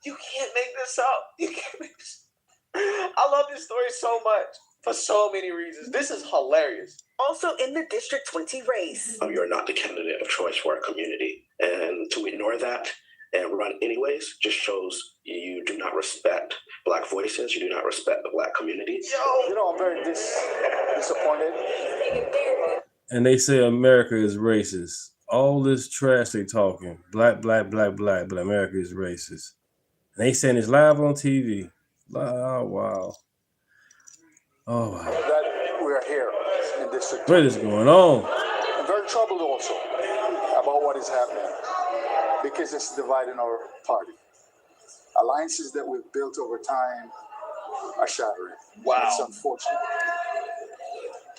You can't make this up. You can't make this. I love this story so much. For so many reasons. This is hilarious. Also in the District 20 race. You're not the candidate of choice for our community. And to ignore that and run anyways just shows you do not respect black voices. You do not respect the black community. I'm very disappointed. And they say America is racist. All this trash they talking. Black, but America is racist. And they saying it's live on TV. Oh, wow. Oh, wow. That we are here in District 20. What is going on? I'm very troubled also about what is happening because it's dividing our party. Alliances that we've built over time are shattering. Wow. It's unfortunate.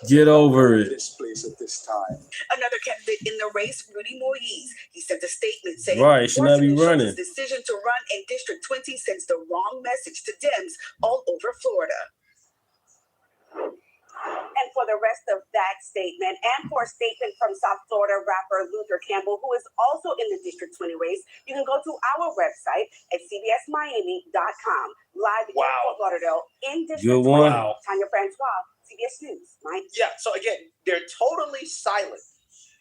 Get over it. This place at this time. Another candidate in the race, Rudy Moise. He sent a statement saying Right, should not be Wasserman running. Schultz's decision to run in District 20 sends the wrong message to Dems all over Florida. And for the rest of that statement, and for a statement from South Florida rapper Luther Campbell, who is also in the District 20 race, you can go to our website at cbsmiami.com. Live in Fort Lauderdale in District 20. Good one. Tanya Francois, CBS News. Mike. Yeah, so again, they're totally silent.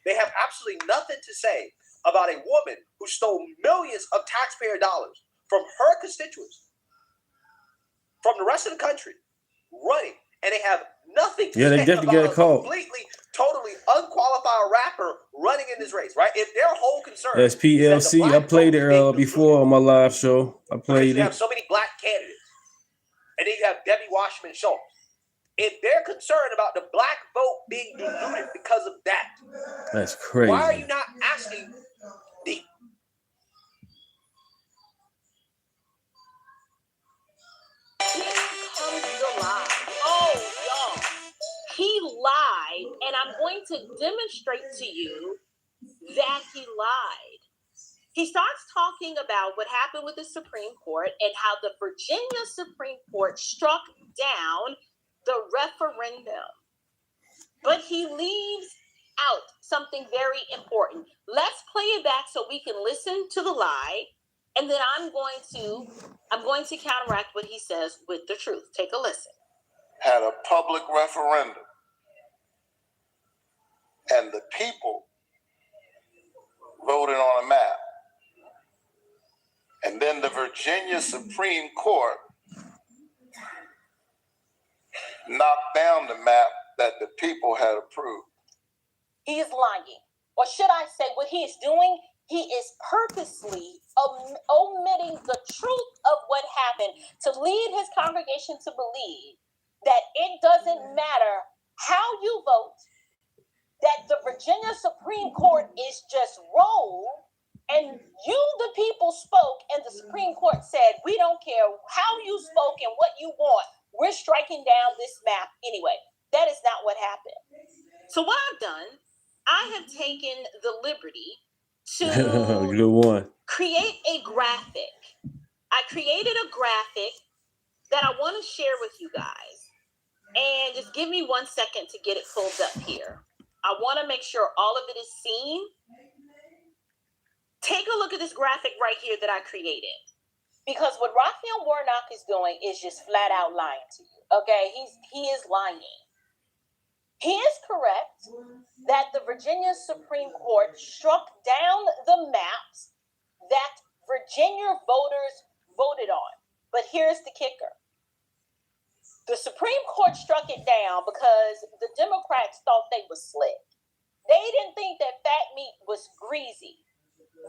They have absolutely nothing to say about a woman who stole millions of taxpayer dollars from her constituents, from the rest of the country, running. And they have nothing to Yeah, they say definitely about get a caught. completely, totally unqualified rapper running in this race, right? If their whole concern That's PLC. I played it before on my live show. I played you have it. so many black candidates, and then you have Debbie Wasserman Schultz. If they're concerned about the black vote being diluted because of that, That's crazy. why are you not asking the Oh, y'all. He lied, and I'm going to demonstrate to you that he lied. He starts talking about what happened with the Supreme Court and how the Virginia Supreme Court struck down the referendum. But he leaves out something very important. Let's play it back so we can listen to the lie, and then I'm going to counteract what he says with the truth. Take a listen. Had a public referendum, and the people voted on a map. And then the Virginia Supreme Court knocked down the map that the people had approved. He is lying. Or should I say what he is doing? He is purposely omitting the truth of what happened to lead his congregation to believe that it doesn't matter how you vote, that the Virginia Supreme Court is just rolled, and you, the people, spoke, and the Supreme Court said, we don't care how you spoke and what you want. We're striking down this map anyway. That is not what happened. So what I've done, I have taken the liberty to Good one. create a graphic. I created a graphic that I want to share with you guys. And just give me 1 second to get it pulled up here. I want to make sure all of it is seen. Take a look at this graphic right here that I created. Because what Raphael Warnock is doing is just flat out lying to you. Okay? He is lying. He is correct that the Virginia Supreme Court struck down the maps that Virginia voters voted on. But here's the kicker. The Supreme Court struck it down because the Democrats thought they were slick. They didn't think that fat meat was greasy.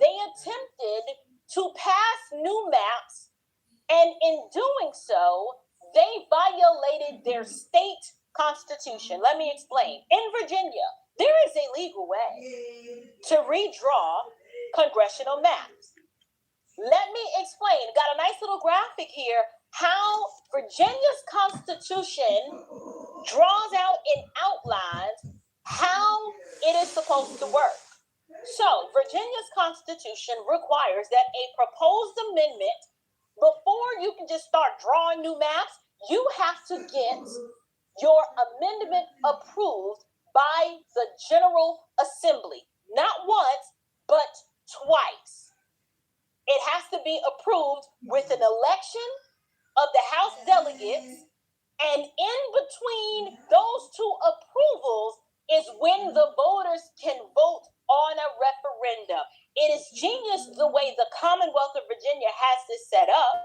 They attempted to pass new maps, and in doing so, they violated their state constitution. Let me explain. In Virginia, there is a legal way to redraw congressional maps. Let me explain. Got a nice little graphic here how Virginia's constitution draws out in outlines how it is supposed to work. So, Virginia's constitution requires that a proposed amendment, before you can just start drawing new maps, you have to get your amendment approved by the General Assembly. Not once, but twice. It has to be approved with an election of the House delegates, and in between those two approvals is when the voters can vote on a referendum. It is genius the way the Commonwealth of Virginia has this set up.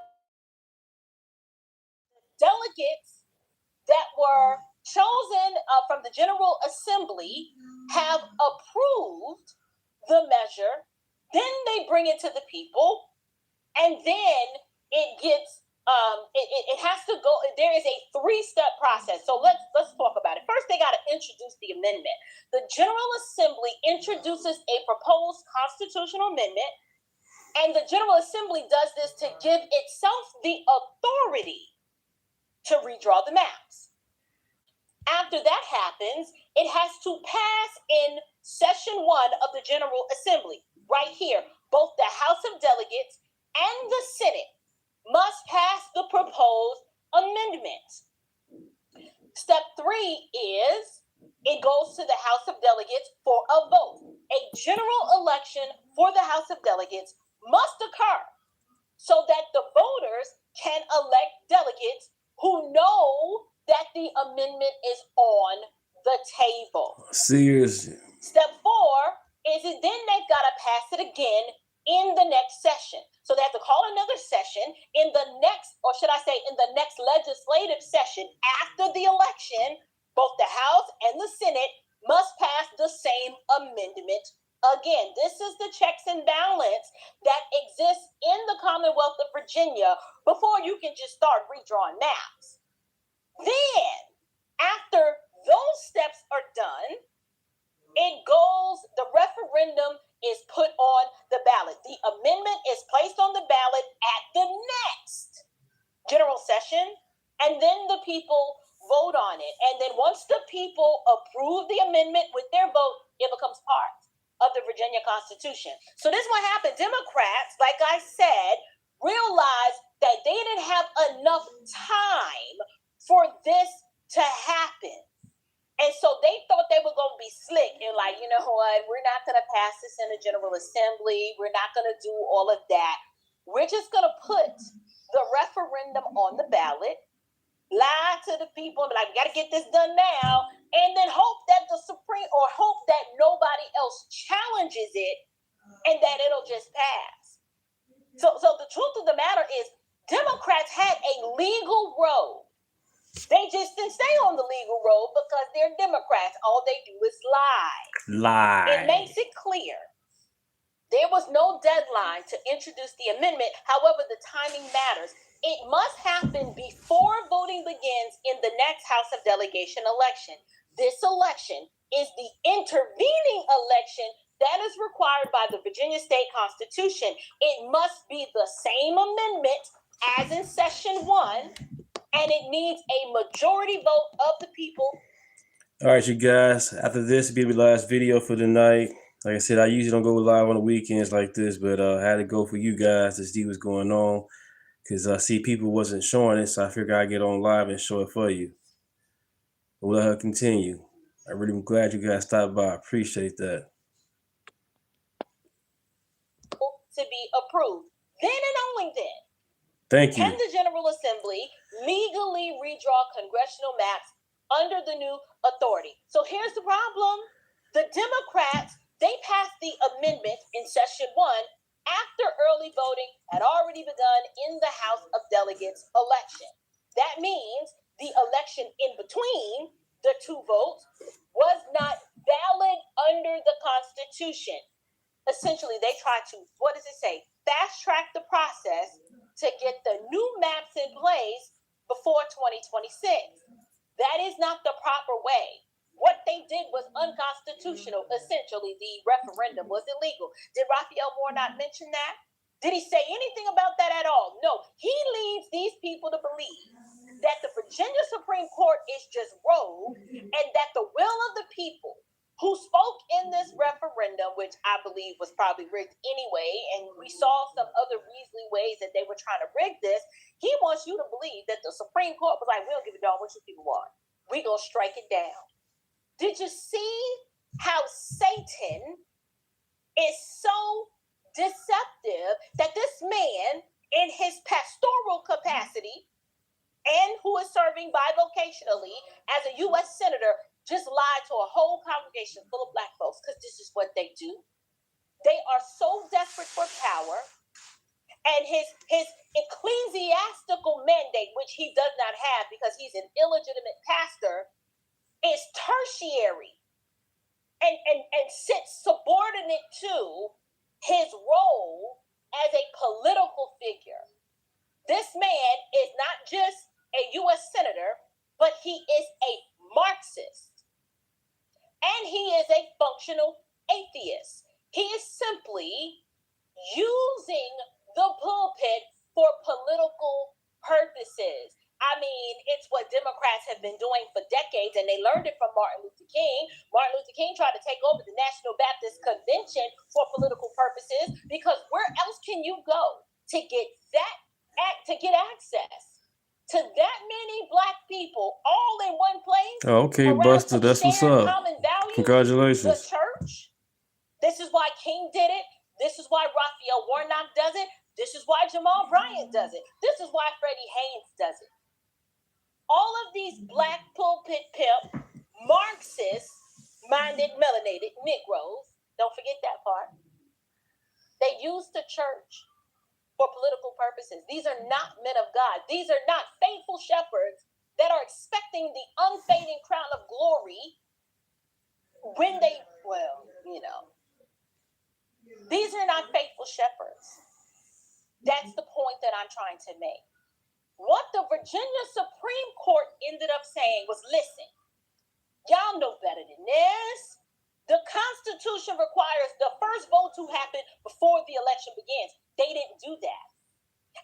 Delegates that were chosen from the General Assembly have approved the measure, then they bring it to the people, and then it gets it has to go. There is a 3-step process. So let's talk about it. First, they got to introduce the amendment. The General Assembly introduces a proposed constitutional amendment, and the General Assembly does this to give itself the authority to redraw the maps. After that happens, it has to pass in session 1 of the General Assembly. Right here, both the House of Delegates and the Senate must pass the proposed amendment. Step 3 is it goes to the House of Delegates for a vote. A general election for the House of Delegates must occur so that the voters can elect delegates who know that the amendment is on the table. Seriously. Step 4 is then they've got to pass it again in the next session. So they have to call another session in the next, or should I say in the next legislative session after the election. Both the House and the Senate must pass the same amendment again. This is the checks and balance that exists in the Commonwealth of Virginia before you can just start redrawing maps. Then, after those steps are done, the referendum is put on the ballot. The amendment is placed on the ballot at the next general session, and then the people vote on it. And then once the people approve the amendment with their vote, it becomes part of the Virginia Constitution. So this is what happened. Democrats, like I said, realized that they didn't have enough time for this to happen. And so they thought they were going to be slick and like, you know what, we're not going to pass this in the General Assembly. We're not going to do all of that. We're just going to put the referendum on the ballot, lie to the people, and be like, we got to get this done now, and then hope that hope that nobody else challenges it and that it'll just pass. So the truth of the matter is Democrats had a legal road. They just didn't stay on the legal road because they're Democrats. All they do is lie. It makes it clear. There was no deadline to introduce the amendment. However, the timing matters. It must happen before voting begins in the next House of Delegation election. This election is the intervening election that is required by the Virginia State Constitution. It must be the same amendment as in session 1, and it needs a majority vote of the people. All right, you guys. After this, it'll be the last video for the night. Like I said, I usually don't go live on the weekends like this, but I had to go for you guys to see what's going on because I see people wasn't showing it, so I figured I'd get on live and show it for you. We'll let her continue. I really am glad you guys stopped by. I appreciate that. To be approved. Then and only then. Thank you. Can the General Assembly legally redraw congressional maps under the new authority? So here's the problem. The Democrats, they passed the amendment in session 1 after early voting had already begun in the House of Delegates election. That means the election in between the two votes was not valid under the Constitution. Essentially, they tried to, what does it say? Fast track the process to get the new maps in place before 2026. That is not the proper way. What they did was unconstitutional. Essentially, the referendum was illegal. Did Raphael Warnock mention that? Did he say anything about that at all? No. He leads these people to believe that the Virginia Supreme Court is just rogue and that the will of the people who spoke in this referendum, which I believe was probably rigged anyway, and we saw some other measly ways that they were trying to rig this, he wants you to believe that the Supreme Court was like, we don't give a damn what you people want. We gonna strike it down. Did you see how Satan is so deceptive that this man, in his pastoral capacity, and who is serving bivocationally as a U.S. Senator, just lied to a whole congregation full of Black folks, because this is what they do. They are so desperate for power, and his ecclesiastical mandate, which he does not have because he's an illegitimate pastor, is tertiary and sits subordinate to his role as a political figure. This man is not just a U.S. Senator, but he is a Marxist. And he is a functional atheist. He is simply using the pulpit for political purposes. I mean, it's what Democrats have been doing for decades, and they learned it from Martin Luther King. Martin Luther King tried to take over the National Baptist Convention for political purposes, because where else can you go to get access to that many Black people all in one place? Oh, okay, Buster, that's what's up. Congratulations. The church. This is why King did it. This is why Raphael Warnock does it. This is why Jamal Bryant does it. This is why Freddie Haynes does it. All of these Black pulpit pimp, Marxist-minded, melanated Negroes, don't forget that part, they use the church for political purposes. These are not men of God. These are not faithful shepherds that are expecting the unfading crown of glory when they, these are not faithful shepherds. That's the point that I'm trying to make. What the Virginia Supreme Court ended up saying was, listen, y'all know better than this. The Constitution requires the first vote to happen before the election begins. They didn't do that.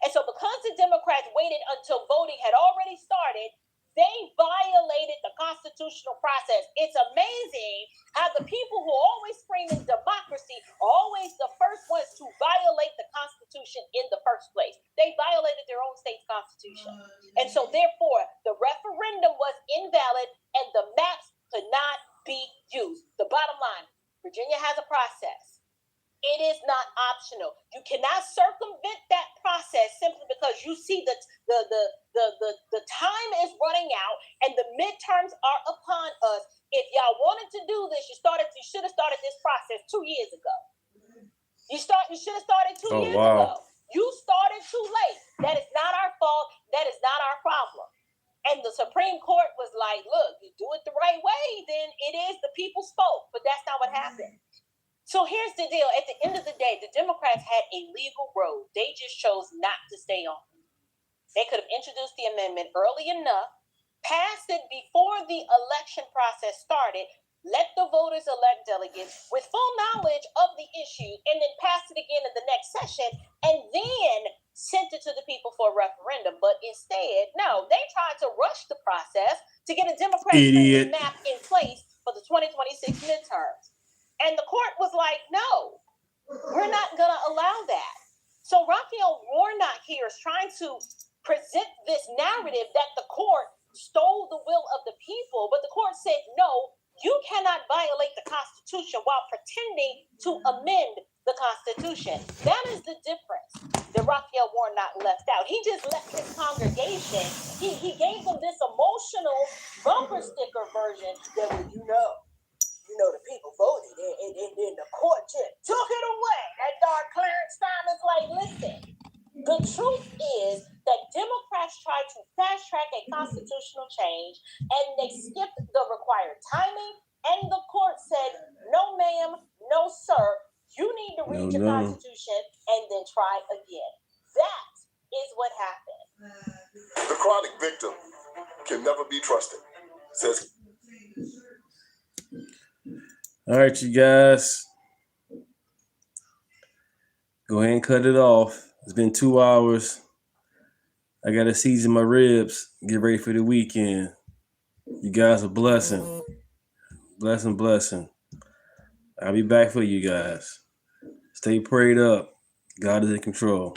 And so because the Democrats waited until voting had already started, they violated the constitutional process. It's amazing how the people who are always screaming democracy are always the first ones to violate the Constitution in the first place. They violated their own state's constitution. And so therefore, the referendum was invalid and the maps could not be used. The bottom line, Virginia has a process. It is not optional. You cannot circumvent that process simply because you see that the time is running out and the midterms are upon us. If y'all wanted to do this, you should have started this process 2 years ago. You should have started 2 years ago. You started too late. That is not our fault. That is not our problem. And the Supreme Court was like, look, you do it the right way, then it is the people spoke. But that's not what happened. So here's the deal. At the end of the day, the Democrats had a legal road. They just chose not to stay on. They could have introduced the amendment early enough, passed it before the election process started, let the voters elect delegates with full knowledge of the issue, and then passed it again in the next session, and then sent it to the people for a referendum. But instead, no, they tried to rush the process to get a Democratic map in place for the 2026 midterms. And the court was like, no, we're not going to allow that. So Raphael Warnock here is trying to present this narrative that the court stole the will of the people, but the court said, no, you cannot violate the Constitution while pretending to amend the Constitution. That is the difference that Raphael Warnock left out. He just left his congregation. He gave them this emotional bumper sticker version that, the people voted and then the court just took it away. That dark Clarence Stein is like, listen, the truth is that Democrats tried to fast track a constitutional change and they skipped the required timing the Constitution and then try again. That is what happened. The chronic victim can never be trusted. Says. All right, you guys. Go ahead and cut it off. It's been 2 hours. I got to season my ribs. Get ready for the weekend. You guys are blessing. Blessing. I'll be back for you guys. Stay prayed up. God is in control.